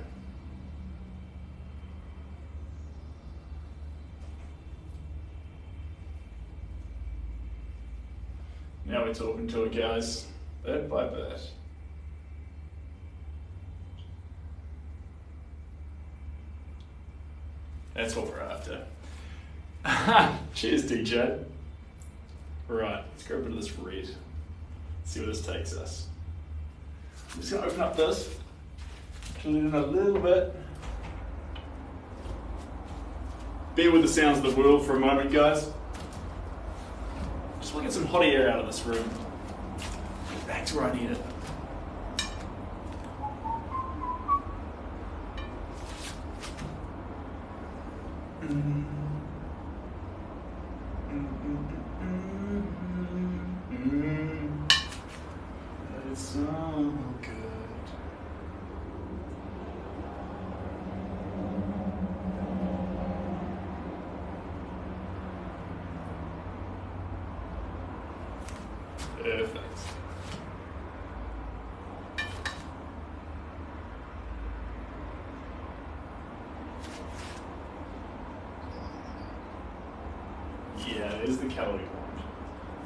Now we're talking to it, guys, bit by bit. That's what we're after. Cheers, DJ. Right, let's grab a bit of this red. See where this takes us. I'm just going to open up this, fill it in a little bit. Bear with the sounds of the world for a moment, guys. Just want to get some hot air out of this room. Get back to where I need it. It's all good. Perfect. Yeah, there's the calorie point.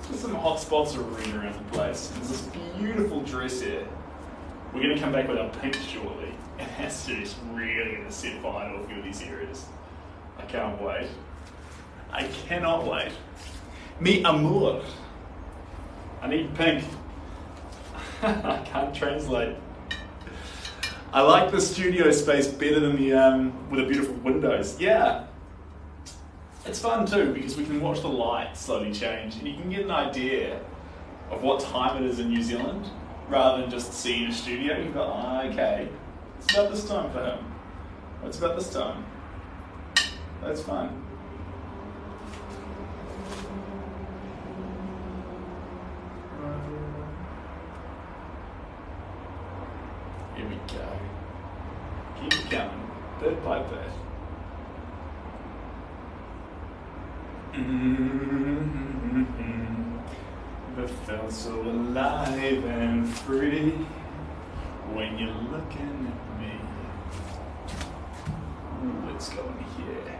There's some hot spots are red around the place. There's this beautiful dress here. We're going to come back with our pink shortly, and that's just really going to set fire to a few of these areas. I can't wait. I cannot wait. Mi amour. I need pink. I can't translate. I like the studio space better than the with the beautiful windows. Yeah. It's fun too because we can watch the light slowly change and you can get an idea of what time it is in New Zealand rather than just seeing a studio. You go, oh, okay, it's about this time for him. It's about this time. That's fun. Here we go. Keep it coming, bit by bit. But felt so alive and free when you're looking at me. Let's go in here.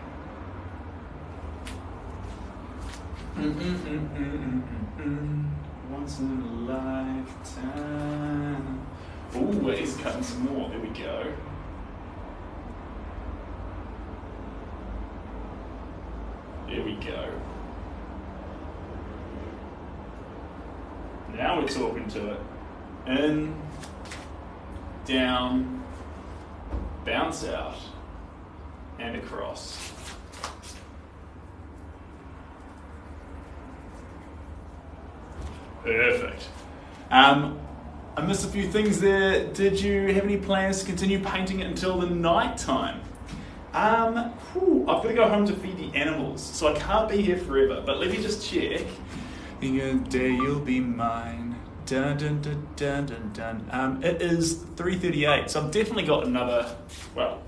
Once in a lifetime. Ooh, he's cutting some more. There we go. There we go. Now we're talking to it. In, down, bounce out, and across. Perfect. I missed a few things there. Did you have any plans to continue painting it until the night time? I've got to go home to feed the animals, so I can't be here forever. But let me just check. In a day you'll be mine. Dun dun dun dun dun dun. It is 3:38, so I've definitely got another. Well,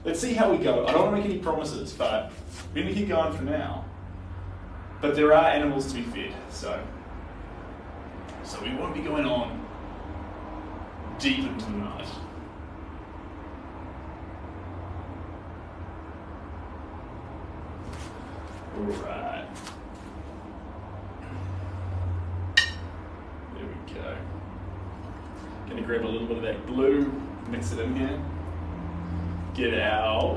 let's see how we go. I don't want to make any promises, but we're going to keep going for now. But there are animals to be fed, so we won't be going on deep into the night. Alright. There we go. Gonna grab a little bit of that blue, mix it in here. Get our...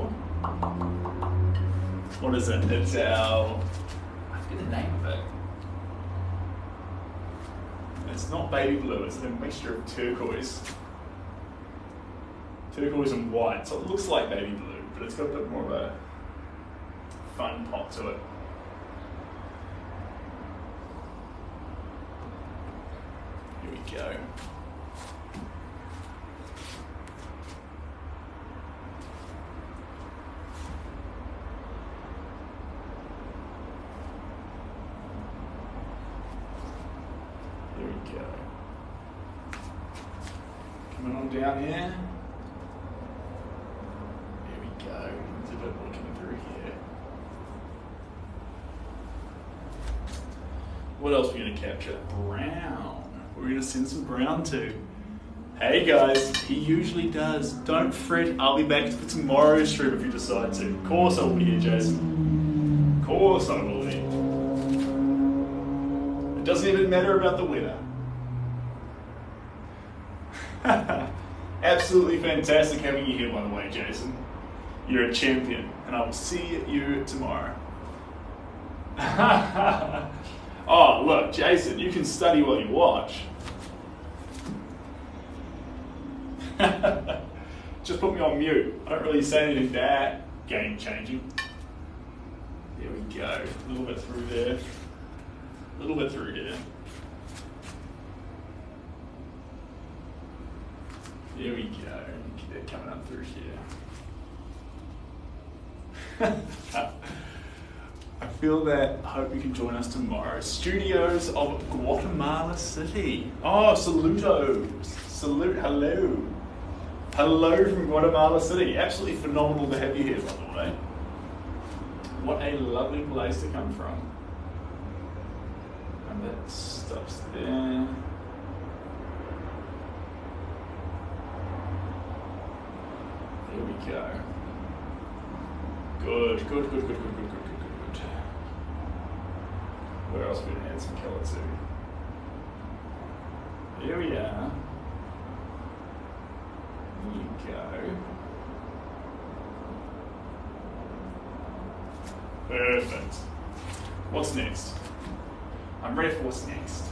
What is it? It's our... I forget the name of it. It's not baby blue, it's a mixture of turquoise. Turquoise and white, so it looks like baby blue, but it's got a bit more of a fun pop to it. Here we go. There we go. Coming on down here. There we go. There's a bit more coming through here. What else are we going to capture? Brown. We're going to send some brown to. Hey guys, he usually does. Don't fret, I'll be back for tomorrow's stream if you decide to. Of course I'll be here, Jason. Of course I will be. It doesn't even matter about the weather. Absolutely fantastic having you here, by the way, Jason. You're a champion, and I will see you tomorrow. Oh, look, Jason, you can study while you watch. Just put me on mute. I don't really say anything that game changing. There we go. A little bit through there. A little bit through there. There we go. Keep that coming up through here. I feel that. I hope you can join us tomorrow. Studios of Guatemala City. Oh, saludos. Salute, hello. Hello from Guatemala City. Absolutely phenomenal to have you here, by the way. What a lovely place to come from. And that stops there. There we go. Good. Where else are we going to add some colour to? Here we are. There you go. Perfect. What's next? I'm ready for what's next.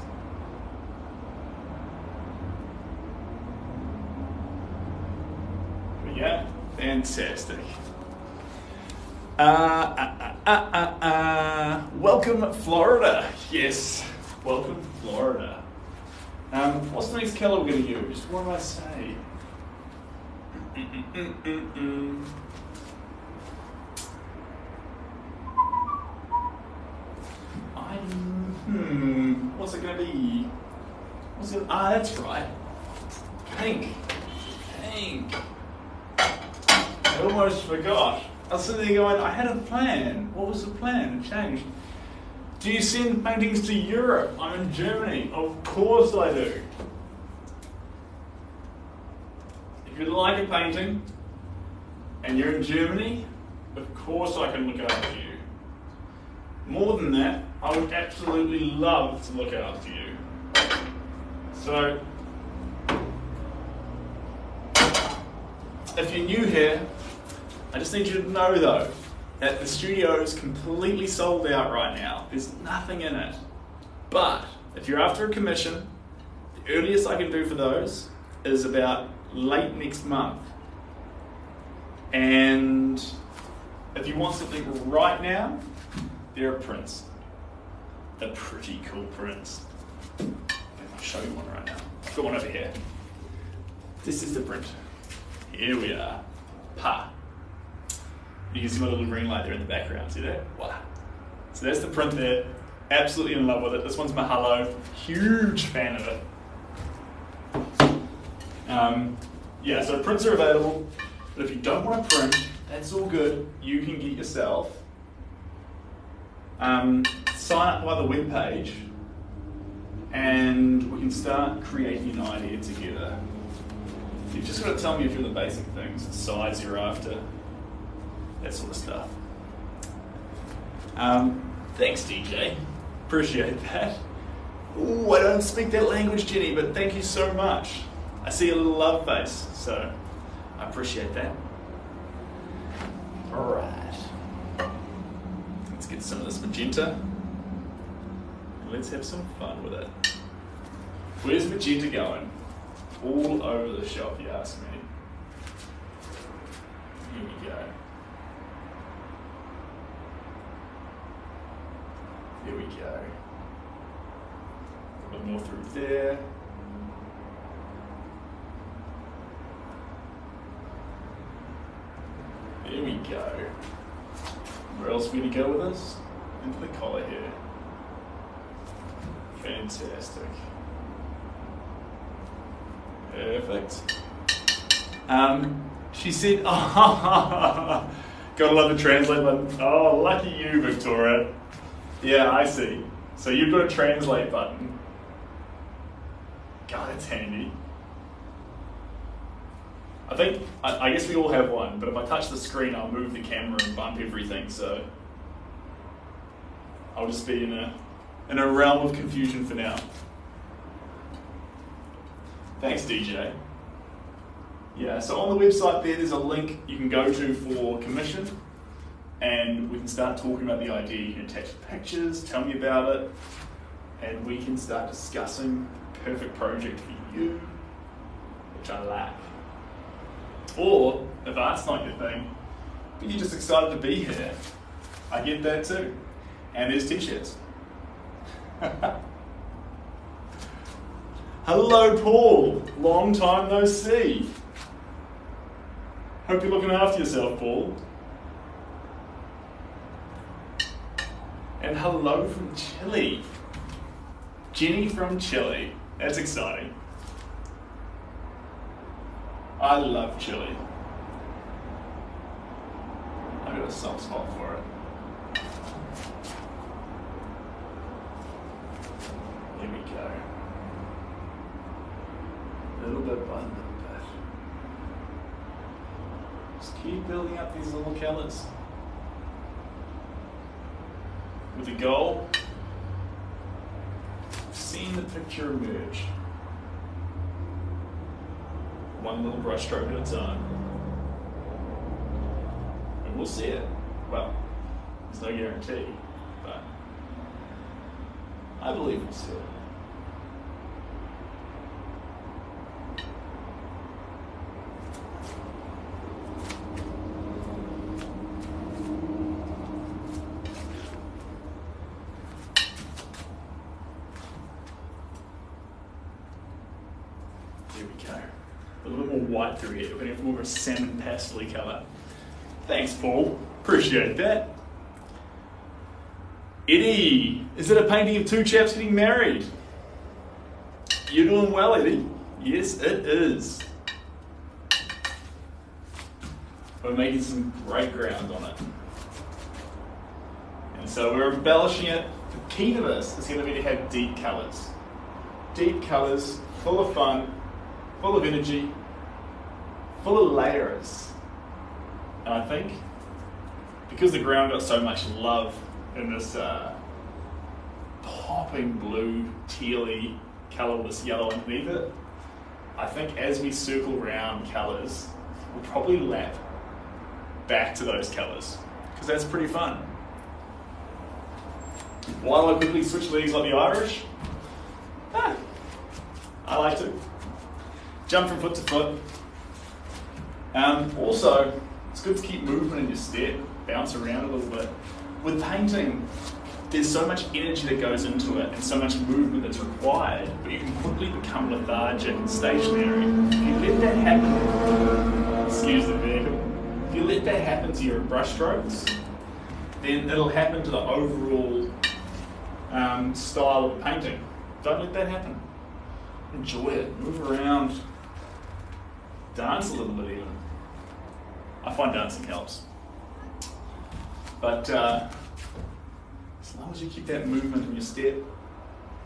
Here we go. Fantastic. Welcome, Florida. Yes, welcome, Florida. What's the next colour we're going to use? What do I say? What's it going to be? That's right. Pink. I almost forgot. I was sitting there going, I had a plan. What was the plan? It changed. Do you send paintings to Europe? I'm in Germany. Of course I do. If you like a painting and you're in Germany, of course I can look after you. More than that, I would absolutely love to look after you. So, if you're new here, I just need you to know though, that the studio is completely sold out right now. There's nothing in it. But, if you're after a commission, the earliest I can do for those is about late next month. And if you want something right now, there are prints. They're pretty cool prints. I'll show you one right now. I've got one over here. This is the print. Here we are. Pa. You can see my little green light there in the background, see that? Wow. So that's the print there, absolutely in love with it. This one's Mahalo, huge fan of it. Yeah, so prints are available, but if you don't want to print, that's all good. You can get yourself, sign up by the webpage, and we can start creating an idea together. You've just got to tell me if you're the basic things, the size you're after, that sort of stuff. Thanks, DJ. Appreciate that. Ooh, I don't speak that language, Jenny, but thank you so much. I see a little love face, so I appreciate that. All right. Let's get some of this magenta, and let's have some fun with it. Where's magenta going? All over the shop, you ask me. Here we go. There we go. A bit more through there. There we go. Where else are we going to go with this? Into the collar here. Fantastic. Perfect. She said, oh, gotta love the translate button. Oh, lucky you, Victoria. Yeah, I see. So you've got a translate button. God, that's handy. I guess we all have one, but if I touch the screen, I'll move the camera and bump everything, so I'll just be in a realm of confusion for now. Thanks, DJ. Yeah, so on the website there's a link you can go to for commission, and we can start talking about the idea. You can attach pictures, tell me about it, and we can start discussing the perfect project for you, which I like. Or, if art's not your thing, but you're just excited to be here, I get that too. And there's t-shirts. Hello, Paul. Long time no see. Hope you're looking after yourself, Paul. And hello from Chile. Jenny from Chile. That's exciting. I love Chile. I've got a soft spot for it. Here we go. Little bit by little bit. Just keep building up these little colours. With the goal of seeing the picture emerge. One little brush stroke at a time. And we'll see it. Well, there's no guarantee, but I believe we'll see it. There we go. A little bit more white through here. We're going to have more of a salmon pastel colour. Thanks, Paul. Appreciate that. Eddie, is it a painting of two chaps getting married? You're doing well, Eddie. Yes, it is. We're making some great ground on it. And so we're embellishing it. The key to this is going to be to have deep colours. Deep colours, full of fun, full of energy, full of layers. And I think because the ground got so much love in this popping blue, tealy colour with this yellow underneath it, I think as we circle around colours, we'll probably lap back to those colours, because that's pretty fun. While I quickly switch legs like the Irish, I like to. Jump from foot to foot. Also, it's good to keep movement in your step, bounce around a little bit. With painting, there's so much energy that goes into it and so much movement that's required, but you can quickly become lethargic and stationary. If you let that happen, excuse the vehicle, if you let that happen to your brush strokes, then it'll happen to the overall style of the painting. Don't let that happen. Enjoy it, move around, dance a little bit even. I find dancing helps. But as long as you keep that movement in your step,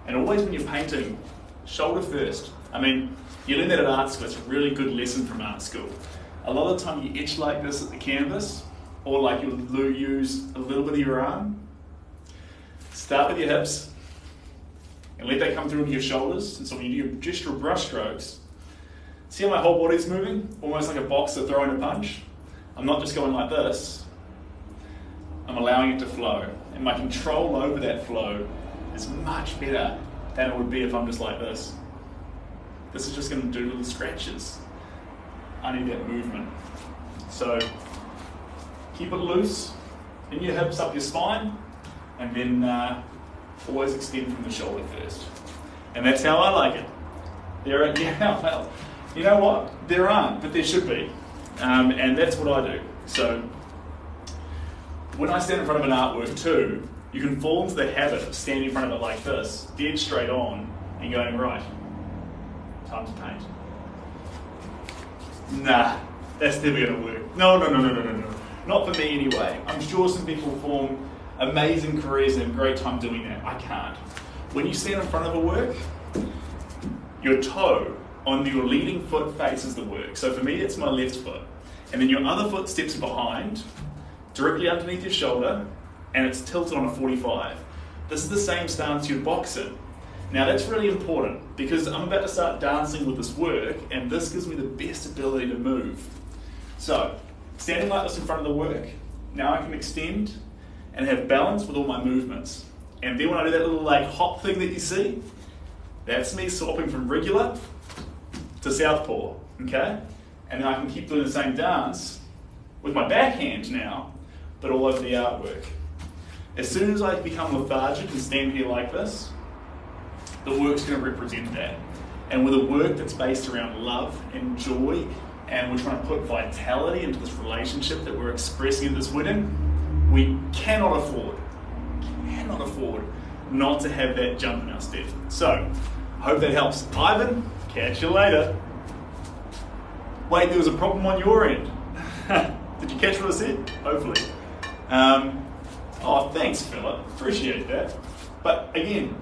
and always when you're painting, shoulder first. I mean, you learn that at art school, it's a really good lesson from art school. A lot of the time you etch like this at the canvas, or like you'll use a little bit of your arm. Start with your hips, and let that come through into your shoulders. And so when you do your gestural brush strokes, see how my whole body's moving? Almost like a boxer throwing a punch. I'm not just going like this. I'm allowing it to flow. And my control over that flow is much better than it would be if I'm just like this. This is just going to do little scratches. I need that movement. So keep it loose in your hips, up your spine, and then always extend from the shoulder first. And that's how I like it. Well, you know what? There aren't, but there should be. And that's what I do. So when I stand in front of an artwork too, you can fall into the habit of standing in front of it like this, dead straight on, and going, right, time to paint. Nah, that's never going to work. No. Not for me anyway. I'm sure some people form amazing careers and have a great time doing that. I can't. When you stand in front of a work, your toe on your leading foot faces the work. So for me, it's my left foot. And then your other foot steps behind, directly underneath your shoulder, and it's tilted on a 45. This is the same stance you'd box in. Now that's really important because I'm about to start dancing with this work, and this gives me the best ability to move. So, standing like this in front of the work, now I can extend and have balance with all my movements. And then when I do that little like hop thing that you see, that's me swapping from regular to southpaw, okay? And then I can keep doing the same dance with my backhand now, but all over the artwork. As soon as I become lethargic and stand here like this, the work's going to represent that. And with a work that's based around love and joy, and we're trying to put vitality into this relationship that we're expressing at this wedding, we cannot afford not to have that jump in our step. So, I hope that helps. Ivan, catch you later. Wait, there was a problem on your end. Did you catch what I said? Hopefully. Oh, thanks, Philip. Appreciate that. But again,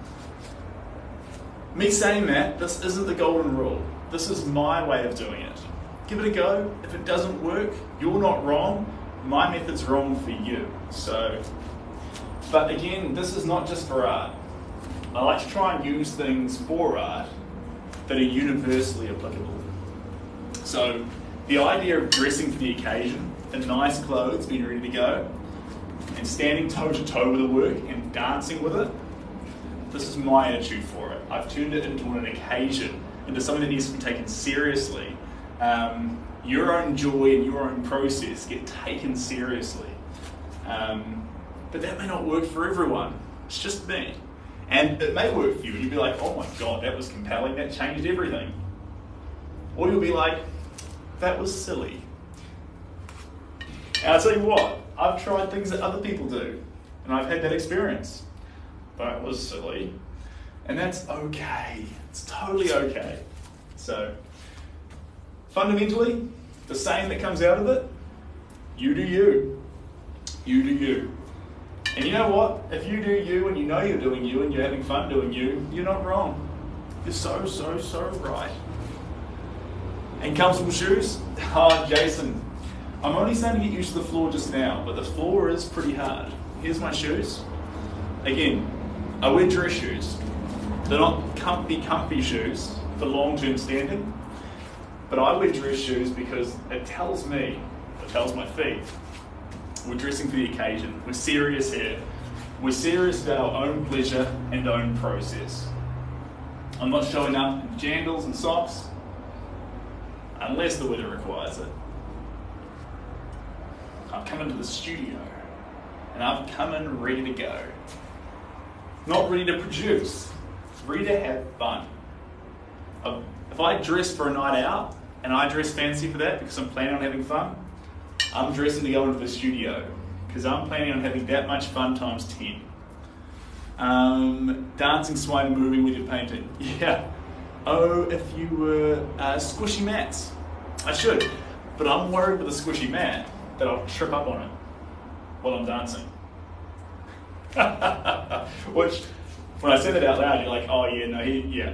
me saying that, this isn't the golden rule. This is my way of doing it. Give it a go. If it doesn't work, you're not wrong. My method's wrong for you. So, but again, this is not just for art. I like to try and use things for art that are universally applicable. So, the idea of dressing for the occasion, in nice clothes, being ready to go, and standing toe to toe with the work and dancing with it, this is my attitude for it. I've turned it into an occasion, into something that needs to be taken seriously. Your own joy and your own process get taken seriously. But that may not work for everyone. It's just me. And it may work for you, and you'll be like, oh my God, that was compelling, that changed everything. Or you'll be like, that was silly. And I'll tell you what, I've tried things that other people do, and I've had that experience. That was silly. And that's okay. It's totally okay. So, fundamentally, the saying that comes out of it, you do you. You do you. And you know what? If you do you and you know you're doing you and you're having fun doing you, you're not wrong. You're so right. And comfortable shoes? Oh, Jason, I'm only starting to get used to the floor just now, but the floor is pretty hard. Here's my shoes. Again, I wear dress shoes. They're not comfy shoes for long-term standing, but I wear dress shoes because it tells my feet, we're dressing for the occasion. We're serious here. We're serious about our own pleasure and own process. I'm not showing up in jandals and socks unless the weather requires it. I've come into the studio and I've come in ready to go. Not ready to produce, ready to have fun. If I dress for a night out and I dress fancy for that because I'm planning on having fun, I'm dressing to go into the studio because I'm planning on having that much fun times 10. Dancing, swaying, moving with your painting. Yeah. Oh, if you were squishy mats. I should, but I'm worried with a squishy mat that I'll trip up on it while I'm dancing. Which, when I said it out loud, you're like, oh yeah,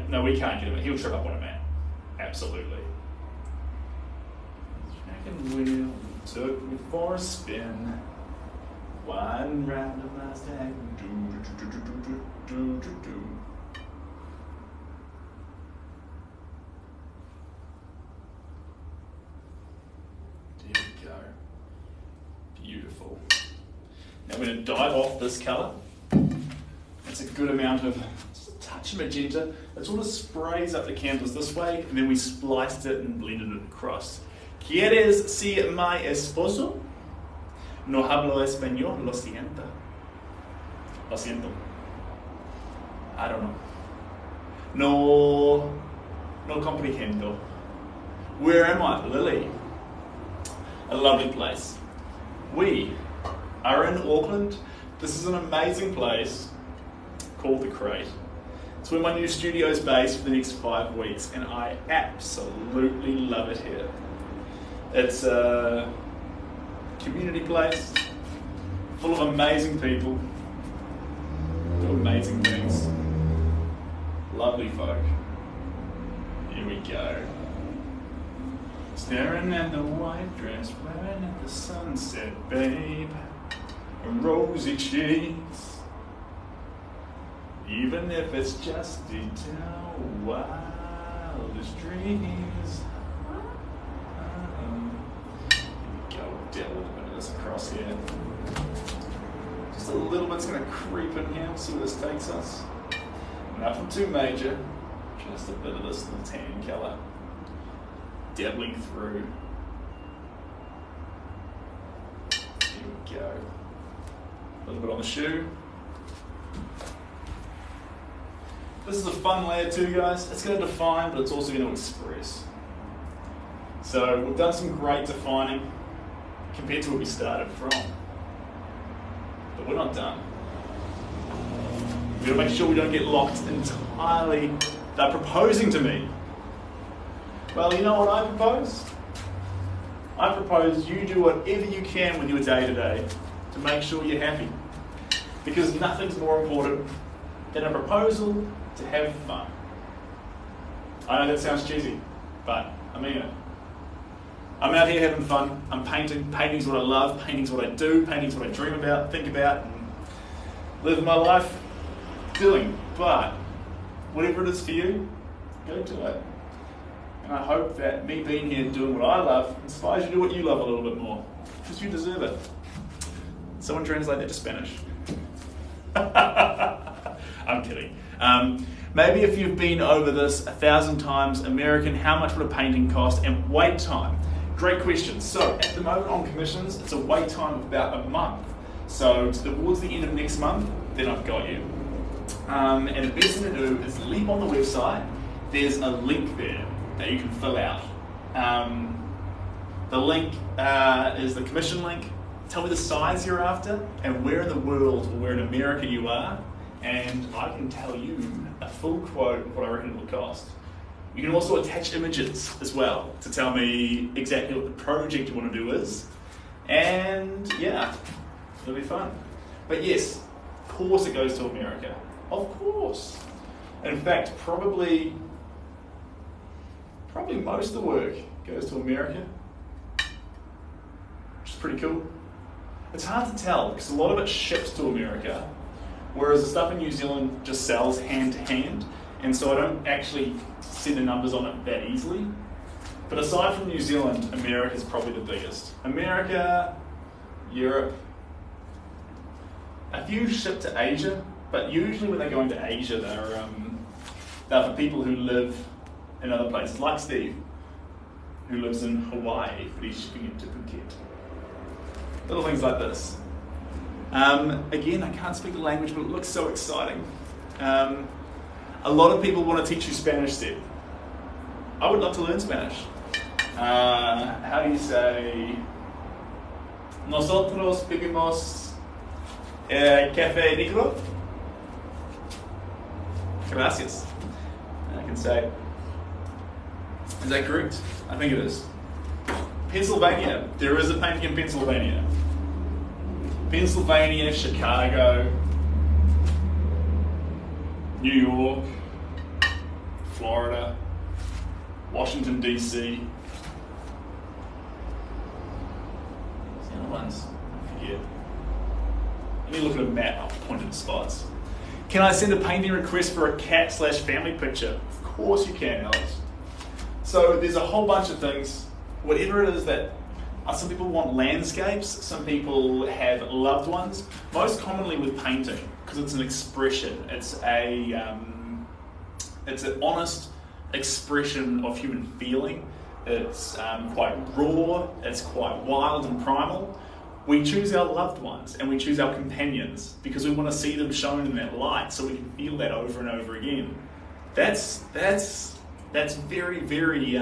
no, we can't get him. He'll trip up on a mat. Absolutely. Dragon wheel took me for a spin. One round of my stag. There we go. Beautiful. Now we're going to dive off this colour. It's a good amount of, just a touch of magenta. It sort of sprays up the canvas this way, and then we spliced it and blended it across. ¿Quieres ser mi esposo? No hablo español, lo siento. Lo siento. I don't know. No comprehendo. Where am I? Lily. A lovely place. We are in Auckland. This is an amazing place called The Crate. It's where my new studio is based for the next 5 weeks, and I absolutely love it here. It's a community place full of amazing people, do amazing things, lovely folk. Here we go. Staring at the white dress, wearing at the sunset, babe, and rosy cheeks. Even if it's just to tell wildest dreams. Here we go, get a little bit of this across here. Just a little bit's going to creep in here, we'll see where this takes us. Nothing too major, just a bit of this little tan colour. Dabbling through. Here we go. A little bit on the shoe. This is a fun layer too, guys. It's going to define, but it's also going to express. So we've done some great defining compared to where we started from. But we're not done. We've got to make sure we don't get locked entirely. They're proposing to me. Well, you know what I propose? I propose you do whatever you can with your day-to-day to make sure you're happy. Because nothing's more important than a proposal to have fun. I know that sounds cheesy, but I mean it. I'm out here having fun. I'm painting. Painting's what I love. Painting's what I do. Painting's what I dream about, think about, and live my life doing. But whatever it is for you, go do it. And I hope that me being here doing what I love inspires you to do what you love a little bit more, because you deserve it. Someone translate that to Spanish. I'm kidding. Maybe if you've been over this 1,000 times, American, how much would a painting cost, and wait time? Great question. So at the moment on commissions, it's a wait time of about a month. So towards the end of next month, then I've got you. And the best thing to do is leap on the website. There's a link there that you can fill out. The link is the commission link. Tell me the size you're after and where in the world or where in America you are, and I can tell you a full quote of what I reckon it will cost. You can also attach images as well to tell me exactly what the project you want to do is, and yeah, it'll be fun. But yes, of course it goes to America. Of course. In fact, probably most of the work goes to America, which is pretty cool. It's hard to tell because a lot of it ships to America, whereas the stuff in New Zealand just sells hand to hand, and so I don't actually see the numbers on it that easily. But aside from New Zealand, America's probably the biggest. America, Europe, a few ship to Asia, but usually when they're going to Asia, they're for people who live in other places, like Steve, who lives in Hawaii, but he's shipping it to Phuket. Little things like this. Again, I can't speak the language, but it looks so exciting. A lot of people want to teach you Spanish, Steve. I would love to learn Spanish. How do you say Nosotros bebimos café negro. Gracias. I can say. Is that correct? I think it is. Pennsylvania. There is a painting in Pennsylvania. Pennsylvania, Chicago, New York, Florida, Washington DC. What's the other ones? I forget. Let me look at a map. I'll point at the spots. Can I send a painting request for a cat/family picture? Of course you can, Alex. So there's a whole bunch of things. Whatever it is that some people want landscapes, some people have loved ones. Most commonly with painting, because it's an expression. It's an honest expression of human feeling. It's quite raw. It's quite wild and primal. We choose our loved ones and we choose our companions because we want to see them shown in that light, so we can feel that over and over again. That's very, very.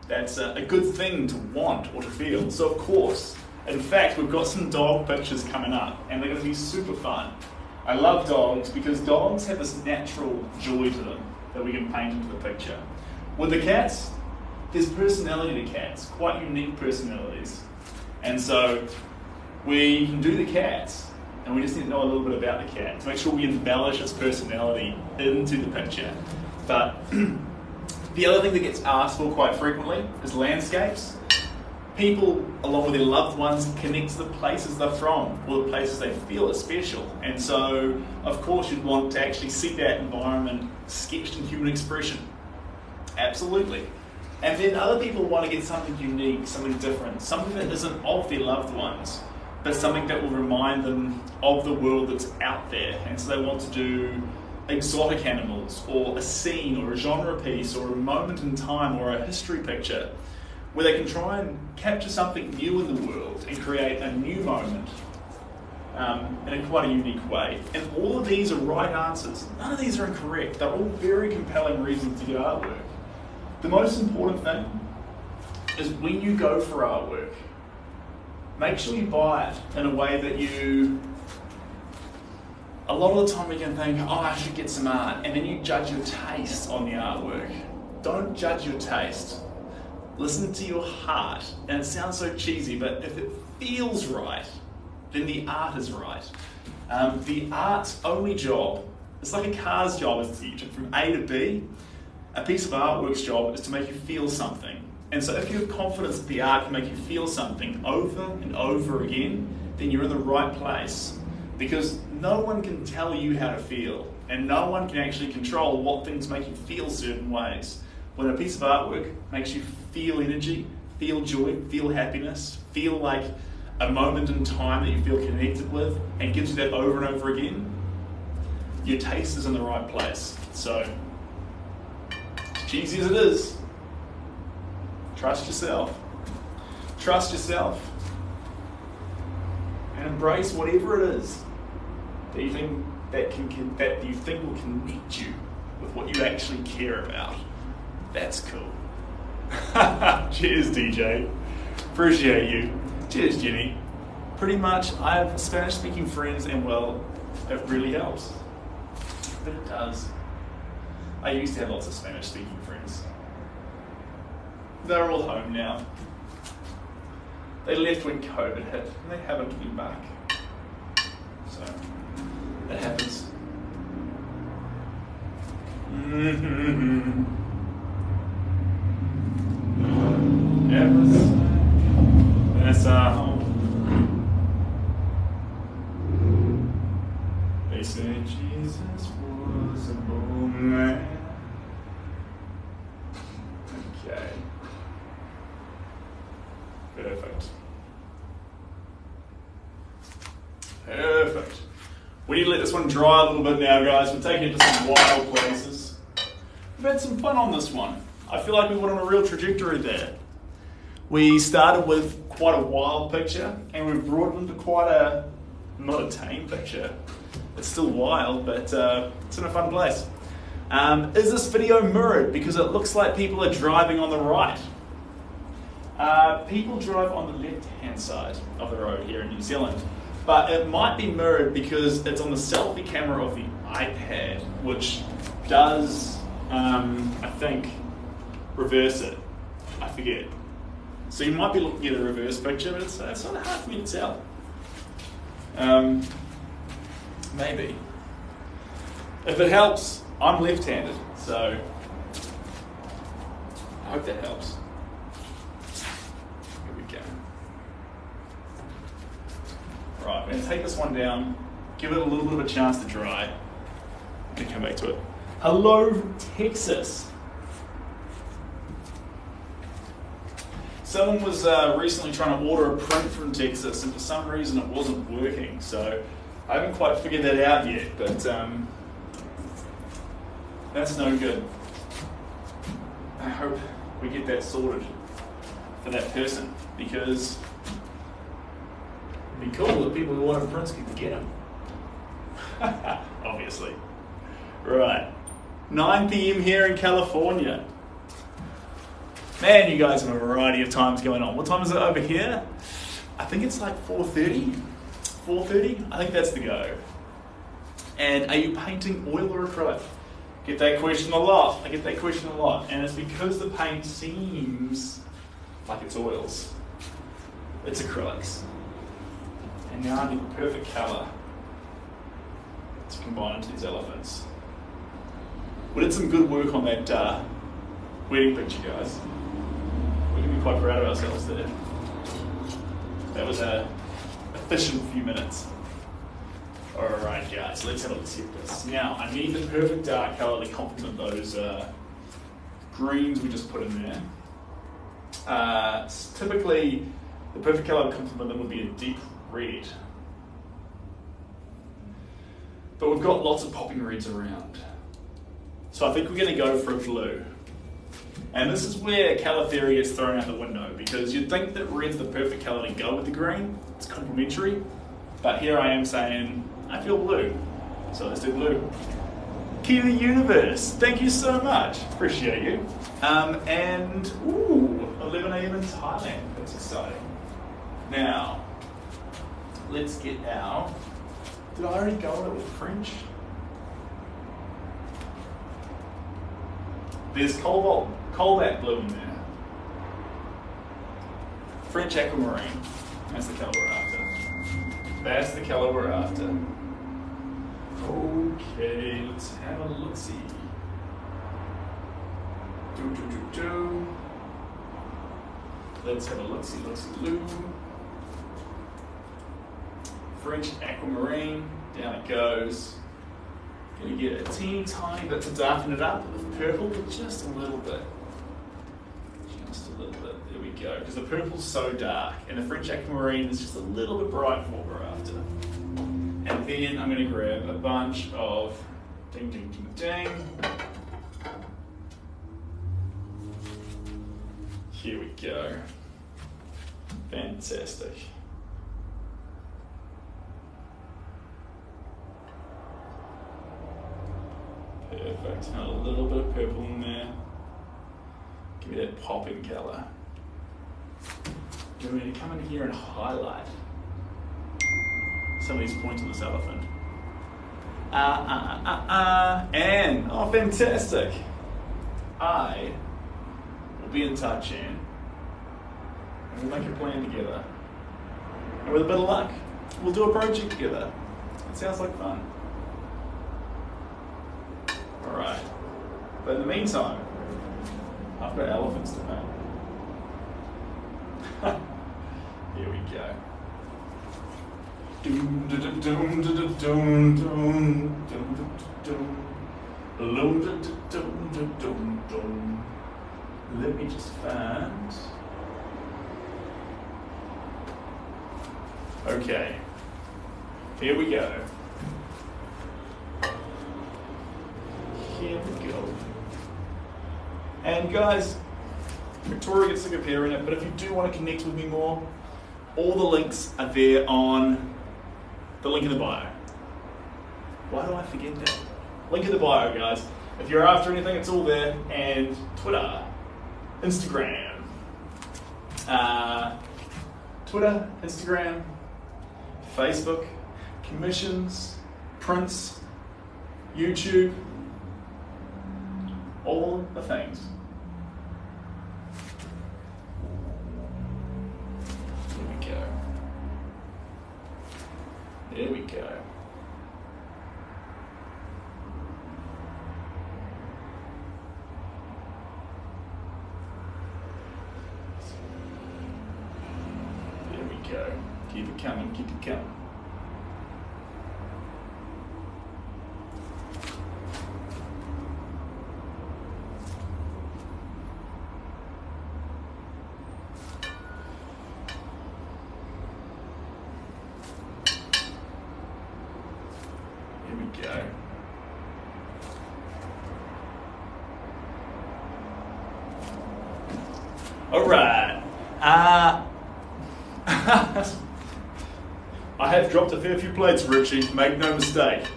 That's a good thing to want or to feel. So of course, in fact, we've got some dog pictures coming up and they're going to be super fun. I love dogs because dogs have this natural joy to them that we can paint into the picture. With the cats, there's personality to cats, quite unique personalities. And so we can do the cats, and we just need to know a little bit about the cat to make sure we embellish its personality into the picture. But the other thing that gets asked for quite frequently is landscapes. People, along with their loved ones, connect to the places they're from or the places they feel are special. And so, of course, you'd want to actually see that environment sketched in human expression. Absolutely. And then other people want to get something unique, something different, something that isn't of their loved ones, but something that will remind them of the world that's out there. And so they want to do exotic animals, or a scene, or a genre piece, or a moment in time, or a history picture, where they can try and capture something new in the world and create a new moment in a quite a unique way. And all of these are right answers. None of these are incorrect. They're all very compelling reasons to get artwork. The most important thing is when you go for artwork, make sure you buy it in a way that a lot of the time you can think, oh, I should get some art, and then you judge your taste on the artwork. Don't judge your taste. Listen to your heart. And it sounds so cheesy, but if it feels right, then the art is right. The art's only job, it's like a car's job is to get you from A to B. A piece of artwork's job is to make you feel something. And so if you have confidence that the art can make you feel something over and over again, then you're in the right place. Because no one can tell you how to feel, and no one can actually control what things make you feel certain ways. When a piece of artwork makes you feel energy, feel joy, feel happiness, feel like a moment in time that you feel connected with, and gives you that over and over again, your taste is in the right place. So, cheesy as it is, trust yourself. Trust yourself. And embrace whatever it is that you think will connect you with what you actually care about. That's cool. Cheers, DJ. Appreciate you. Cheers, Jenny. Pretty much, I have Spanish-speaking friends, and well, it really helps. But it does. I used to have lots of Spanish-speaking friends. They're all home now. They left when COVID hit, and they haven't been back. So, that happens. That's our home. They say Jesus was a born man. Okay. Perfect. Perfect. We need to let this one dry a little bit now, guys. We're taking it to some wild places. We've had some fun on this one. I feel like we went on a real trajectory there. We started with quite a wild picture, and we've brought it into quite a, not a tame picture. It's still wild, but it's in a fun place. Is this video mirrored? Because it looks like people are driving on the right. People drive on the left-hand side of the road here in New Zealand, but it might be mirrored because it's on the selfie camera of the iPad, which does, I think, reverse it. I forget. So you might be looking at a reverse picture, but it's sort of hard for me to tell. Maybe. If it helps, I'm left-handed, so I hope that helps. Here we go. Right, we're going to take this one down, give it a little bit of a chance to dry, and come back to it. Hello, Texas. Someone was recently trying to order a print from Texas, and for some reason it wasn't working, so I haven't quite figured that out yet, but that's no good. I hope we get that sorted for that person, because it'd be cool if people who wanted prints could get them. Obviously. Right. 9 p.m. here in California. Man, you guys have a variety of times going on. What time is it over here? I think it's like 4:30. 4:30? I think that's the go. And are you painting oil or acrylic? Get that question a lot. I get that question a lot. And it's because the paint seems like it's oils. It's acrylics. And now I need the perfect colour to combine into these elephants. We did some good work on that wedding picture, guys. We can be quite proud of ourselves there. That was a efficient few minutes. Alright guys, let's have a look at this. Now, I need the perfect dark colour to complement those greens we just put in there. Typically, the perfect colour to complement them would be a deep red. But we've got lots of popping reds around. So I think we're going to go for a blue. And this is where colour theory gets thrown out the window, because you'd think that red's the perfect colour to go with the green. It's complementary. But here I am saying, I feel blue. So let's do blue. Kiwi Universe, thank you so much. Appreciate you. And, ooh, 11 a.m. in Thailand. That's exciting. Now, let's get our, did I already go on it with French? There's cobalt blue in there. French aquamarine. That's the colour we're after. That's the colour we're after. Okay, let's have a look-see. Let's have a look-see, look-see. French aquamarine. Down it goes. Gonna get a teeny tiny bit to darken it up with purple, but just a little bit. Just a little bit. There we go. Because the purple's so dark, and the French aquamarine is just a little bit bright for what we're after. And then I'm gonna grab a bunch of ding, ding, ding, ding. Here we go. Fantastic. Perfect. And a little bit of purple in there. Give me that popping colour. Then we're going to come in here and highlight some of these points on this elephant. And, oh, fantastic. I will be in touch, Anne. And we'll make a plan together. And with a bit of luck, we'll do a project together. It sounds like fun. Alright, but in the meantime, I've got elephants to paint. Here we go. Let me just find. Okay, here we go. Here we go. And guys, Victoria gets sick of hearing it, but if you do want to connect with me more, all the links are there on the link in the bio. Why do I forget that? Link in the bio, guys. If you're after anything, it's all there. And Twitter, Instagram, Twitter, Instagram, Facebook, commissions, prints, YouTube, all the things. There we go. There we go. Keep it coming, keep it coming. Go. All right. I have dropped a fair few plates, Richie. Make no mistake.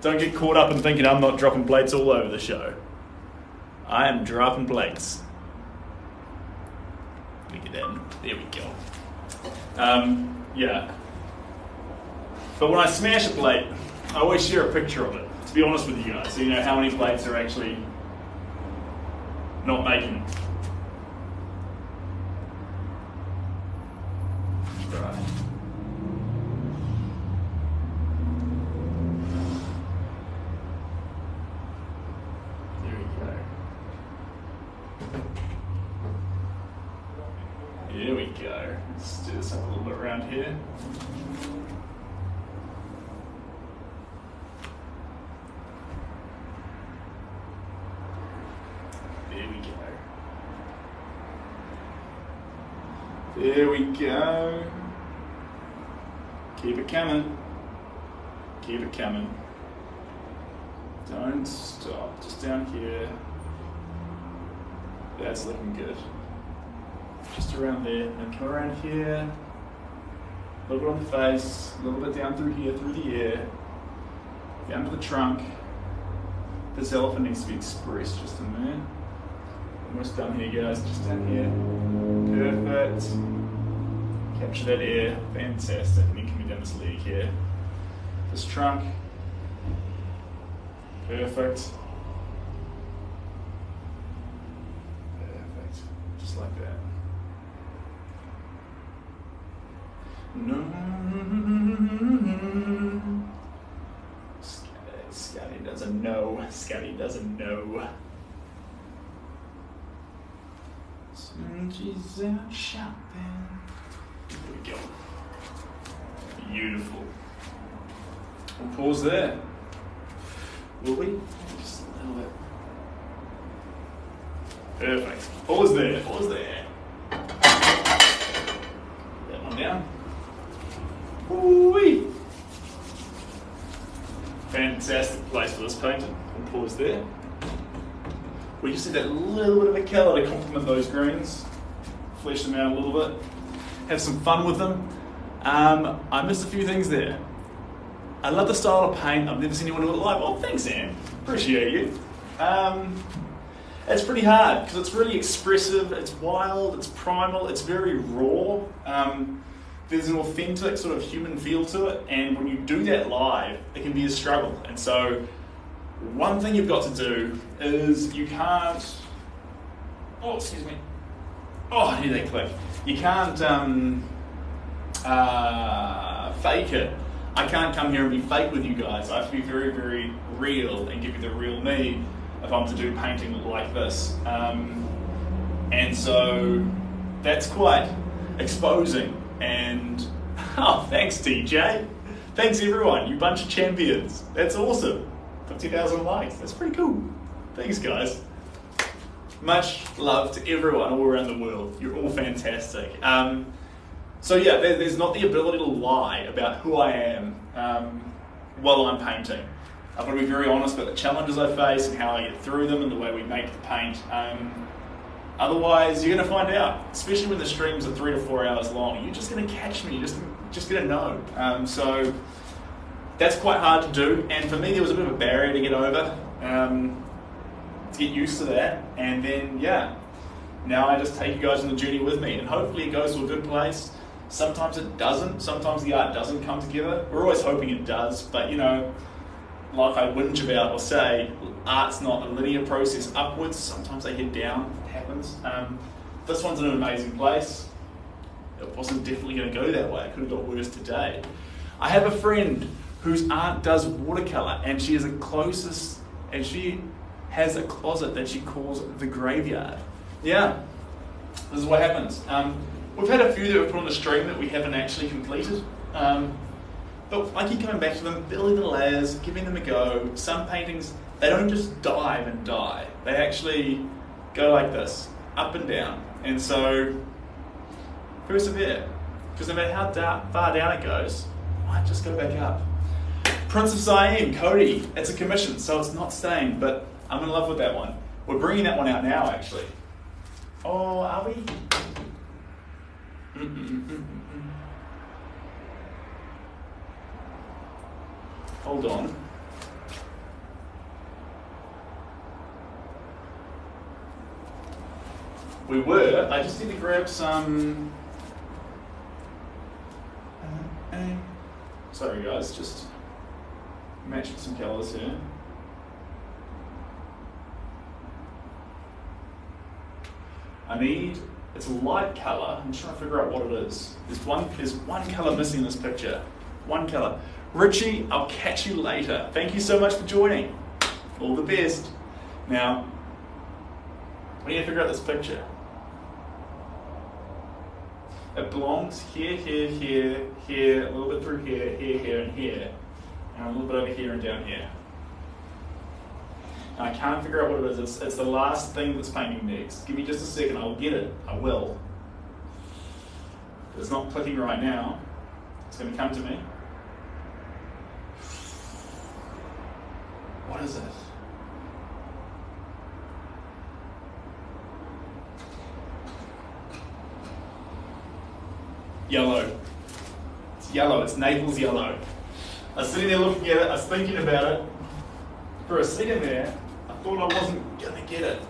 Don't get caught up in thinking I'm not dropping plates all over the show. I am dropping plates. Let me get in. There we go. Yeah. But when I smash a plate, I always share a picture of it, to be honest with you guys, so you know how many plates are actually not making it. Right. There we go. There we go. Let's do this up a little bit around here. There we go. Keep it coming. Keep it coming. Don't stop. Just down here. That's looking good. Just around there. And come around here. A little bit on the face. A little bit down through here, through the ear. Down to the trunk. This elephant needs to be expressed just a minute. Almost done here, guys. Just down here. Perfect. Capture that air. Fantastic. And then coming down this leg here. This trunk. Perfect. Perfect. Just like that. No. Scotty doesn't know. Scotty doesn't know. She's out shopping. There we go. Beautiful. We'll pause there. Will we? Just a little bit. Perfect. Pause there. Pause there. That one down. Woo-wee. Fantastic place for this painting. We'll pause there. We just need that little bit of a colour to complement those greens. Flesh them out a little bit. Have some fun with them. I missed a few things there. I love the style of paint. I've never seen anyone do it live. Oh, thanks, Sam. Appreciate you. It's pretty hard because it's really expressive. It's wild. It's primal. It's very raw. There's an authentic sort of human feel to it. And when you do that live, it can be a struggle. And so one thing you've got to do is you can't, oh, excuse me. Oh, I hear that click. You can't fake it. I can't come here and be fake with you guys. I have to be very, very real and give you the real me if I'm to do painting like this. And so that's quite exposing. And, oh, thanks TJ. Thanks everyone, you bunch of champions. That's awesome. 50,000 likes, that's pretty cool. Thanks guys. Much love to everyone all around the world. You're all fantastic. So yeah, there's not the ability to lie about who I am while I'm painting. I've got to be very honest about the challenges I face and how I get through them and the way we make the paint. Otherwise, you're going to find out, especially when the streams are 3 to 4 hours long. You're just going to catch me, you're just going to know. So that's quite hard to do, and for me there was a bit of a barrier to get over, to get used to that, and then yeah, Now I just take you guys on the journey with me, and hopefully it goes to a good place. Sometimes it doesn't. Sometimes the art doesn't come together. We're always hoping it does, but you know, like I whinge about or say, art's not a linear process upwards. Sometimes they head down. It happens. This one's in an amazing place. It wasn't definitely going to go that way. It could have got worse today. I have a friend whose aunt does watercolor, and she has a closet that she calls the graveyard. Yeah, this is what happens. We've had a few that we've put on the stream that we haven't actually completed. But I keep coming back to them, building the layers, giving them a go. Some paintings, they don't just dive and die. They actually go like this, up and down. And so, persevere. Because no matter how far down it goes, it might just go back up. Prince of Siam, Cody, it's a commission, so it's not staying, but I'm in love with that one. We're bringing that one out now, actually. Oh, are we? Hold on. We were. I just need to grab some. Sorry, guys, just matching some colours here. It's a light colour. I'm trying to figure out what it is. There's one colour missing in this picture. One colour. Richie, I'll catch you later. Thank you so much for joining. All the best. Now, we need to figure out this picture. It belongs here, here, here, here, a little bit through here, here, here, and here. And a little bit over here and down here. And I can't figure out what it is. It's the last thing that's painting next. Give me just a second, I'll get it. I will. It's not clicking right now. It's going to come to me. What is it? Yellow. It's yellow. It's Naples yellow. I was sitting there looking at it. I was thinking about it. For a second there, I thought I wasn't going to get it.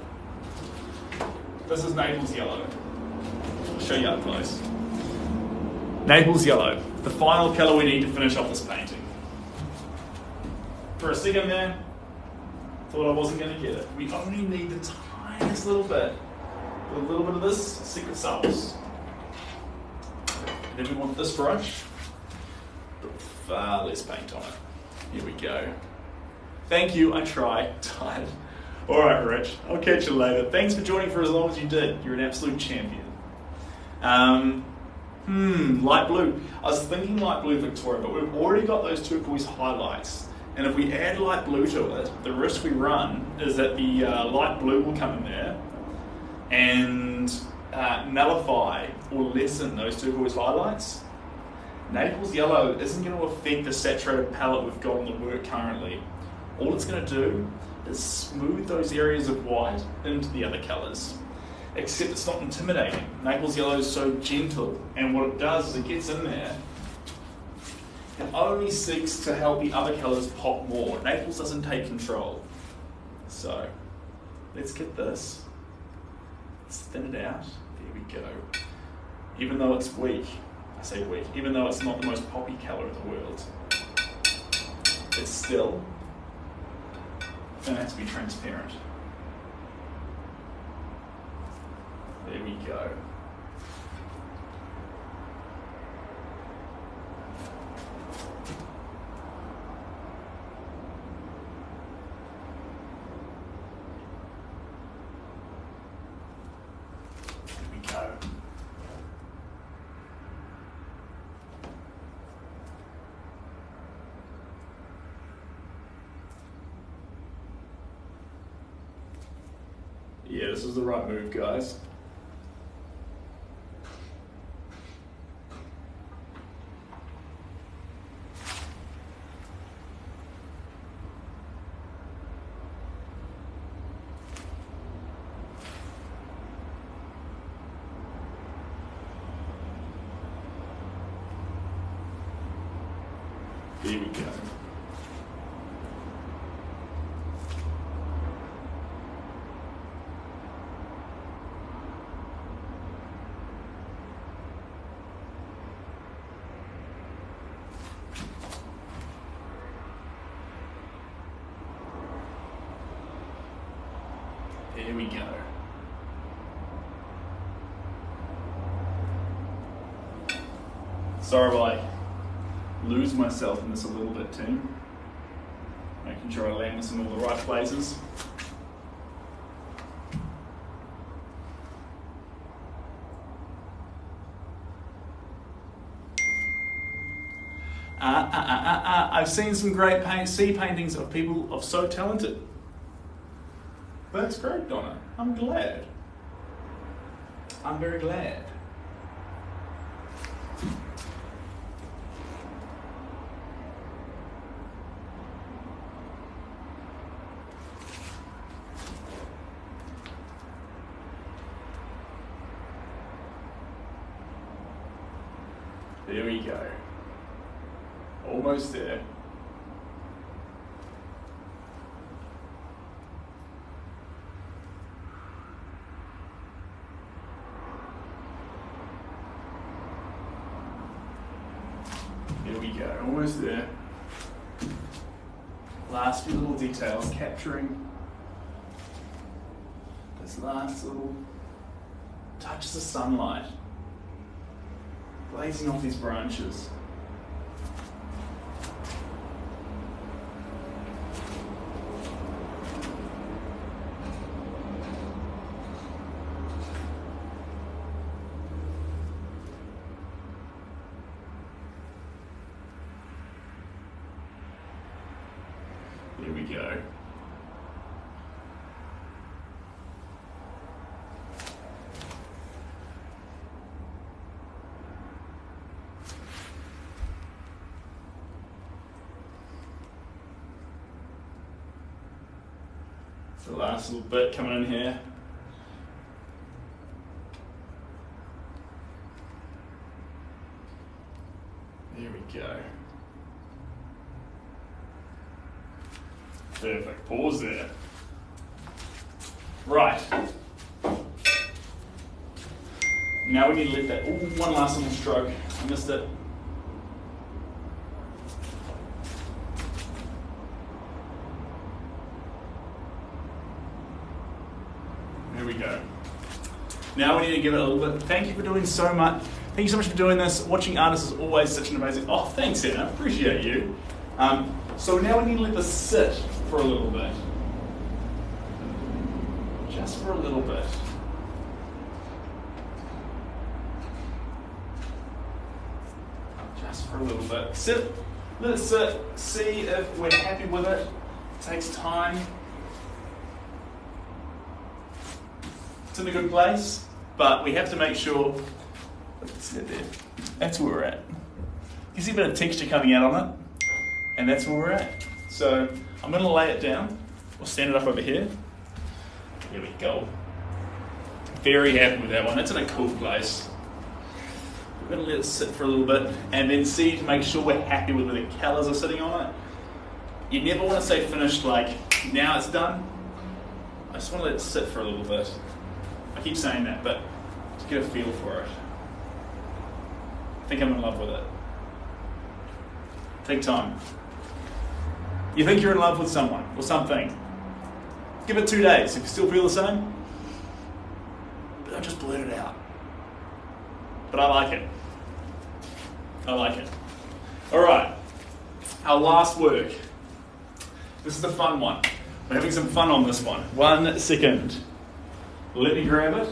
This is Naples yellow. I'll show you up close. Naples yellow. The final colour we need to finish off this painting. For a second there, thought I wasn't going to get it. We only need the tiniest little bit. A little bit of this secret sauce. And then we want this brush, but far less paint on it. Here we go. Thank you, I tried. Tired. All right, Rich, I'll catch you later. Thanks for joining for as long as you did. You're an absolute champion. Light blue. I was thinking light blue Victoria, but we've already got those turquoise highlights. And if we add light blue to it, the risk we run is that the light blue will come in there and nullify or lessen those turquoise highlights. Naples yellow isn't going to affect the saturated palette we've got on the work currently. All it's going to do is smooth those areas of white into the other colours. Except it's not intimidating. Naples yellow is so gentle, and what it does is it gets in there. It only seeks to help the other colours pop more. Naples doesn't take control. So, let's get this. Let's thin it out. There we go. Even though it's weak, I say weak, even though it's not the most poppy colour in the world, it's still going to have to be transparent. There we go. There we go. Yeah, this is the right move, guys. There we go. There we go. Sorry if I lose myself in this a little bit, team. Making sure I land this in all the right places. I've seen some great sea paintings of people of so talented. That's great, Donna. I'm glad. I'm very glad. There we go. Almost there. There we go, almost there. Last few little details, capturing this last little touches of sunlight, blazing off these branches. Here we go. The last little bit coming in here. There we go. Perfect. Pause there. Right. Now we need to let that. Ooh, one last little stroke. I missed it. There we go. Now we need to give it a little bit. Thank you for doing so much. Thank you so much for doing this. Watching artists is always such an amazing. Oh, thanks, Anna. Appreciate you. So now we need to let this sit for a little bit. Just for a little bit. Just for a little bit. Sit, let it sit, see if we're happy with it. It takes time. It's in a good place, but we have to make sure, let's sit there. That's where we're at. You see a bit of texture coming out on it, and that's where we're at. So I'm going to lay it down. We'll stand it up over here. Here we go. Very happy with that one. It's in a cool place. We're going to let it sit for a little bit and then see to make sure we're happy with where the colours are sitting on it. You never want to say finished like, now it's done. I just want to let it sit for a little bit. I keep saying that, but just get a feel for it. I think I'm in love with it. Take time. You think you're in love with someone or something. Give it 2 days. If you still feel the same, but don't just blurt it out. But I like it. I like it. All right. Our last work. This is the fun one. We're having some fun on this one. 1 second. Let me grab it.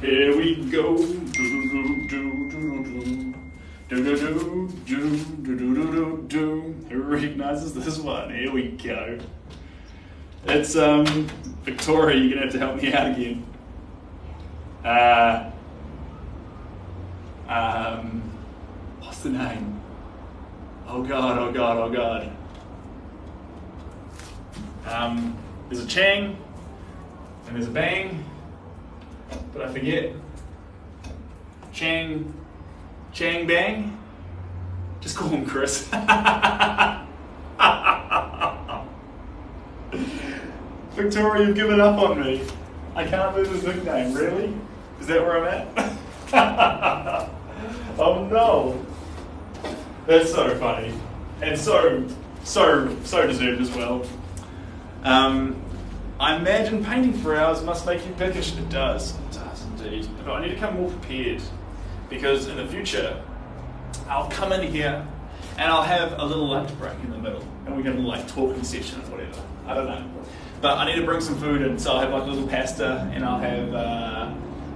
Here we go. Who recognizes this one? Here we go. It's Victoria. You're gonna have to help me out again. What's the name? Oh god, oh god, oh god. There's a Chang and there's a Bang, but I forget. Chang Bang? Just call him Chris. Victoria, you've given up on me. I can't lose his nickname, really? Is that where I'm at? Oh no! That's so funny. And so deserved as well. I imagine painting for hours must make you peckish. It does indeed. But I need to come more prepared, because in the future, I'll come in here and I'll have a little lunch break in the middle, and we can have a little like talking session or whatever. I don't know. But I need to bring some food in, so I'll have like a little pasta, and I'll have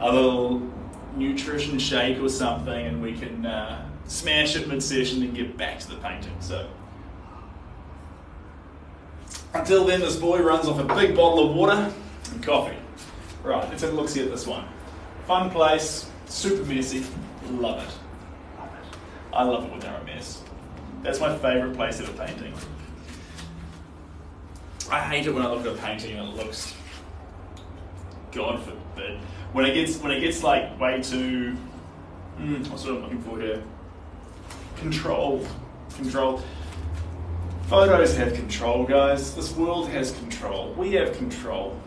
a little nutrition shake or something, and we can smash it mid-session and get back to the painting. So until then, this boy runs off a big bottle of water and coffee. Right, let's have a look-see at this one. Fun place, super messy, love it. Love it. I love it when they're a mess. That's my favourite place of a painting. I hate it when I look at a painting and it looks, God forbid, when it gets like way too, what's what I'm looking for here? Controlled. Photos have control, guys. This world has control. We have control.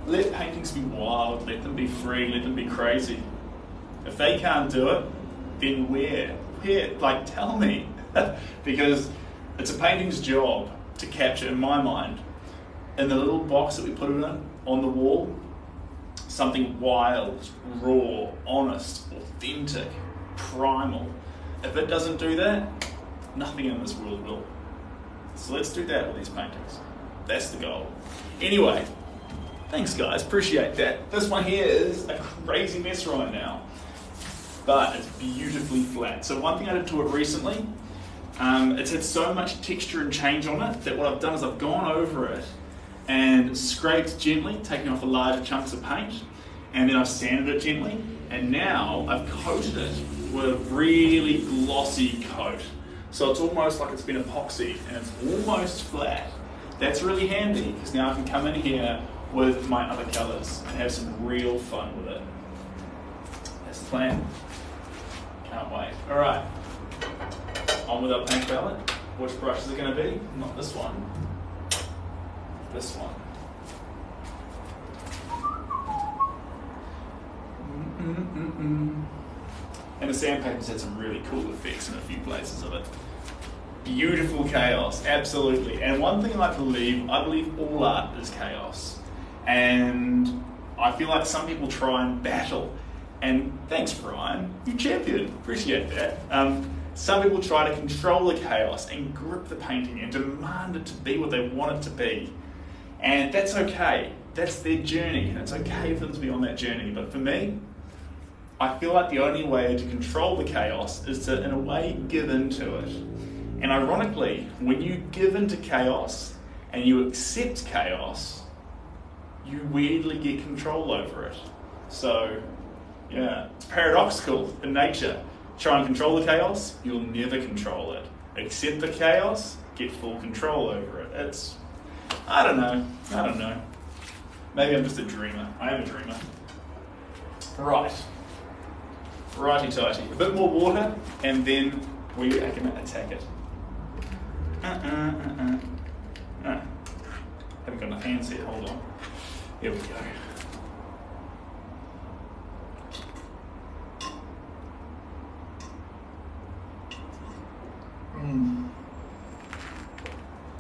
Let paintings be wild, let them be free, let them be crazy. If they can't do it, then where? Like, tell me. Because it's a painting's job to capture, in my mind, in the little box that we put it in, on the wall, something wild, raw, honest, authentic, primal. If it doesn't do that, nothing in this world will. So let's do that with these paintings. That's the goal. Anyway, thanks guys, appreciate that. This one here is a crazy mess right now, but it's beautifully flat. So one thing I did to it recently, it's had so much texture and change on it that what I've done is I've gone over it and scraped gently, taking off the larger chunks of paint, and then I've sanded it gently, and now I've coated it with a really glossy coat. So it's almost like it's been epoxied and it's almost flat. That's really handy, because now I can come in here with my other colours and have some real fun with it. That's the plan. Can't wait. All right, on with our paint palette. Which brush is it going to be? Not this one. This one. And the sandpaper's had some really cool effects in a few places of it. Beautiful chaos, absolutely. And one thing I believe all art is chaos. And I feel like some people try and battle. And thanks, Brian, you champion, appreciate that. Some people try to control the chaos and grip the painting and demand it to be what they want it to be. And that's okay, that's their journey, and it's okay for them to be on that journey. But for me, I feel like the only way to control the chaos is to, in a way, give in to it. And ironically, when you give in to chaos and you accept chaos, you weirdly get control over it. So, yeah, it's paradoxical in nature. Try and control the chaos, you'll never control it. Accept the chaos, get full control over it. It's, I don't know. Maybe I'm just a dreamer. I am a dreamer. Right. Righty-tighty. A bit more water, and then we are going to attack it. Haven't got enough hands here, hold on. Here we go.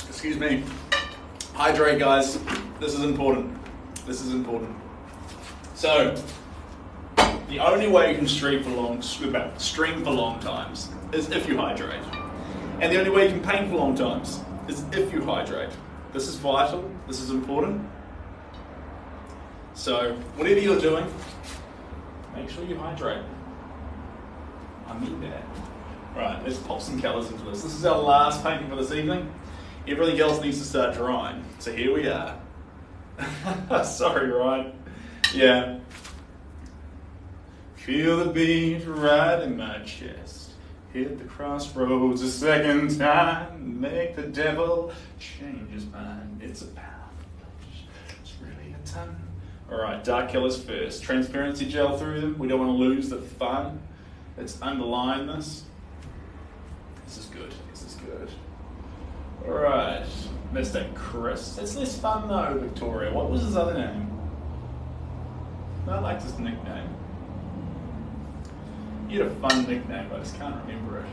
Excuse me. Hydrate, guys. This is important. So, the only way you can stream for long times is if you hydrate. And the only way you can paint for long times is if you hydrate. This is vital, this is important. So, whatever you're doing, make sure you hydrate. I mean that. Right, let's pop some colours into this. This is our last painting for this evening. Everything else needs to start drying. So here we are. Sorry, Ryan. Yeah. Feel the beat right in my chest. Hit the crossroads a second time. Make the devil change his mind. It's a powerful place. It's really a ton. Alright, dark colours first. Transparency gel through them. We don't want to lose the fun that's underlying this. This is good. Alright, Mr. Chris. It's less fun though, Victoria. What was his other name? I liked his nickname. You had a fun nickname, I just can't remember it.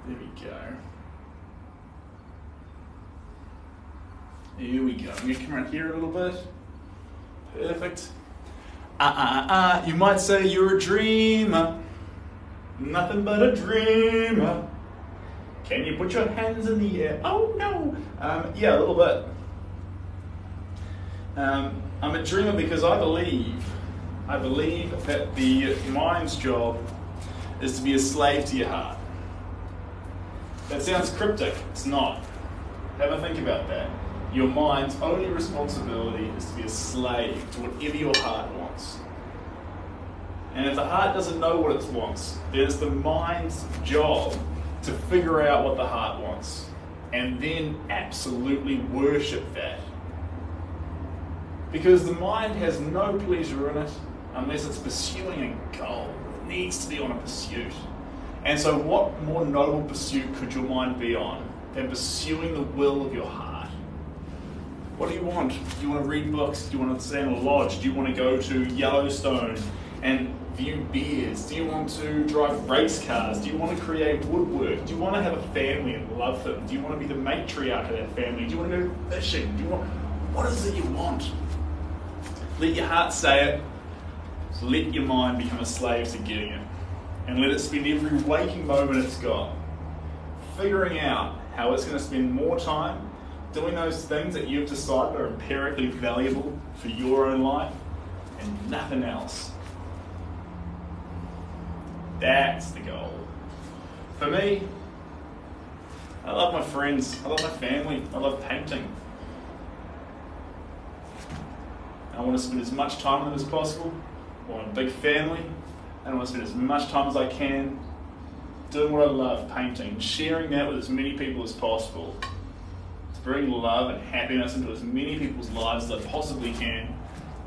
There we go. Here we go. I'm going to come around here a little bit. Perfect. You might say you're a dreamer. Nothing but a dreamer. Can you put your hands in the air? Oh no. Yeah, a little bit. I'm a dreamer because I believe that the mind's job is to be a slave to your heart. That sounds cryptic. It's not. Have a think about that. Your mind's only responsibility is to be a slave to whatever your heart wants. And if the heart doesn't know what it wants, then it's the mind's job to figure out what the heart wants and then absolutely worship that. Because the mind has no pleasure in it unless it's pursuing a goal. It needs to be on a pursuit. And so what more noble pursuit could your mind be on than pursuing the will of your heart? What do you want? Do you want to read books? Do you want to stay in a lodge? Do you want to go to Yellowstone and view bears? Do you want to drive race cars? Do you want to create woodwork? Do you want to have a family and love them? Do you want to be the matriarch of that family? Do you want to go fishing? What is it you want? Let your heart say it. So let your mind become a slave to getting it. And let it spend every waking moment it's got figuring out how it's going to spend more time doing those things that you've decided are empirically valuable for your own life and nothing else. That's the goal. For me, I love my friends, I love my family, I love painting. I want to spend as much time with them as possible. I want a big family, and I want to spend as much time as I can doing what I love, painting, sharing that with as many people as possible. To bring love and happiness into as many people's lives as I possibly can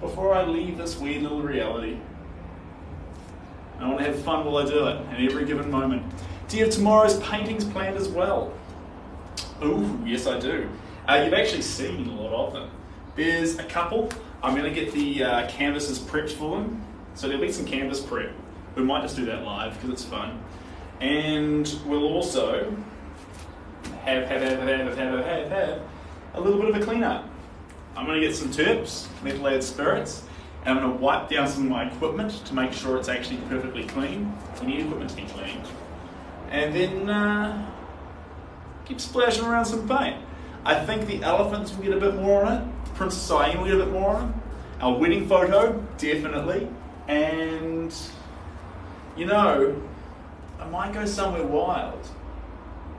before I leave this weird little reality. I want to have fun while I do it, in every given moment. Do you have tomorrow's paintings planned as well? Ooh, yes I do. You've actually seen a lot of them. There's a couple. I'm going to get the canvases prepped for them. So there'll be some canvas prep. We might just do that live because it's fun. And we'll also have a little bit of a cleanup. I'm going to get some terps, methylated spirits, and I'm going to wipe down some of my equipment to make sure it's actually perfectly clean. We need equipment to be clean. And then keep splashing around some paint. I think the elephants will get a bit more on it. Princess Siam will get a bit more on it. Our wedding photo, definitely. And, you know, I might go somewhere wild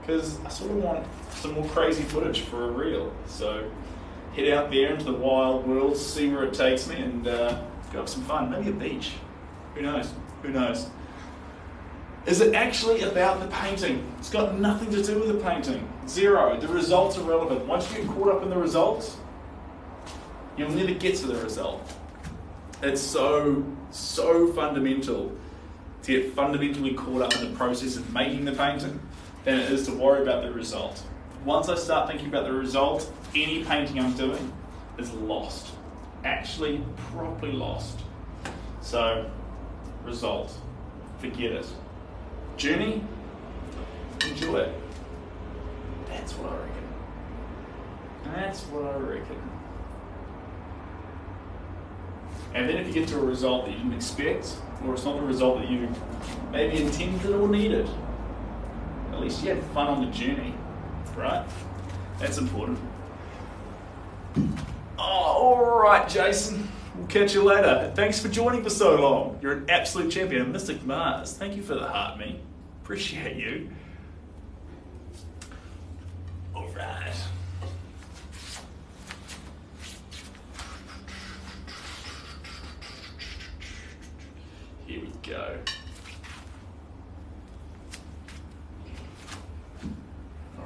because I sort of want some more crazy footage for a reel. So head out there into the wild world, see where it takes me, and go have some fun. Maybe a beach. Who knows? Who knows? Is it actually about the painting? It's got nothing to do with the painting. Zero. The results are relevant. Once you get caught up in the results, you'll never get to the result. It's so fundamental to get fundamentally caught up in the process of making the painting than it is to worry about the result. Once I start thinking about the result, any painting I'm doing is lost. Actually, properly lost. So, result. Forget it. Journey, enjoy it. That's what I reckon. That's what I reckon. And then if you get to a result that you didn't expect, or it's not the result that you maybe intended or needed, at least you had fun on the journey, right? That's important. Oh, all right, Jason. We'll catch you later. Thanks for joining for so long. You're an absolute champion. Mystic Mars, thank you for the heart, me. Appreciate you. All right. Here we go. All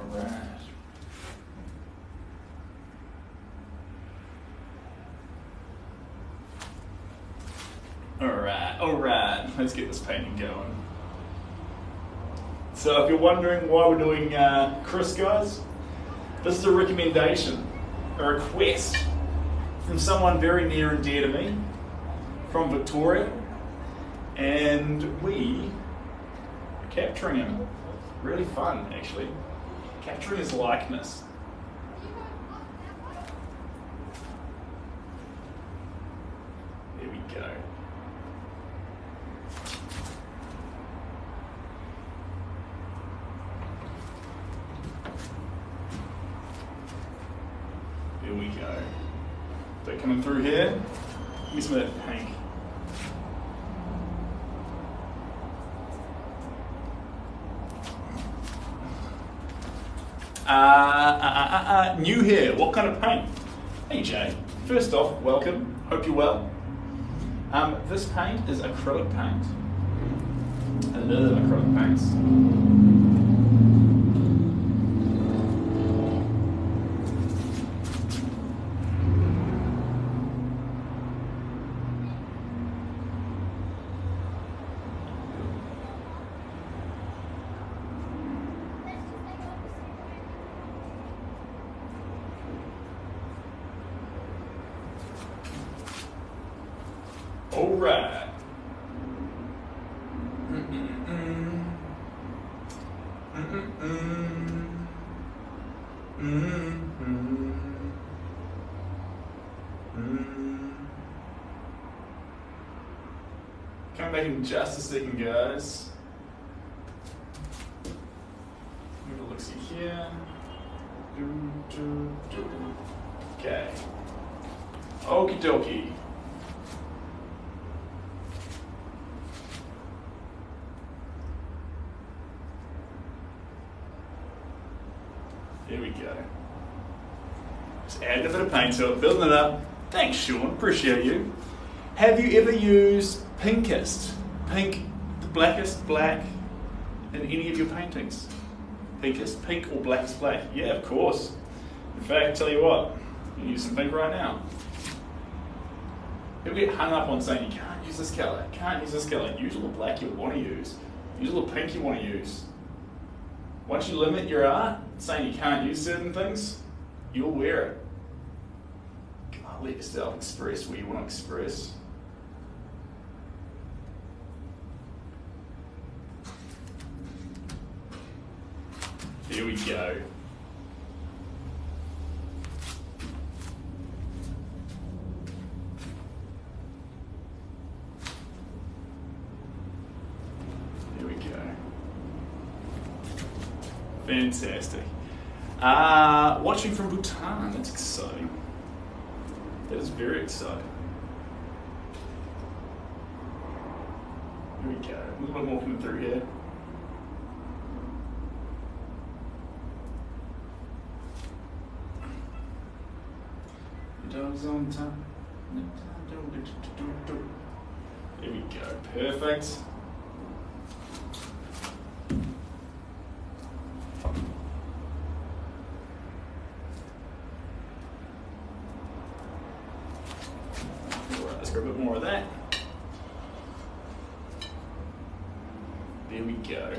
right. All right. Let's get this painting going. So if you're wondering why we're doing Chris, guys, this is a recommendation, a request from someone very near and dear to me, from Victoria, and we are capturing him. Really fun, actually. Capturing his likeness. There we go. There we go. So coming through here, give me some of that pink. New hair, what kind of paint? Hey Jay, first off, welcome, hope you're well. This paint is acrylic paint. I love acrylic paints. All right. Come back in just a second, guys. Have a look see here. Okay. Okie dokie. There we go. Just adding a bit of paint to it, building it up. Thanks, Sean. Appreciate you. Have you ever used pinkest? Pink, the blackest black in any of your paintings? Pinkest, pink or blackest black? Yeah, of course. In fact, tell you what, you can use some pink right now. People get hung up on saying you can't use this color, can't use this color. Use all the black you want to use. Use all the pink you want to use. Once you limit your art, saying you can't use certain things, you'll wear it. Can't let yourself express what you want to express. Here we go. Here we go. Fantastic. Watching from Bhutan, that's exciting. That is very exciting. Here we go. A little bit more coming through here. Dogs on time. There we go. Perfect. Let's grab a bit more of that. There we go.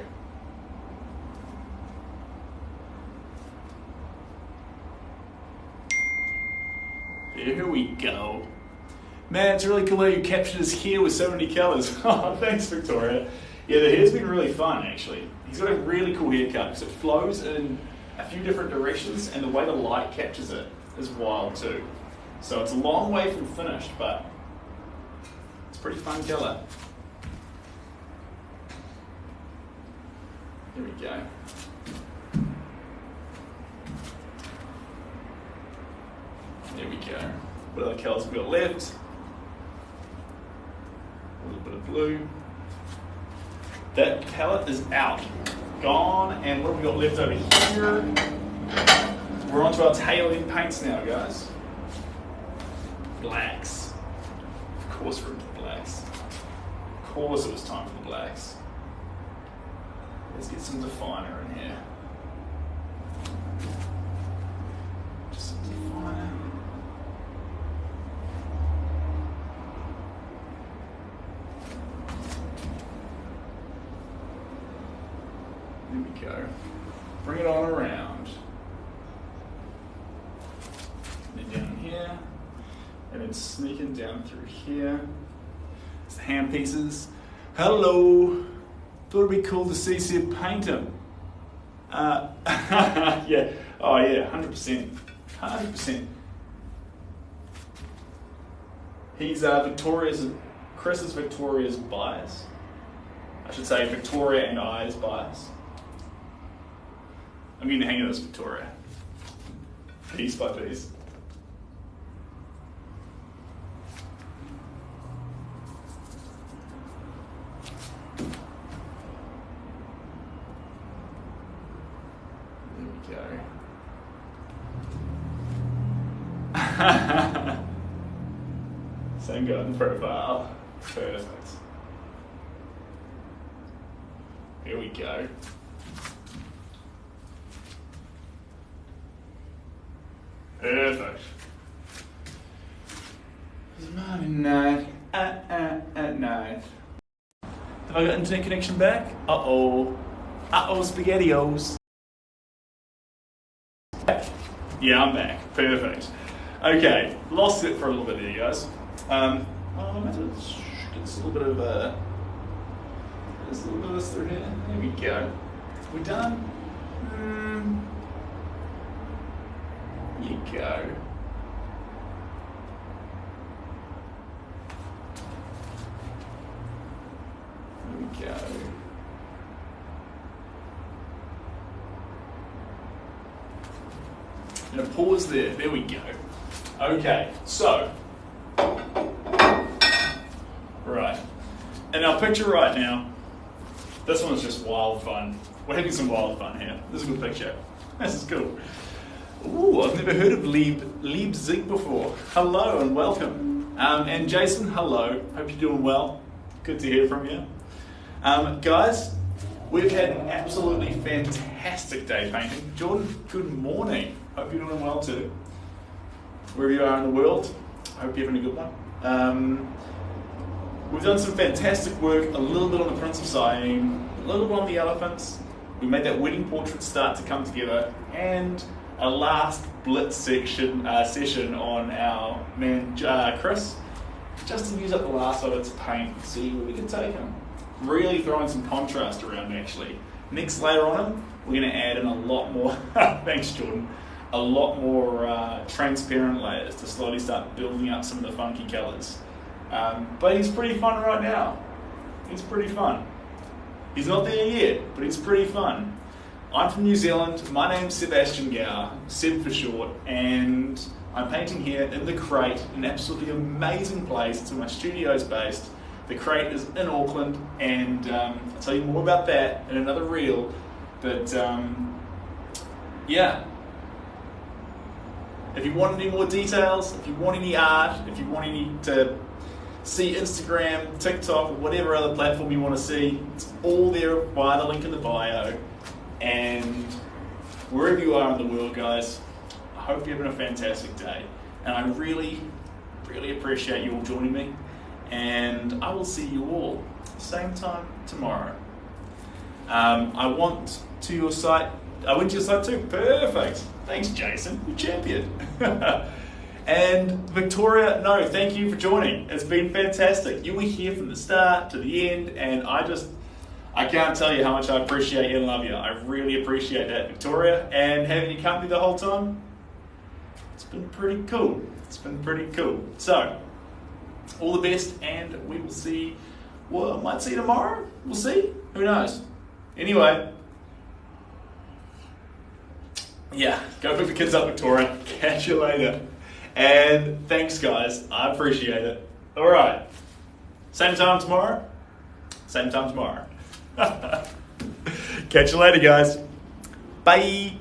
Here we go. Man, it's really cool how you captured his hair with so many colours. Oh, thanks, Victoria. Yeah, the hair's been really fun, actually. He's got a really cool haircut because it flows in a few different directions and the way the light captures it is wild too. So it's a long way from finished, but it's a pretty fun colour. Here we go. There we go. What other colours we got left? A little bit of blue. That palette is out. Gone. And what have we got left over here? We're on to our tail end paints now, guys. Blacks. Of course we're into blacks. Of course it was time for the blacks. Let's get some definer in here. Just some definer. There we go. Bring it on around. And then down here. and sneaking down through here. It's the hand pieces. Hello. Thought it'd be cool to see Seb paint him. Yeah. Oh yeah, 100%. 100%. He's Chris is Victoria's bias. I should say Victoria and I's bias. I'm going to hang it as Victoria. Piece by piece. There we go. Same garden profile. Perfect. Here we go. Perfect. It's Monday night. At night. Have I got internet connection back? Uh-oh. Uh-oh, SpaghettiOs. Yeah, I'm back. Perfect. Okay, lost it for a little bit there, you guys. I might get this little bit of this through here. There we go. We done? There you go. There we go. I'm gonna pause there. There we go. Okay, so right. And our picture right now, this one's just wild fun. We're having some wild fun here. This is a good picture. This is cool. Ooh, I've never heard of Leipzig before. Hello and welcome. And Jason, hello. Hope you're doing well. Good to hear from you. Guys, we've had an absolutely fantastic day painting. Jordan, good morning. Hope you're doing well too. Wherever you are in the world, hope you're having a good one. We've done some fantastic work, a little bit on the Prince of Siam, a little bit on the elephants. We made that wedding portrait start to come together, and a last blitz session on our man Chris, just to use up the last of its paint and see where we can take him. Really throwing some contrast around actually. Next layer on him, we're going to add in a lot more, thanks Jordan, a lot more transparent layers to slowly start building up some of the funky colours. But he's pretty fun right now. He's pretty fun. He's not there yet, but he's pretty fun. I'm from New Zealand. My name's Sebastian Gower, Seb for short, and I'm painting here in the Crate, an absolutely amazing place. It's where my studio's based. The Crate is in Auckland, and I'll tell you more about that in another reel. But yeah. If you want any more details, if you want any art, if you want any to see Instagram, TikTok, or whatever other platform you want to see, it's all there via the link in the bio. And wherever you are in the world, guys, I hope you're having a fantastic day. And I really, really appreciate you all joining me. And I will see you all same time tomorrow. I went to your site too. Perfect. Thanks, Jason. You champion. And Victoria, no, thank you for joining. It's been fantastic. You were here from the start to the end, and I can't tell you how much I appreciate you and love you. I really appreciate that, Victoria. And having you company the whole time, it's been pretty cool. It's been pretty cool. So, all the best, and we will see, well, might see you tomorrow. We'll see. Who knows? Anyway, yeah, go pick the kids up, Victoria. Catch you later. And thanks, guys. I appreciate it. All right. Same time tomorrow. Same time tomorrow. Catch you later, guys. Bye.